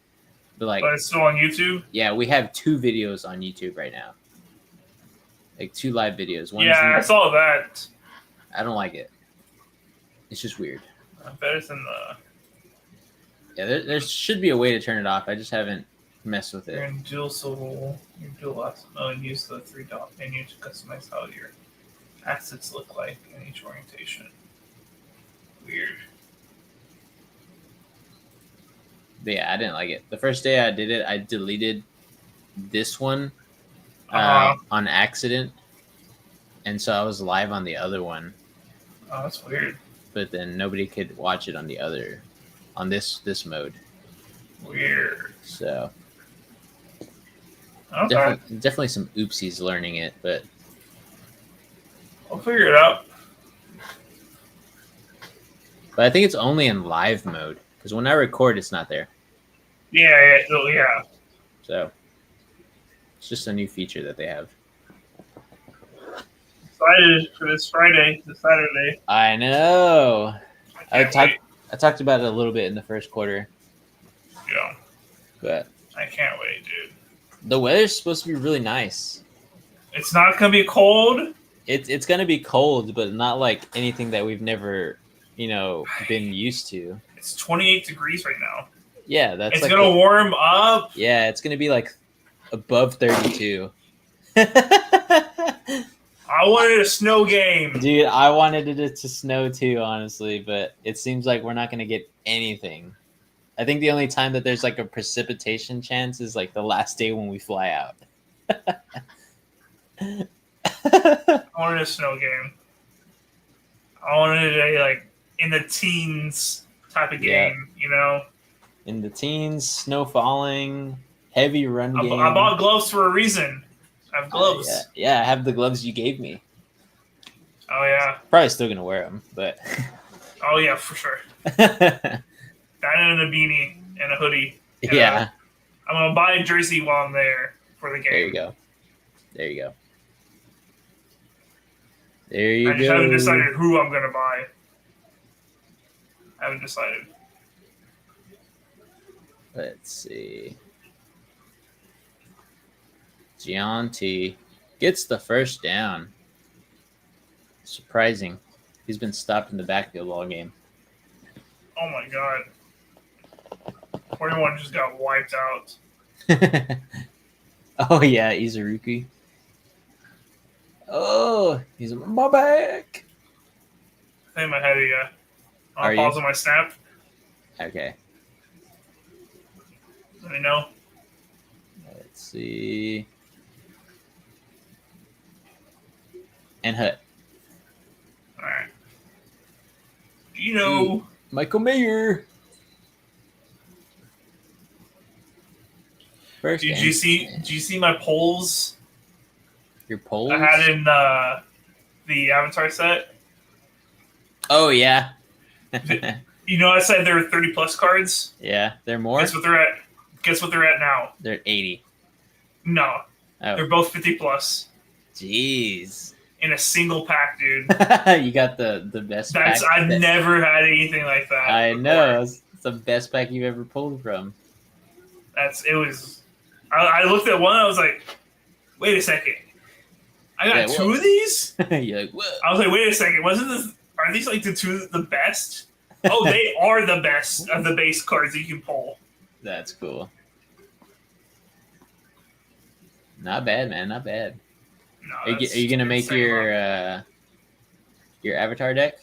but it's still on YouTube. Yeah, we have 2 videos on YouTube right now. Like 2 live videos. I saw that. I don't like it. It's just weird. I bet it's in the. Yeah, there should be a way to turn it off. I just haven't messed with it. You're in dual last and use the 3-dot menu to customize how your assets look like in each orientation. Weird. But yeah, I didn't like it. The first day I did it, I deleted this one on accident, and so I was live on the other one. Oh, that's weird. But then nobody could watch it on the other, on this mode. Weird. So okay. Definitely some oopsies learning it, but I'll figure it out. But I think it's only in live mode because when I record, it's not there. Yeah. So it's just a new feature that they have. Excited for this Friday, this Saturday. I know. I talked about it a little bit in the first quarter. Yeah. But I can't wait, dude. The weather's supposed to be really nice. It's not gonna be cold. It's gonna be cold, but not like anything that we've never, been used to. It's 28 degrees right now. Yeah, that's it's gonna warm up. Yeah, it's gonna be like above 32. I wanted a snow game. Dude, I wanted it to snow too, honestly, but it seems like we're not going to get anything. I think the only time that there's like a precipitation chance is like the last day when we fly out. I wanted a snow game. I wanted a in the teens type of game, In the teens, snow falling, heavy run game. I bought gloves for a reason. I have gloves. Yeah, I have the gloves you gave me. Oh, yeah. Probably still going to wear them, but... Oh, yeah, for sure. That and a beanie and a hoodie. Yeah. I'm going to buy a jersey while I'm there for the game. There you go. I just haven't decided who I'm going to buy. I haven't decided. Let's see. Gianti gets the first down. Surprising. He's been stopped in the backfield all game. Oh my god. 41 just got wiped out. Oh yeah, Izuruki. Oh, he's in my back. I think I'm ahead of you. I'll pause on my snap. Okay. Let me know. Let's see. And Hut. All right. Michael Mayer. First. Did you see my polls? Your polls? I had in the Avatar set. Oh yeah. I said there were 30 plus cards. Yeah, they're more. Guess what they're at now? They're 80. No. Oh. They're both 50 plus. Jeez. In a single pack, dude. You got the best pack. I've never had anything like that. I know. It's the best pack you've ever pulled from. I looked at one, I was like, wait a second. I got two of these? You're like, what? I was like, wait a second. Are these like the best? Oh, they are the best of the base cards you can pull. That's cool. Not bad, man. Not bad. No, are you gonna make your Avatar deck?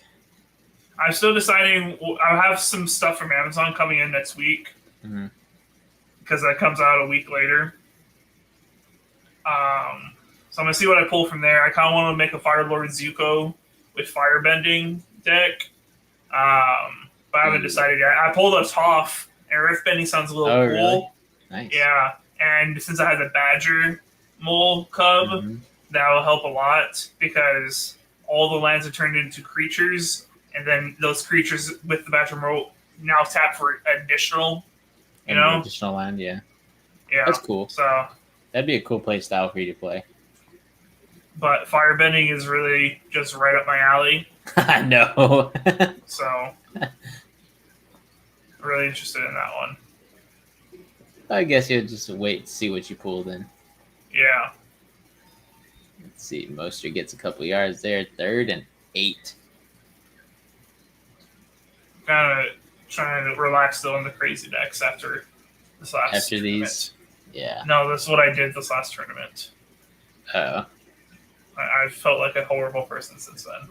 I'm still deciding. I have some stuff from Amazon coming in next week. Mm-hmm. because that comes out a week later. So I'm going to see what I pull from there. I kind of want to make a Fire Lord Zuko with Firebending deck. But I haven't decided yet. I pulled a Toph, and Rift Bending sounds a little cool. Really? Nice. Yeah, and since I have the Badger Mole Cub, that will help a lot because all the lands are turned into creatures, and then those creatures with the Badger Mole now tap for additional, additional land, yeah. Yeah. That's cool. So that'd be a cool play style for you to play. But Firebending is really just right up my alley. I know. So really interested in that one. I guess you'll just wait to see what you pull then. Yeah. Let's see. Moster gets a couple yards there. 3rd and 8. Kind of trying to relax though in the crazy decks after this last tournament. These. Yeah. No, this is what I did this last tournament. Oh. I felt like a horrible person since then.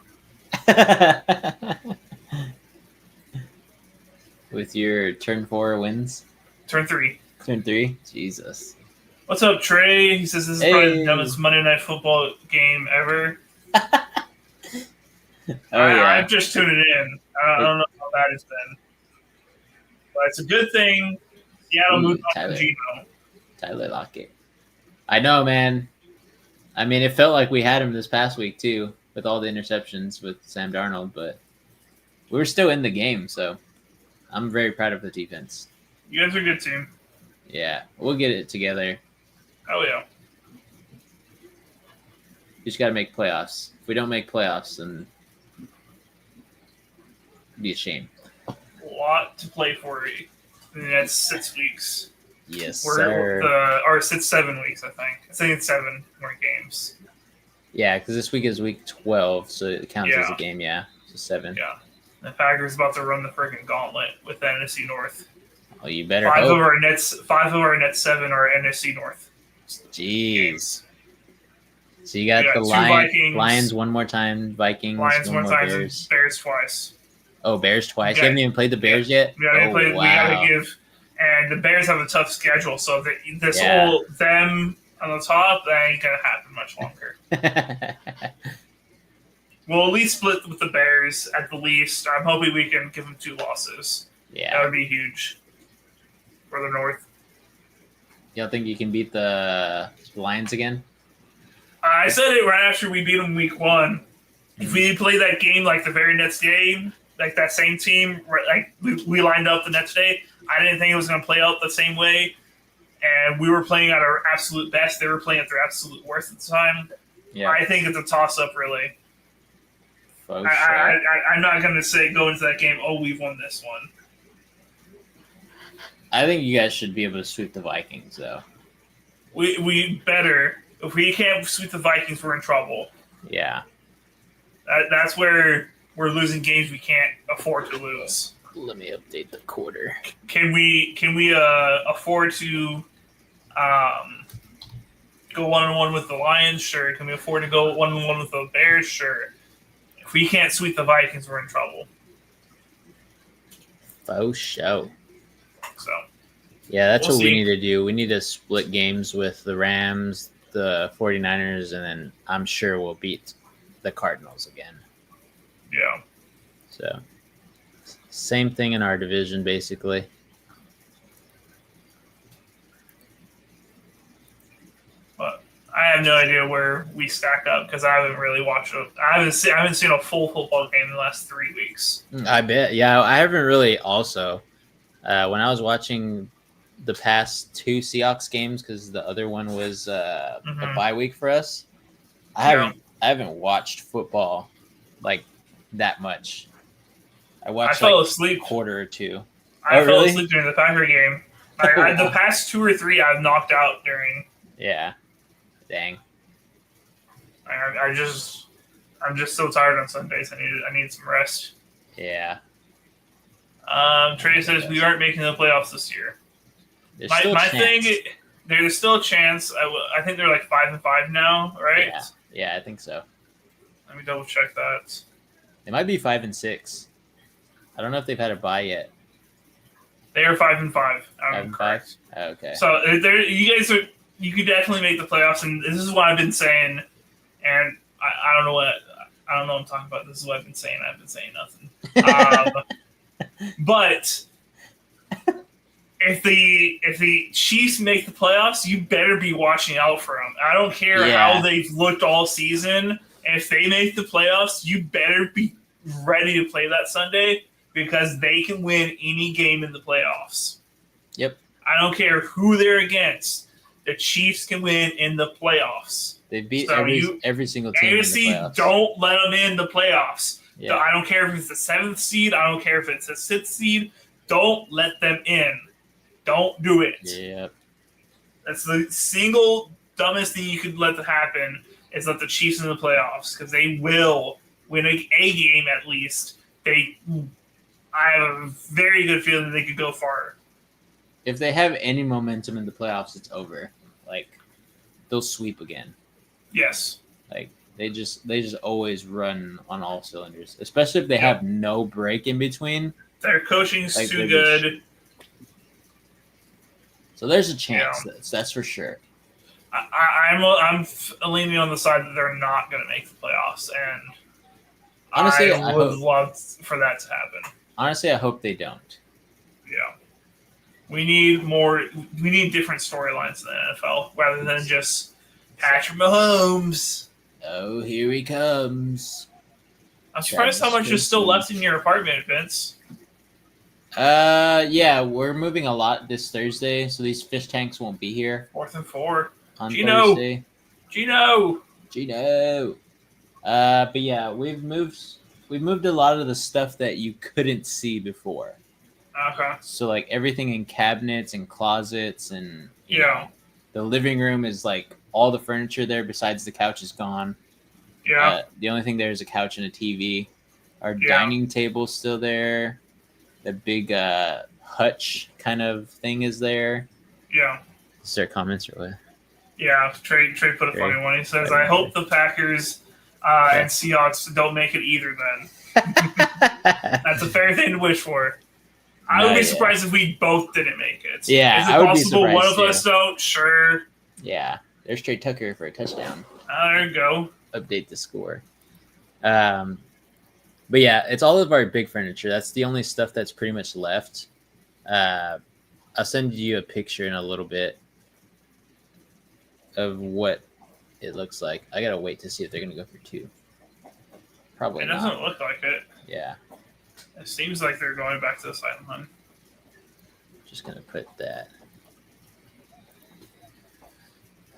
With your turn 4 wins? Turn 3. Turn 3? Jesus. What's up, Trey? He says this is probably the dumbest Monday Night Football game ever. I'm just tuning in. I don't know how bad it's been. But it's a good thing Seattle moved on to Geno. Tyler Lockett. I know, man. I mean, it felt like we had him this past week, too, with all the interceptions with Sam Darnold, but we were still in the game, so I'm very proud of the defense. You guys are a good team. Yeah, we'll get it together. Oh, yeah. We just got to make playoffs. If we don't make playoffs, then it'd be a shame. A lot to play for in the next 6 weeks. Yes, sir. Or 7 weeks, I think. I think it's 7 more games. Yeah, because this week is week 12, so it counts as a game, yeah. So 7. Yeah. The Packers about to run the freaking gauntlet with the NFC North. Oh, you better Five hope. of our next 7 are NFC North. Jeez. So you got the Lions one more time, Vikings Lions one time, Bears twice. Oh, Bears twice. You haven't even played the Bears yet? We gotta give. And the Bears have a tough schedule, so whole them on the top, that ain't gonna happen much longer. We'll at least split with the Bears at the least. I'm hoping we can give them 2 losses. Yeah, that would be huge for the North. You don't think you can beat the Lions again? I said it right after we beat them week 1. If we play that game like the very next day, like that same team, like we lined up the next day, I didn't think it was going to play out the same way. And we were playing at our absolute best. They were playing at their absolute worst at the time. Yeah. I think it's a toss-up, really. I'm not going to go into that game, we've won this one. I think you guys should be able to sweep the Vikings, though. We better. If we can't sweep the Vikings, we're in trouble. Yeah. That's where we're losing games we can't afford to lose. Let me update the quarter. Can we afford to go 1-1 with the Lions? Sure. Can we afford to go 1-1 with the Bears? Sure. If we can't sweep the Vikings, we're in trouble. Faux show. So. Yeah, that's what we need to do. We need to split games with the Rams, the 49ers, and then I'm sure we'll beat the Cardinals again. Yeah. So, same thing in our division, basically. But I have no idea where we stack up because I haven't really watched it. I haven't seen a full football game in the last 3 weeks. I bet. Yeah, I haven't really also. When I was watching the past 2 Seahawks games, because the other one was a bye week for us, I haven't watched football like that much. I fell asleep a quarter or 2. I fell asleep during the Packer game. The past 2 or 3 I've knocked out during. Yeah. Dang. I'm just so tired on Sundays. I need some rest. Yeah. Trey says we aren't making the playoffs this year. There's still a chance. There's still a chance. I think they're like 5-5 now, right? Yeah, I think so. Let me double check that. They might be 5-6. I don't know if they've had a bye yet. They are 5-5. 5-5. Okay. So you could definitely make the playoffs, and this is what I've been saying. And I don't know what I'm talking about. This is what I've been saying. I've been saying nothing. But if the Chiefs make the playoffs, you better be watching out for them. I don't care how they've looked all season. If they make the playoffs, you better be ready to play that Sunday because they can win any game in the playoffs. Yep. I don't care who they're against. The Chiefs can win in the playoffs. They beat every single team in the playoffs. Don't let them in the playoffs. Yeah. I don't care if it's the 7th seed. I don't care if it's the 6th seed. Don't let them in. Don't do it. Yep. That's the single dumbest thing you could let happen is let the Chiefs in the playoffs because they will win a game at least. I have a very good feeling they could go far. If they have any momentum in the playoffs, it's over. Like they'll sweep again. Yes. Like they just always run on all cylinders, especially if they have no break in between. Their coaching's too good. So there's a chance. That's for sure. I'm leaning on the side that they're not going to make the playoffs, and honestly, I would love for that to happen. Honestly, I hope they don't. Yeah. We need different storylines in the NFL rather than just Patrick Mahomes. Oh, here he comes. I'm surprised how much is still left in your apartment, Vince. Yeah, we're moving a lot this Thursday, so these fish tanks won't be here. 4th and 4 on Thursday. Gino. But yeah, we've moved a lot of the stuff that you couldn't see before. Okay. So like everything in cabinets and closets and you know, the living room is like all the furniture there besides the couch is gone. Yeah. The only thing there is a couch and a TV. Our dining table's still there. The big hutch kind of thing is there. Yeah. Is there comments or what? Yeah, Trey put a funny one. He says, I hope the Packers and Seahawks don't make it either then. That's a fair thing to wish for. I would be surprised if we both didn't make it. Yeah, Is it possible one of us don't? Sure. Yeah, there's Trey Tucker for a touchdown. There you go. Update the score. But yeah, it's all of our big furniture. That's the only stuff that's pretty much left. I'll send you a picture in a little bit of what it looks like. I gotta wait to see if they're gonna go for 2. Probably It doesn't look like it. Yeah. It seems like they're going back to the sideline. Just gonna put that.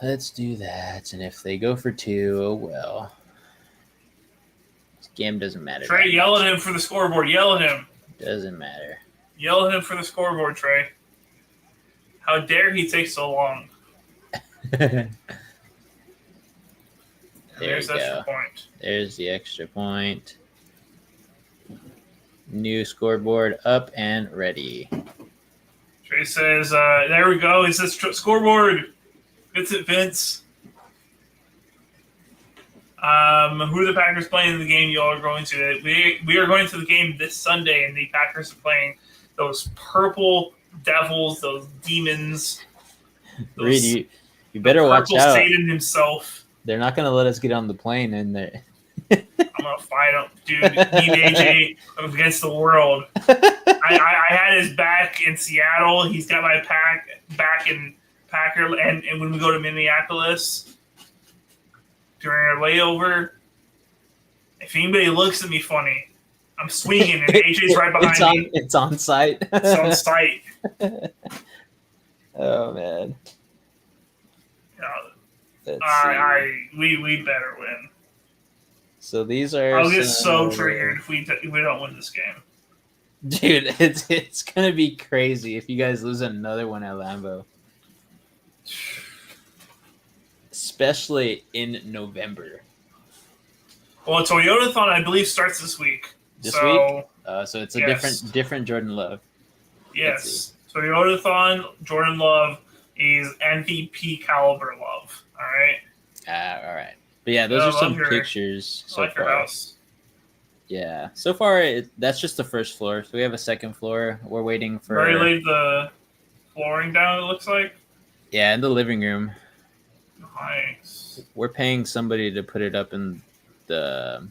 Let's do that. And if they go for 2, oh well. This game doesn't matter. Trey, yell at him for the scoreboard. Yell at him. Doesn't matter. Yell at him for the scoreboard, Trey. How dare he take so long? There's the extra point. There's the extra point. New scoreboard up and ready. Trey says, there we go. It says scoreboard. It's it, Vince. Who are the Packers playing in the game you all are going to? We are going to the game this Sunday, and the Packers are playing those purple devils, those demons. Reed, you better watch out. Satan himself. They're not going to let us get on the plane, and I'm going to fight him. Dude, me and AJ against the world. I had his back in Seattle. He's got my back in Packer. And when we go to Minneapolis during our layover, if anybody looks at me funny, I'm swinging, and AJ's right behind me. It's on site. It's on site. Oh, man. We better win. So these are. I'll get so triggered if we don't win this game. Dude, it's gonna be crazy if you guys lose another one at Lambeau, especially in November. Well, Toyotathon, I believe, starts this week. This week? So it's a different Jordan Love. Yes. Toyotathon, Jordan Love is MVP caliber Love. All right. All right. But yeah, those are some pictures so far. Your house. Yeah. So far, that's just the first floor. So we have a second floor. We're waiting for. Already laid the flooring down. It looks like. Yeah, in the living room. Nice. We're paying somebody to put it up in the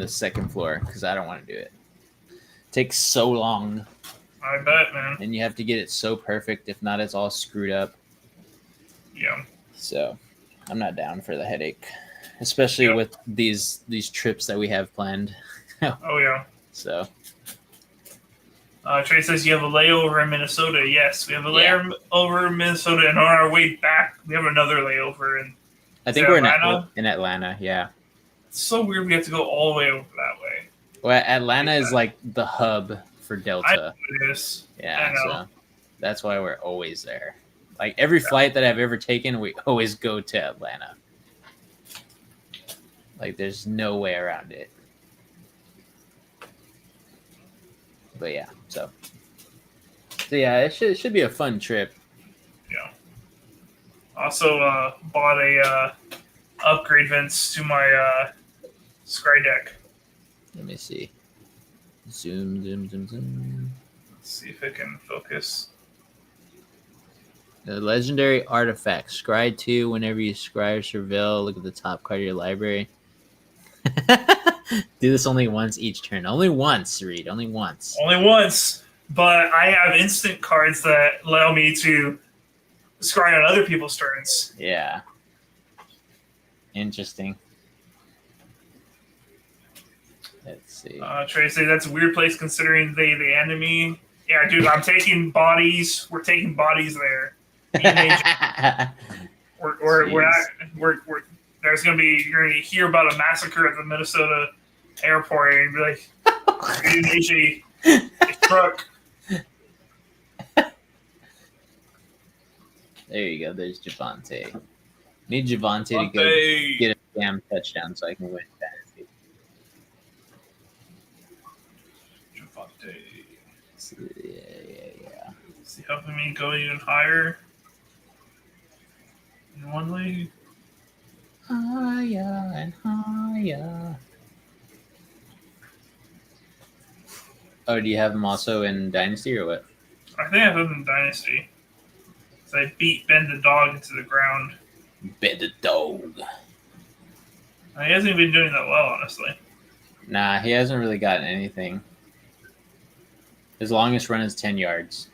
second floor because I don't want to do it. It takes so long. I bet, man. And you have to get it so perfect. If not, it's all screwed up. Yeah. So I'm not down for the headache, especially with these trips that we have planned. Oh yeah. So Trey says you have a layover in Minnesota. Yes, we have a layover in Minnesota, and on our way back, we have another layover in. I think we're in Atlanta. Yeah. It's so weird. We have to go all the way over that way. Well, Atlanta is like the hub for Delta. I know it is. Yeah, so that's why we're always there. Like every flight that I've ever taken, we always go to Atlanta. Like there's no way around it. But yeah, so yeah, it should be a fun trip. Yeah. Also bought a upgrade vents to my Scry deck. Let me see. Zoom. Let's see if it can focus. The legendary artifact. Scry 2, whenever you scry or surveil, look at the top card of your library. Do this only once each turn. Only once, Reed. Only once. Only once. But I have instant cards that allow me to scry on other people's turns. Yeah. Interesting. Let's see. Tracy, that's a weird place considering they the enemy. Yeah, dude, I'm taking bodies. We're taking bodies there. There's gonna be, you're gonna hear about a massacre at the Minnesota airport, and you're be like, a truck. There you go. There's Javante. Need Javante to go get a damn touchdown so I can win fantasy. Javante. Yeah. Is he helping me go even higher? In one league? Higher and higher. Oh, do you have him also in Dynasty or what? I think I have him in Dynasty. So I beat Ben the dog into the ground. Ben the dog. He hasn't been doing that well, honestly. Nah, he hasn't really gotten anything. His longest run is 10 yards.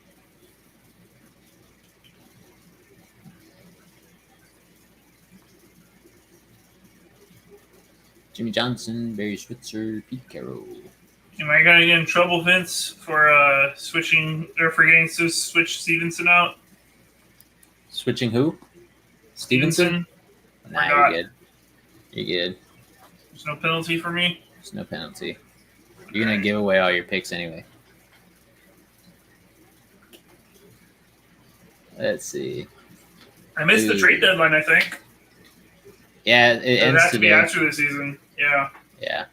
Jimmy Johnson, Barry Switzer, Pete Carroll. Am I gonna get in trouble, Vince, for switching or for getting to switch Stevenson out? Switching who? Stevenson? Nah, you're good. You're good. There's no penalty for me? There's no penalty. You're gonna give away all your picks anyway. Let's see. I missed the trade deadline, I think. Yeah, it ends has to today. be after the season. Yeah. Yeah.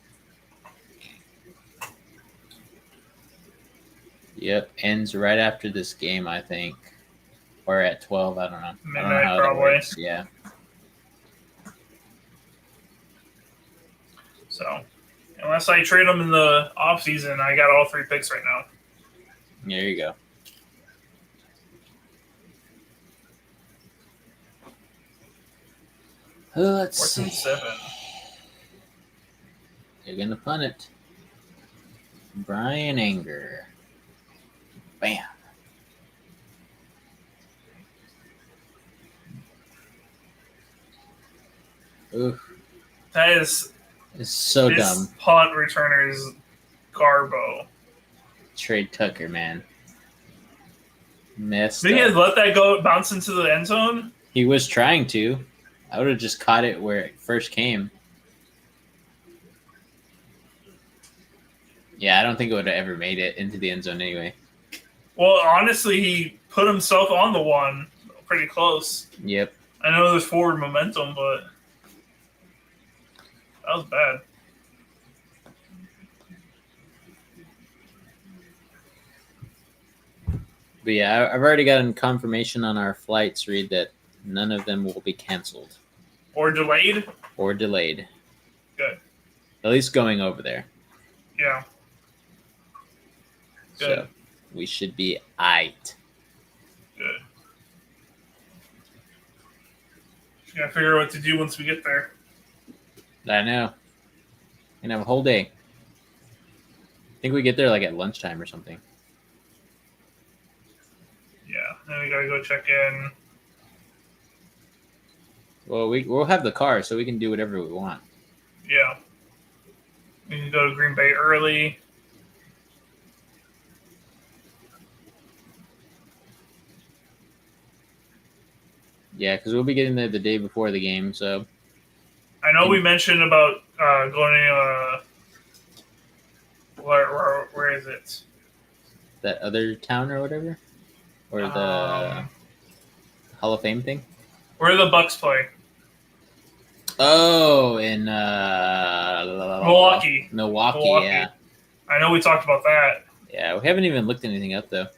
Yep, ends right after this game, I think. Or at 12, I don't know. Midnight, probably. Yeah. So, unless I trade them in the off season, I got all 3 picks right now. There you go. Let's see. 7. You're going to punt it. Brian Anger. Bam. Oof. That is... It's so this dumb. Punt returner is Garbo. Trade Tucker, man. Messed Maybe he up. had let that go bounce into the end zone? He was trying to. I would have just caught it where it first came. Yeah, I don't think it would have ever made it into the end zone anyway. Well, honestly, he put himself on the one pretty close. Yep. I know there's forward momentum, but that was bad. But yeah, I've already gotten confirmation on our flights, Reed, that none of them will be canceled. Or delayed? Or delayed. Good. At least going over there. Yeah. Good. So we should be aight. Good. Just gotta figure out what to do once we get there. I know. And have a whole day. I think we get there like at lunchtime or something. Yeah. Then we gotta go check in. Well, we'll have the car, so we can do whatever we want. Yeah. We can go to Green Bay early. Yeah, because we'll be getting there the day before the game, so. I know we mentioned about going to where is it? That other town or whatever? Or the Hall of Fame thing? Where do the Bucks play? Oh, in Milwaukee. Milwaukee, yeah. I know we talked about that. Yeah, we haven't even looked anything up, though.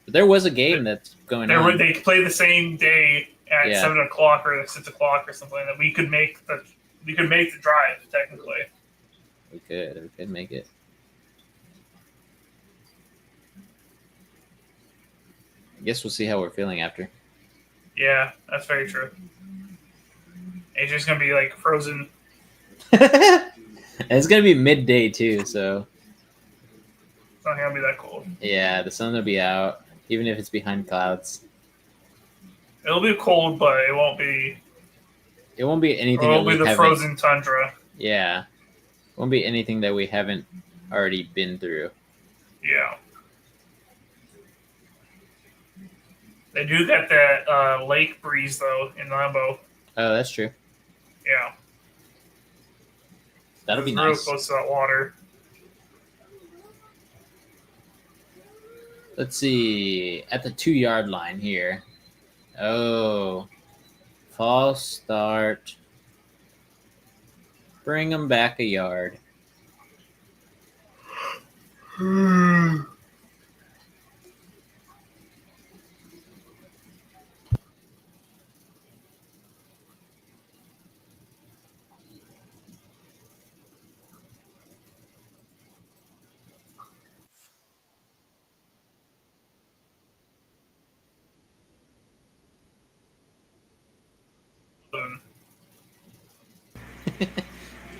But there was a game that's going on. They play the same day at 7 o'clock or 6 o'clock or something that we could make the drive, technically. We could make it. I guess we'll see how we're feeling after. Yeah, that's very true. AJ's gonna be like frozen. It's gonna be midday too, so It's not gonna be that cold. Yeah, the sun will be out, even if it's behind clouds. It'll be cold, but it won't be. It won't be anything. It won't be the frozen tundra. Yeah, it won't be anything that we haven't already been through. Yeah. They do get that lake breeze, though, in Lambeau. Oh, that's true. Yeah. That'll be real nice. Close to that water. Let's see. At the 2-yard line here. Oh. False start. Bring them back a yard.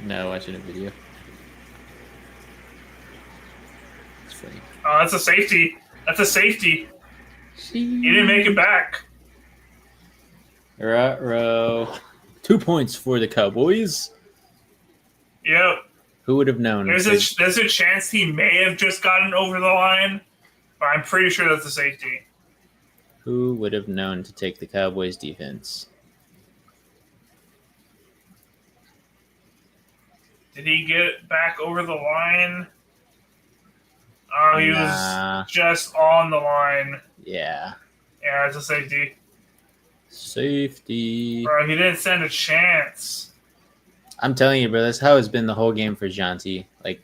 No, watching a video. It's funny. Oh, that's a safety. That's a safety. He didn't make it back. Ruh-roh. 2 points for the Cowboys. Yep. Who would have known? There's a chance he may have just gotten over the line, but I'm pretty sure that's a safety. Who would have known to take the Cowboys defense? Did he get it back over the line? Oh, he was just on the line. Yeah. Yeah, it's a safety. Safety. Bro, he didn't stand a chance. I'm telling you, bro, that's how it's been the whole game for Jonty. Like,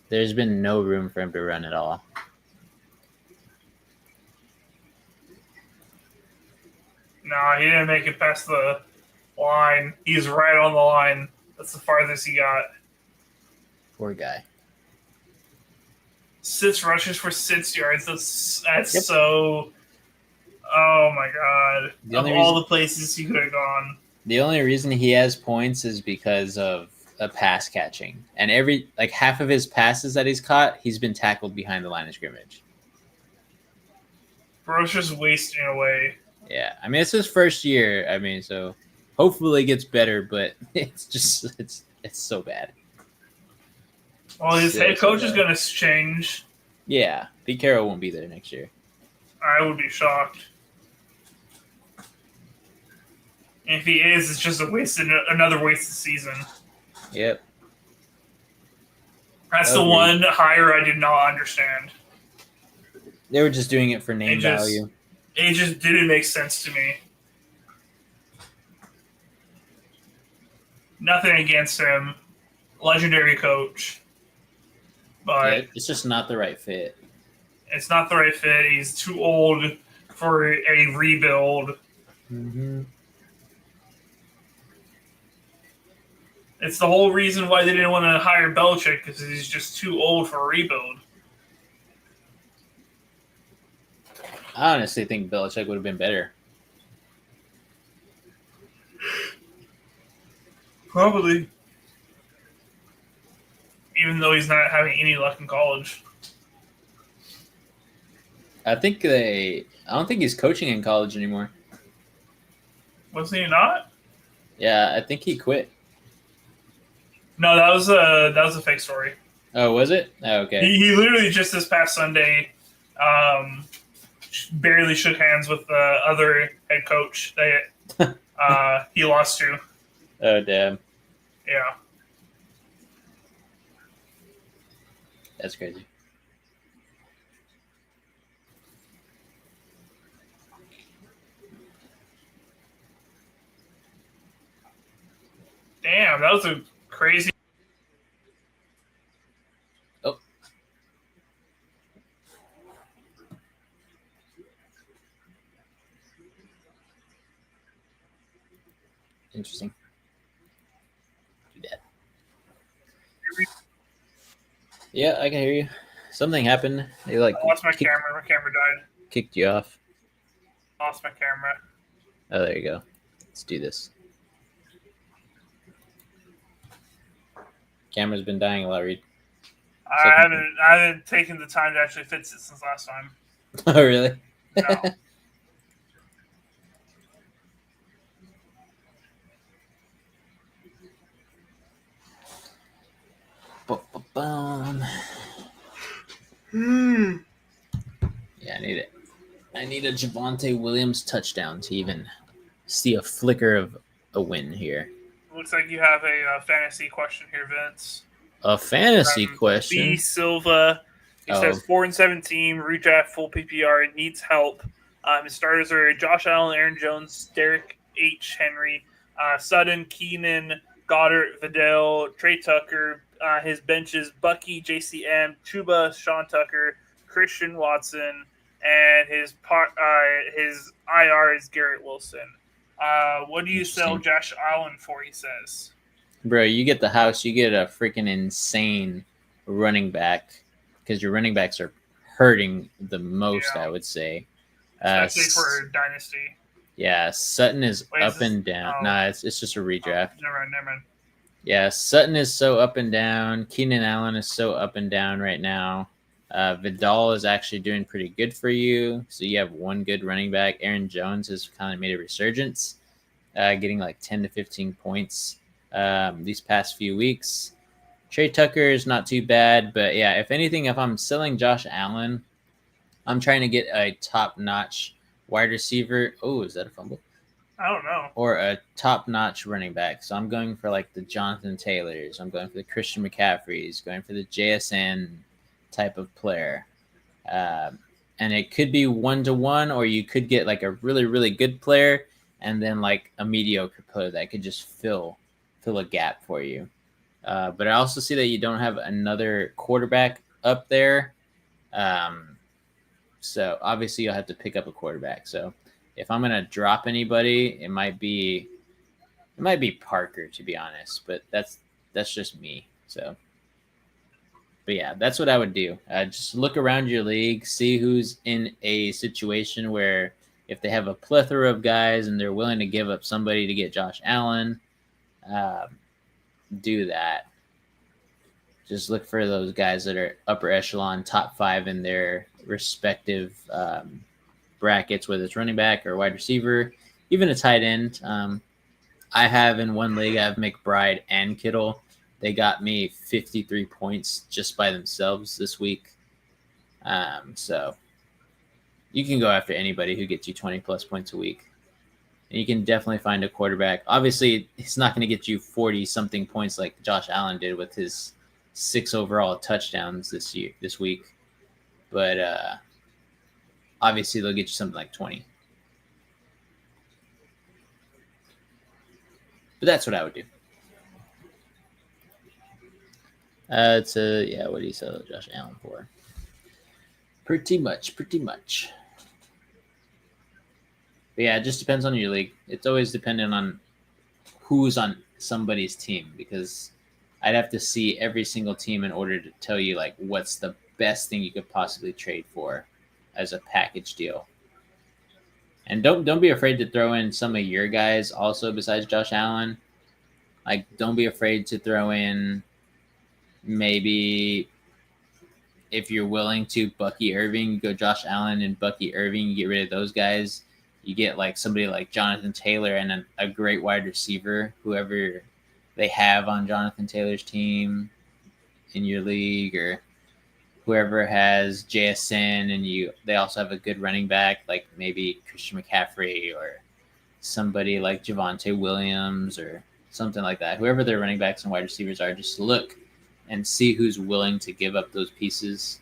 there's been no room for him to run at all. No, he didn't make it past the line. He's right on the line. That's the farthest he got. Poor guy. 6 rushes for 6 yards. That's so... Oh, my God. Of all the places he could have gone. The only reason he has points is because of a pass catching. And half of his passes that he's caught, he's been tackled behind the line of scrimmage. Bro's just wasting away. Yeah. I mean, it's his first year. I mean, so hopefully it gets better, but it's so bad. Well, his head coach is going to change. Yeah. Pete Carroll won't be there next year. I would be shocked. And if he is, it's just another wasted season. Yep. That's the one hire I did not understand. They were just doing it for name value. It just didn't make sense to me. Nothing against him. Legendary coach. But it's just not the right fit. It's not the right fit. He's too old for a rebuild. Mm-hmm. It's the whole reason why they didn't want to hire Belichick, because he's just too old for a rebuild. I honestly think Belichick would have been better. Probably. Even though he's not having any luck in college. I don't think he's coaching in college anymore. Was he not? Yeah, I think he quit. No, that was a fake story. Oh, was it? Oh, okay. He literally just this past Sunday barely shook hands with the other head coach that he lost to. Oh, damn. Yeah. That's crazy. Damn, that was a crazy. Oh. Interesting. Do that. Yeah, I can hear you. Something happened. They I lost my camera. My camera died. Kicked you off. Lost my camera. Oh, there you go. Let's do this. Camera's been dying a lot, Reed. I haven't taken the time to actually fix it since last time. Oh, really? No. Yeah, I need it. I need a Javonte Williams touchdown to even see a flicker of a win here. Looks like you have a fantasy question here, Vince. A fantasy question? B. Silva. He says 4-7 team, redraft full PPR, needs help. His starters are Josh Allen, Aaron Jones, Derek H. Henry, Sutton, Keenan, Goddard, Vidal, Trey Tucker. His bench is Bucky, JCM, Chuba, Sean Tucker, Christian Watson, and his IR is Garrett Wilson. What do you sell Josh Allen for, he says? Bro, you get the house, you get a freaking insane running back, because your running backs are hurting the most, I would say. Especially for Dynasty. Yeah, Sutton is up and down. Oh. Nah, it's just a redraft. Never mind. Yeah, Sutton is so up and down. Keenan Allen is so up and down right now. Vidal is actually doing pretty good for you. So you have one good running back. Aaron Jones has kind of made a resurgence, getting like 10 to 15 points these past few weeks. Trey Tucker is not too bad. But yeah, if anything, if I'm selling Josh Allen, I'm trying to get a top-notch wide receiver. Oh, is that a fumble? I don't know. Or a top-notch running back. So I'm going for like the Jonathan Taylors. I'm going for the Christian McCaffreys. Going for the JSN type of player. And it could be 1-to-1, or you could get like a really, really good player and then like a mediocre player that could just fill a gap for you. But I also see that you don't have another quarterback up there. So obviously you'll have to pick up a quarterback. So if I'm gonna drop anybody, it might be Parker, to be honest. But that's just me. So, but yeah, that's what I would do. Just look around your league, see who's in a situation where if they have a plethora of guys and they're willing to give up somebody to get Josh Allen, do that. Just look for those guys that are upper echelon, top 5 in their respective brackets, whether it's running back or wide receiver, even a tight end. I have in one league, I have McBride and Kittle. They got me 53 points just by themselves this week. So you can go after anybody who gets you 20 plus points a week. And you can definitely find a quarterback. Obviously, he's not going to get you 40 something points like Josh Allen did with his 6 overall touchdowns this week. But obviously, they'll get you something like 20. But that's what I would do. What do you sell Josh Allen for? Pretty much. But yeah, it just depends on your league. It's always dependent on who's on somebody's team, because I'd have to see every single team in order to tell you like what's the best thing you could possibly trade for as a package deal. And don't be afraid to throw in some of your guys also besides Josh Allen. Like, don't be afraid to throw in maybe, if you're willing to, Bucky Irving. You go Josh Allen and Bucky Irving. You get rid of those guys. You get like somebody like Jonathan Taylor and a great wide receiver, whoever they have on Jonathan Taylor's team in your league, or whoever has JSN, and they also have a good running back, like maybe Christian McCaffrey or somebody like Javonte Williams or something like that. Whoever their running backs and wide receivers are, just look and see who's willing to give up those pieces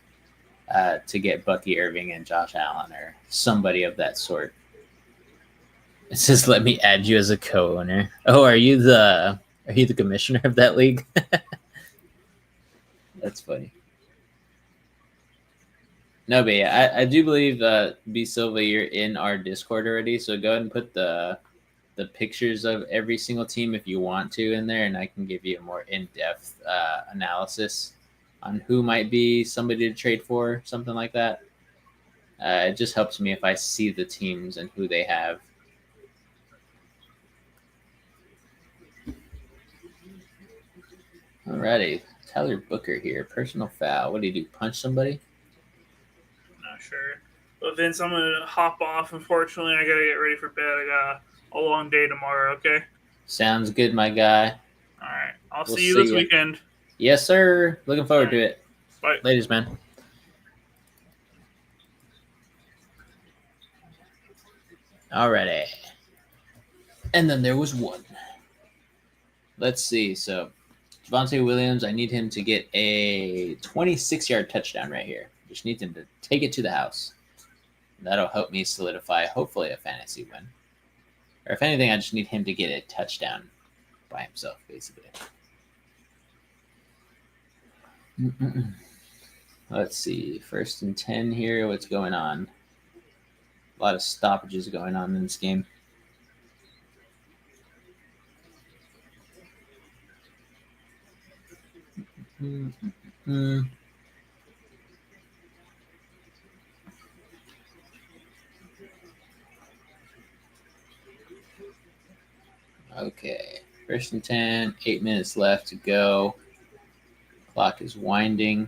to get Bucky Irving and Josh Allen or somebody of that sort. It says, "Let me add you as a co-owner." Oh, are you the commissioner of that league? That's funny. No, but yeah, I do believe B Silva, you're in our Discord already, so go ahead and put the pictures of every single team if you want to in there, and I can give you a more in-depth analysis on who might be somebody to trade for, something like that. It just helps me if I see the teams and who they have. Alrighty, Tyler Booker here. Personal foul. What do you do? Punch somebody? Not sure. But Vince, I'm gonna hop off. Unfortunately, I gotta get ready for bed. I got a long day tomorrow. Okay. Sounds good, my guy. All right. I'll see you this weekend. Yes, sir. Looking forward to it. Bye. Ladies, man. Alrighty. And then there was one. Let's see. So, Javonte Williams, I need him to get a 26-yard touchdown right here. Just need him to take it to the house. That'll help me solidify, hopefully, a fantasy win. Or if anything, I just need him to get a touchdown by himself, basically. Let's see. 1st and 10 here. What's going on? A lot of stoppages going on in this game. Okay. 1st and 10. 8 minutes left to go. Clock is winding.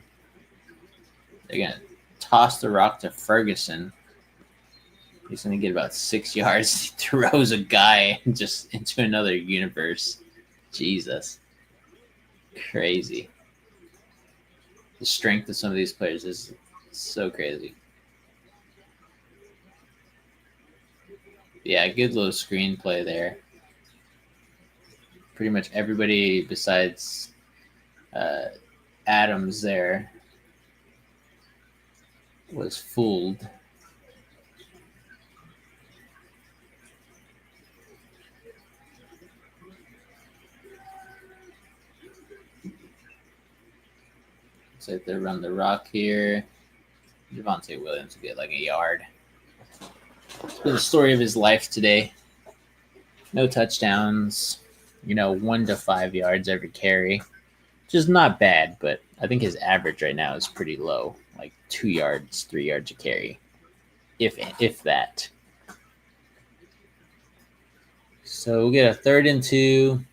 They're going to toss the rock to Ferguson. He's going to get about 6 yards. He throws a guy just into another universe. Jesus. Crazy. The strength of some of these players is so crazy. Yeah, good little screenplay there. Pretty much everybody besides Adams there was fooled. So if they run the rock here, Javonte Williams will get like a yard. It's been the story of his life today. No touchdowns, 1 to 5 yards every carry, which is not bad, but I think his average right now is pretty low, like 2 yards, 3 yards a carry, if that. So we'll get a 3rd and 2.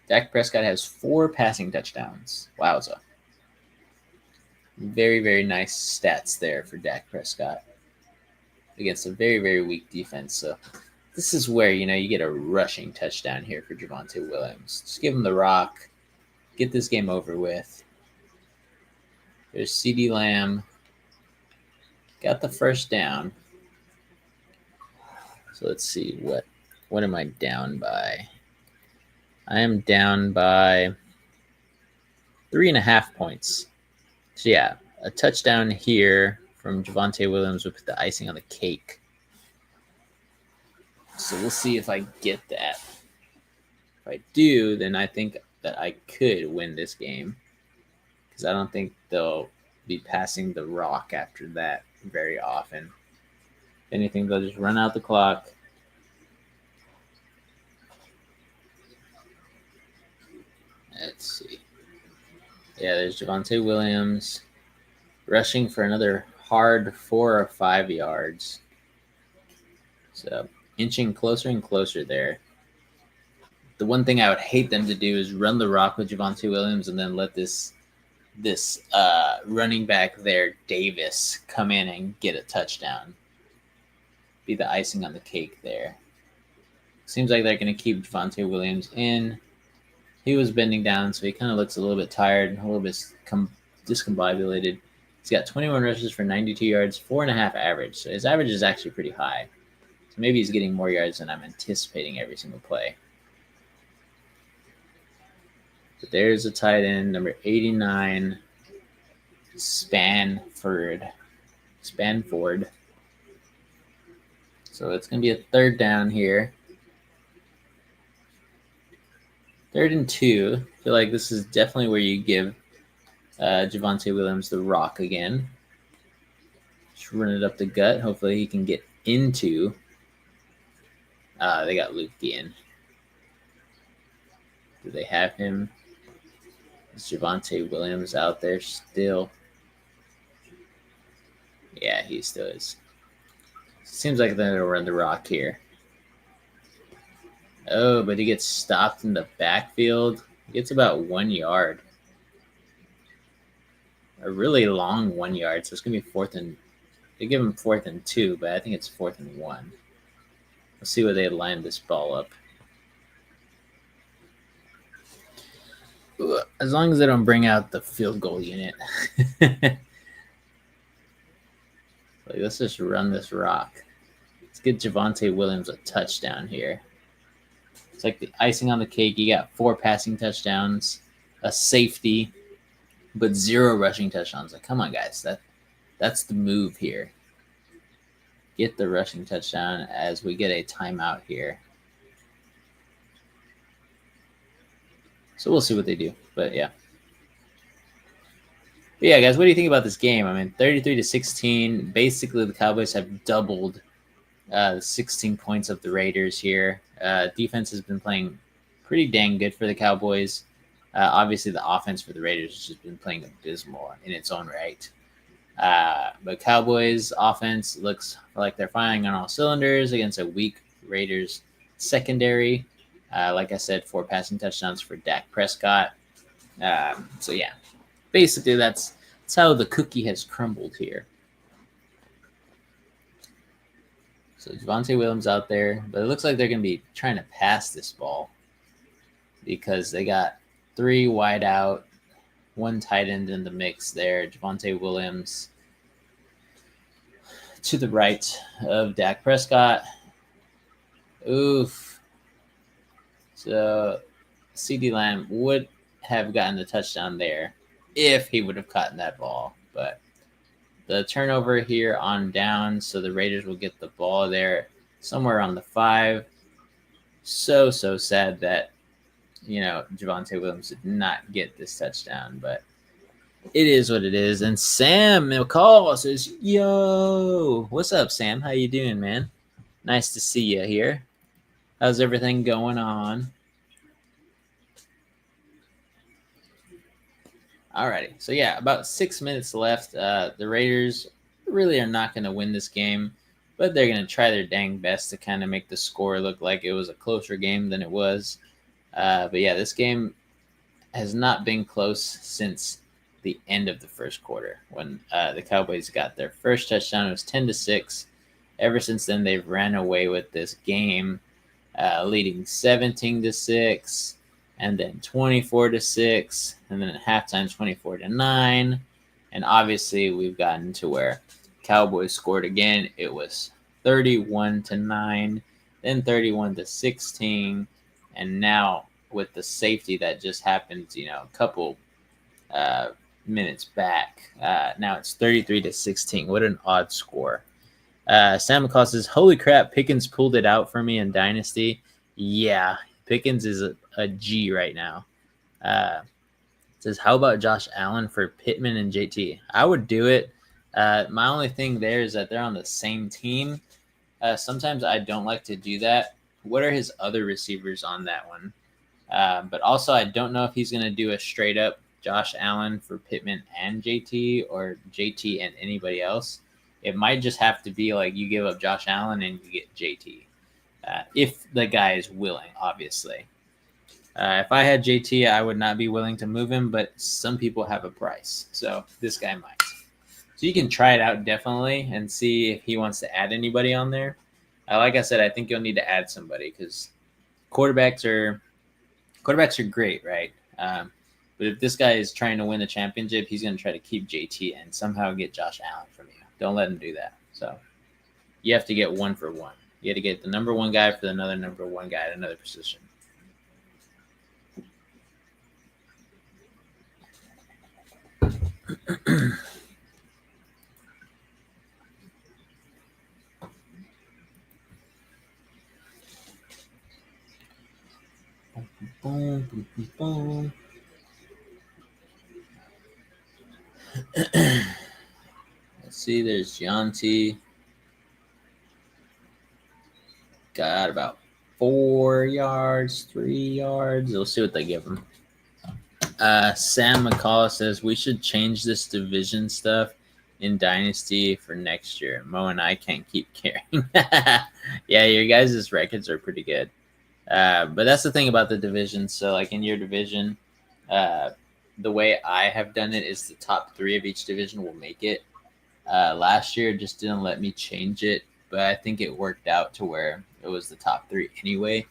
Dak Prescott has 4 passing touchdowns. Wowza. Very, very nice stats there for Dak Prescott against a very, very weak defense. So this is where, you get a rushing touchdown here for Javonte Williams. Just give him the rock. Get this game over with. There's CeeDee Lamb. Got the 1st down. So let's see. What am I down by? I am down by 3.5 points. So yeah, a touchdown here from Javonte Williams would put the icing on the cake. So we'll see if I get that. If I do, then I think that I could win this game, because I don't think they'll be passing the rock after that very often. If anything, they'll just run out the clock. Yeah, there's Javonte Williams rushing for another hard 4 or 5 yards. So inching closer and closer there. The one thing I would hate them to do is run the rock with Javonte Williams and then let this running back there, Davis, come in and get a touchdown. Be the icing on the cake there. Seems like they're going to keep Javonte Williams in. He was bending down, so he kind of looks a little bit tired, a little bit discombobulated. He's got 21 rushes for 92 yards, 4.5 average. So his average is actually pretty high. So maybe he's getting more yards than I'm anticipating every single play. But there's a tight end, number 89, Spanford. So it's going to be a third down here. 3rd and 2. I feel like this is definitely where you give Javonte Williams the rock again. Just run it up the gut. Hopefully he can get into. They got Luke in. Do they have him? Is Javonte Williams out there still? Yeah, he still is. Seems like they're going to run the rock here. Oh, but he gets stopped in the backfield. He gets about 1 yard. A really long 1 yard. So it's going to be fourth and... They give him 4th and 2, but I think it's 4th and 1. Let's see where they line this ball up. As long as they don't bring out the field goal unit. Let's just run this rock. Let's get Javonte Williams a touchdown here. It's like the icing on the cake. You got 4 passing touchdowns, a safety, but 0 rushing touchdowns. Like, come on, guys. That's the move here. Get the rushing touchdown as we get a timeout here. So we'll see what they do. But yeah. But yeah, guys, what do you think about this game? I mean, 33-16. Basically, the Cowboys have doubled the 16 points of the Raiders here. Defense has been playing pretty dang good for the Cowboys. Obviously, the offense for the Raiders has just been playing abysmal in its own right. But Cowboys' offense looks like they're firing on all cylinders against a weak Raiders secondary. Like I said, 4 passing touchdowns for Dak Prescott. So, yeah, basically that's how the cookie has crumbled here. So Javonte Williams out there, but it looks like they're going to be trying to pass this ball because they got 3 wide out, 1 tight end in the mix there. Javonte Williams to the right of Dak Prescott. Oof. So CeeDee Lamb would have gotten the touchdown there if he would have caught that ball, but the turnover here on down, so the Raiders will get the ball there somewhere on the 5. So sad that, Javonte Williams did not get this touchdown, but it is what it is. And Sam McCall says, yo, what's up, Sam? How you doing, man? Nice to see you here. How's everything going on? Alrighty, so yeah, about 6 minutes left. The Raiders really are not going to win this game, but they're going to try their dang best to kind of make the score look like it was a closer game than it was. But yeah, this game has not been close since the end of the first quarter when the Cowboys got their first touchdown. It was 10-6. Ever since then, they've ran away with this game, leading 17-6. And then 24-6, and then at halftime 24-9, and obviously we've gotten to where Cowboys scored again. It was 31-9, then 31-16, and now with the safety that just happened, a couple minutes back, now it's 33-16. What an odd score. Sam McCall says, "Holy crap! Pickens pulled it out for me in Dynasty." Yeah. Pickens is a G right now. Says, how about Josh Allen for Pittman and JT? I would do it. My only thing there is that they're on the same team. Sometimes I don't like to do that. What are his other receivers on that one? But also, I don't know if he's going to do a straight up Josh Allen for Pittman and JT, or JT and anybody else. It might just have to be like you give up Josh Allen and you get JT, if the guy is willing, obviously. If I had JT, I would not be willing to move him, but some people have a price, so this guy might. So you can try it out definitely and see if he wants to add anybody on there. Like I said, I think you'll need to add somebody because quarterbacks are great, right? But if this guy is trying to win the championship, he's going to try to keep JT and somehow get Josh Allen from you. Don't let him do that. So you have to get one for one. You got to get the number one guy for another number one guy at another position. Boom, boom, boom, boom. Let's see, there's Gianti. Got about 4 yards, 3 yards. We'll see what they give him. Sam McCall says we should change this division stuff in Dynasty for next year. Mo and I can't keep carrying. Yeah, your guys' records are pretty good. But that's the thing about the division. So, like in your division, the way I have done it is the top 3 of each division will make it. Last year, just didn't let me change it, but I think it worked out to where it was the top 3 anyway.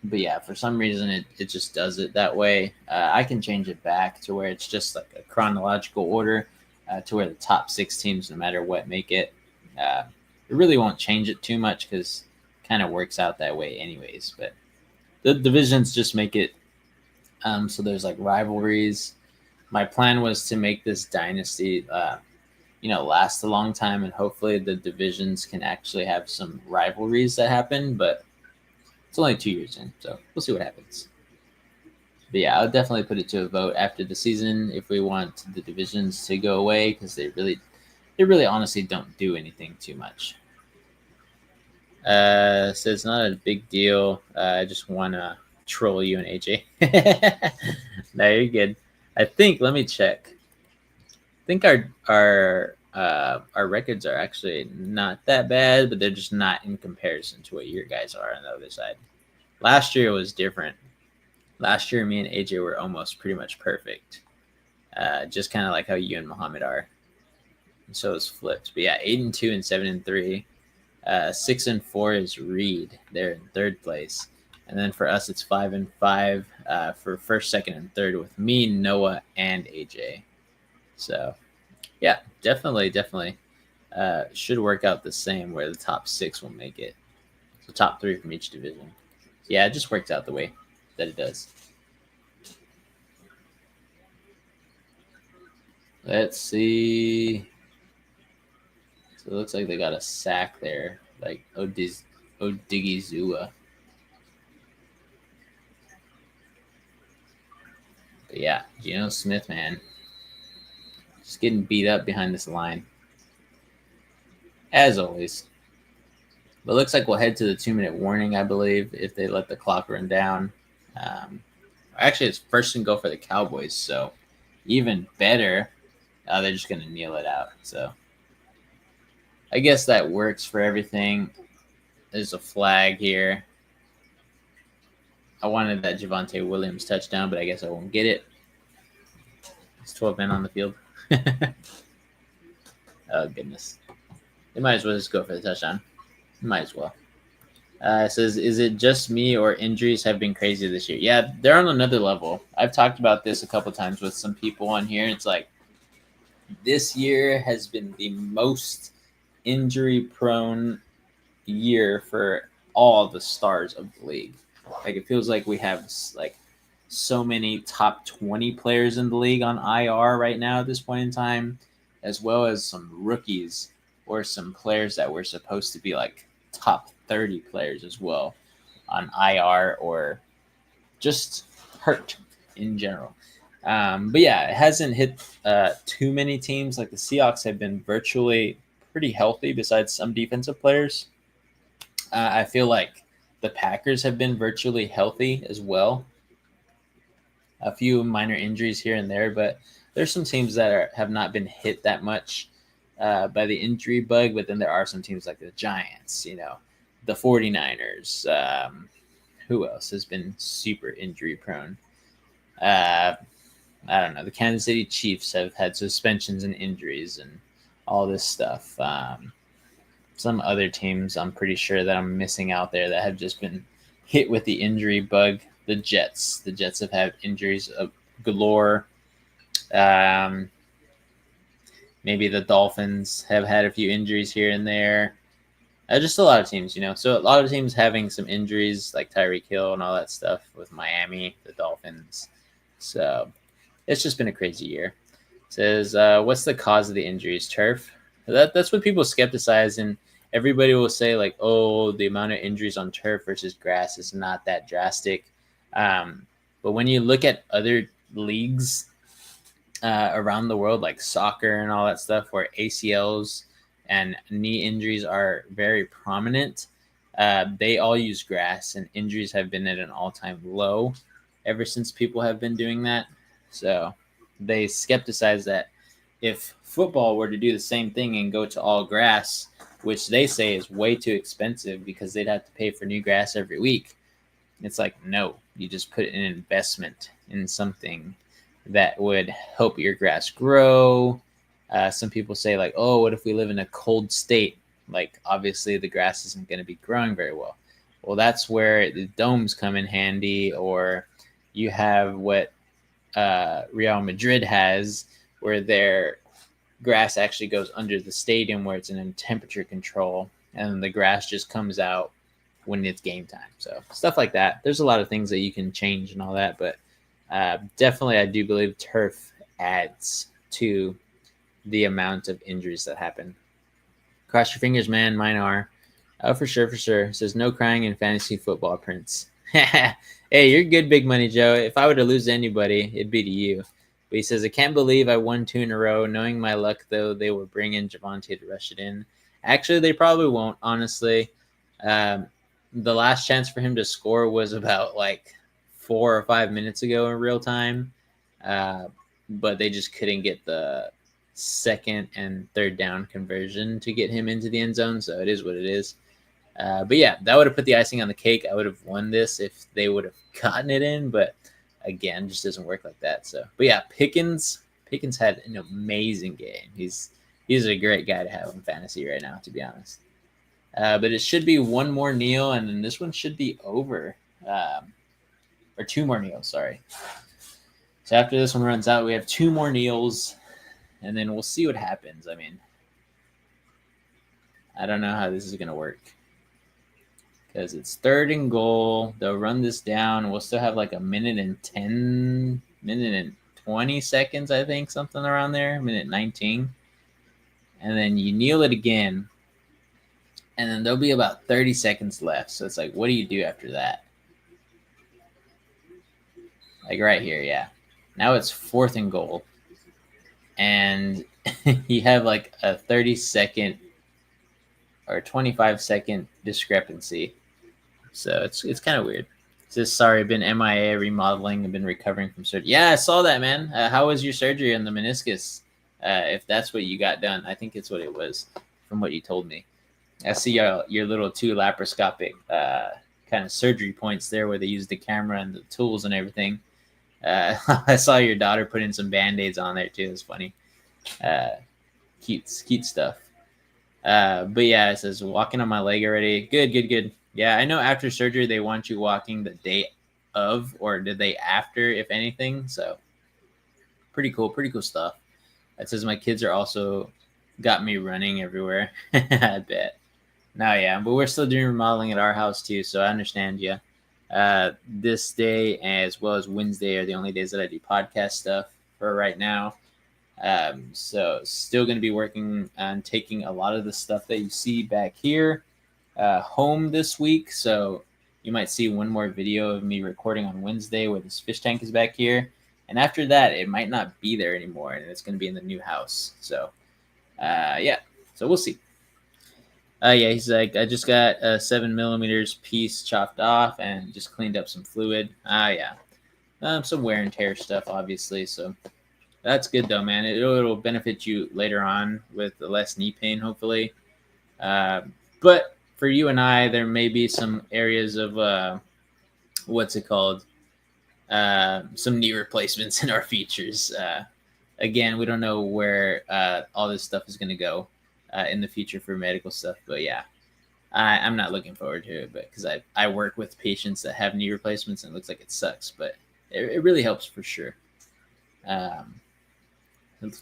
But yeah, for some reason, it just does it that way. I can change it back to where it's just like a chronological order to where the top 6 teams, no matter what, make it. It really won't change it too much because it kind of works out that way anyways. But the divisions just make it so there's like rivalries. My plan was to make this dynasty, last a long time, and hopefully the divisions can actually have some rivalries that happen. But it's only 2 years in, so we'll see what happens. But yeah, I'll definitely put it to a vote after the season if we want the divisions to go away because they really honestly don't do anything too much. So it's not a big deal. I just want to troll you and AJ. No, you're good. I think. Let me check. I think our records are actually not that bad, but they're just not in comparison to what your guys are on the other side. Last year was different. Last year, me and AJ were almost pretty much perfect. Just kind of like how you and Muhammad are. And so it's flipped. But yeah, 8-2 and 7-3. 6-4 is Reed. They're in 3rd place. And then for us, it's 5-5 for 1st, 2nd, and 3rd with me, Noah, and AJ. So, yeah, definitely should work out the same where the top 6 will make it. So top 3 from each division. Yeah, it just works out the way that it does. Let's see. So it looks like they got a sack there, like Odigizua. But yeah, Geno Smith, man. Just getting beat up behind this line. As always. But it looks like we'll head to the 2-minute warning, I believe, if they let the clock run down. Actually, it's 1st and goal for the Cowboys, so even better. They're just going to kneel it out. So I guess that works for everything. There's a flag here. I wanted that Javonte Williams touchdown, but I guess I won't get it. It's 12 men on the field. Oh, goodness. They might as well just go for the touchdown. Might as well. It says, is it just me or injuries have been crazy this year? Yeah, they're on another level. I've talked about this a couple times with some people on here. It's like this year has been the most injury-prone year for all the stars of the league. Like it feels like we have like so many top 20 players in the league on IR right now at this point in time, as well as some rookies or some players that were supposed to be like top 30 players as well on IR or just hurt in general. But yeah, it hasn't hit too many teams. Like the Seahawks have been virtually pretty healthy besides some defensive players. I feel like the Packers have been virtually healthy as well. a few minor injuries here and there, but there's some teams that have not been hit that much by the injury bug. But then there are some teams like the Giants, the 49ers. Who else has been super injury prone? I don't know. The Kansas City Chiefs have had suspensions and injuries and all this stuff. Some other teams I'm pretty sure that I'm missing out there that have just been hit with the injury bug. The Jets have had injuries galore. Maybe the Dolphins have had a few injuries here and there. Just a lot of teams, So a lot of teams having some injuries like Tyreek Hill and all that stuff with Miami, the Dolphins. So it's just been a crazy year. It says, what's the cause of the injuries? Turf? That's what people skepticize, and everybody will say, like, oh, the amount of injuries on turf versus grass is not that drastic. But when you look at other leagues around the world, like soccer and all that stuff, where ACLs and knee injuries are very prominent, they all use grass, and injuries have been at an all-time low ever since people have been doing that. So they skepticize that if football were to do the same thing and go to all grass, which they say is way too expensive because they'd have to pay for new grass every week. It's like, no, you just put an investment in something that would help your grass grow. Some people say, like, oh, what if we live in a cold state? Like, obviously the grass isn't going to be growing very well. Well, that's where the domes come in handy, or you have what Real Madrid has, where their grass actually goes under the stadium where it's in temperature control, and the grass just comes out when it's game time. So stuff like that. There's a lot of things that you can change and all that, but definitely I do believe turf adds to the amount of injuries that happen. Cross your fingers, man. Mine are. Oh, for sure, for sure. It says no crying in fantasy football, Prince. Hey, you're good, Big Money Joe. If I were to lose to anybody, it'd be to you. But he says, I can't believe I won 2 in a row. Knowing my luck, though, they will bring in Javonte to rush it in. Actually, they probably won't, honestly. The last chance for him to score was about like 4 or 5 minutes ago in real time. But they just couldn't get the second and third down conversion to get him into the end zone. So it is what it is. But yeah, that would have put the icing on the cake. I would have won this if they would have gotten it in, but again, just doesn't work like that. So, but yeah, Pickens had an amazing game. He's a great guy to have in fantasy right now, to be honest. But it should be one more kneel, and then this one should be over, or 2 more kneels. Sorry. So after this one runs out, we have 2 more kneels, and then we'll see what happens. I mean, I don't know how this is gonna work. Because it's 3rd and goal. They'll run this down. We'll still have like a minute and 20 seconds, I think, something around there, minute 19. And then you kneel it again. And then there'll be about 30 seconds left. So it's like, what do you do after that? Like right here, yeah. Now it's 4th and goal. And you have like a 30-second or 25-second discrepancy. So it's kind of weird. It says, sorry, been MIA, remodeling, and been recovering from surgery. Yeah, I saw that, man. How was your surgery on the meniscus? If that's what you got done, I think it's what it was from what you told me. I see your little 2 laparoscopic kind of surgery points there where they use the camera and the tools and everything. I saw your daughter put in some Band-Aids on there too. It's funny. Cute stuff. But yeah, it says walking on my leg already. Good. Yeah, I know after surgery they want you walking the day of, or the day after, if anything. So pretty cool stuff. It says my kids are also got me running everywhere. I bet. No, yeah, but we're still doing remodeling at our house too, so I understand you. This day as well as Wednesday are the only days that I do podcast stuff for right now. So still going to be working on taking a lot of the stuff that you see back here home this week. So you might see one more video of me recording on Wednesday where this fish tank is back here. And after that, it might not be there anymore, and it's going to be in the new house. So, yeah, so we'll see. Yeah, he's like, I just got a 7 millimeters piece chopped off and just cleaned up some fluid. Yeah. some wear and tear stuff, obviously. So that's good though, man. It'll benefit you later on with less knee pain, hopefully. But for you and I, there may be some areas of what's it called? Some knee replacements in our features. Again, we don't know where all this stuff is going to go in the future for medical stuff, but yeah, I'm not looking forward to it, but because I work with patients that have knee replacements and it looks like it sucks, but it really helps for sure. The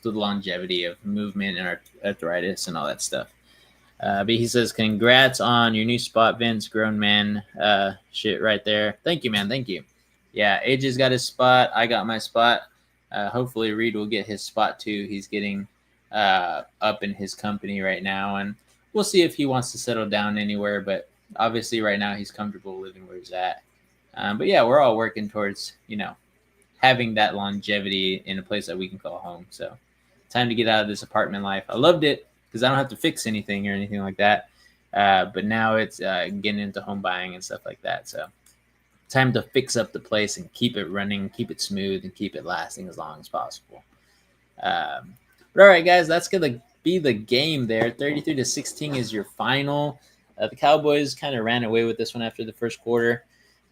longevity of movement and arthritis and all that stuff. But he says, congrats on your new spot, Vince. Grown man shit right there. Thank you, man. Thank you. Yeah, AJ's got his spot. I got my spot. Hopefully Reed will get his spot too. He's getting up in his company right now, and we'll see if he wants to settle down anywhere. But obviously right now he's comfortable living where he's at. But yeah, we're all working towards, having that longevity in a place that we can call home. So time to get out of this apartment life. I loved it because I don't have to fix anything or anything like that. But now it's getting into home buying and stuff like that. So time to fix up the place and keep it running, keep it smooth, and keep it lasting as long as possible. But all right, guys, that's going to be the game there. 33-16 is your final. The Cowboys kind of ran away with this one after the first quarter.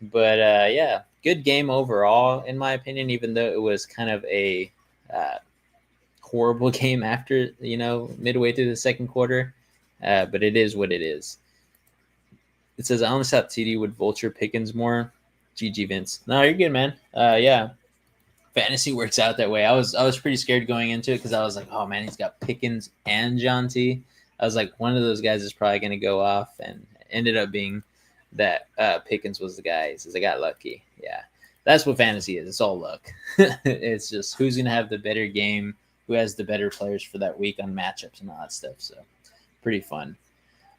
But yeah, good game overall, in my opinion, even though it was kind of a horrible game after, midway through the second quarter. But it is what it is. It says, I only thought TD would vulture Pickens more. GG Vince. No, you're good, man. Yeah. Fantasy works out that way. I was pretty scared going into it because I was like, oh man, he's got Pickens and John T. I was like, one of those guys is probably going to go off, and ended up being that Pickens was the guy. He says, I got lucky. Yeah. That's what fantasy is. It's all luck. It's just who's going to have the better game, who has the better players for that week on matchups and all that stuff. So pretty fun.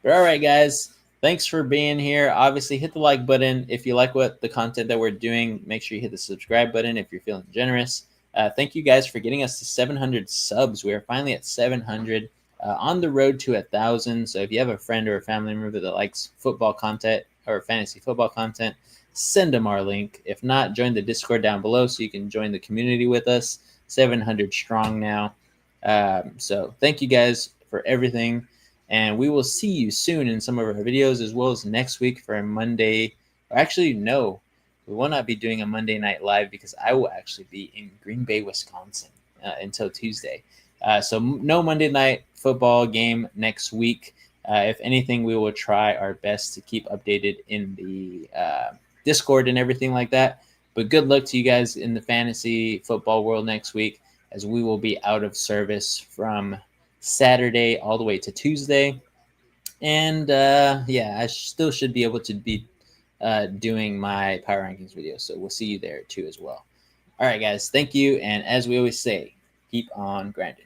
But all right, guys. Thanks for being here. Obviously, hit the like button. If you like what the content that we're doing, make sure you hit the subscribe button if you're feeling generous. Thank you guys for getting us to 700 subs. We are finally at 700, on the road to 1,000. So if you have a friend or a family member that likes football content or fantasy football content, send them our link. If not, join the Discord down below so you can join the community with us. 700 strong now. So thank you guys for everything. And we will see you soon in some of our videos, as well as next week for a Monday. Or actually, no, we will not be doing a Monday night live because I will actually be in Green Bay, Wisconsin until Tuesday. So no Monday night football game next week. If anything, we will try our best to keep updated in the Discord and everything like that. But good luck to you guys in the fantasy football world next week, as we will be out of service from Saturday all the way to Tuesday. And yeah, I still should be able to be doing my power rankings video. So we'll see you there too as well. All right, guys. Thank you. And as we always say, keep on grinding.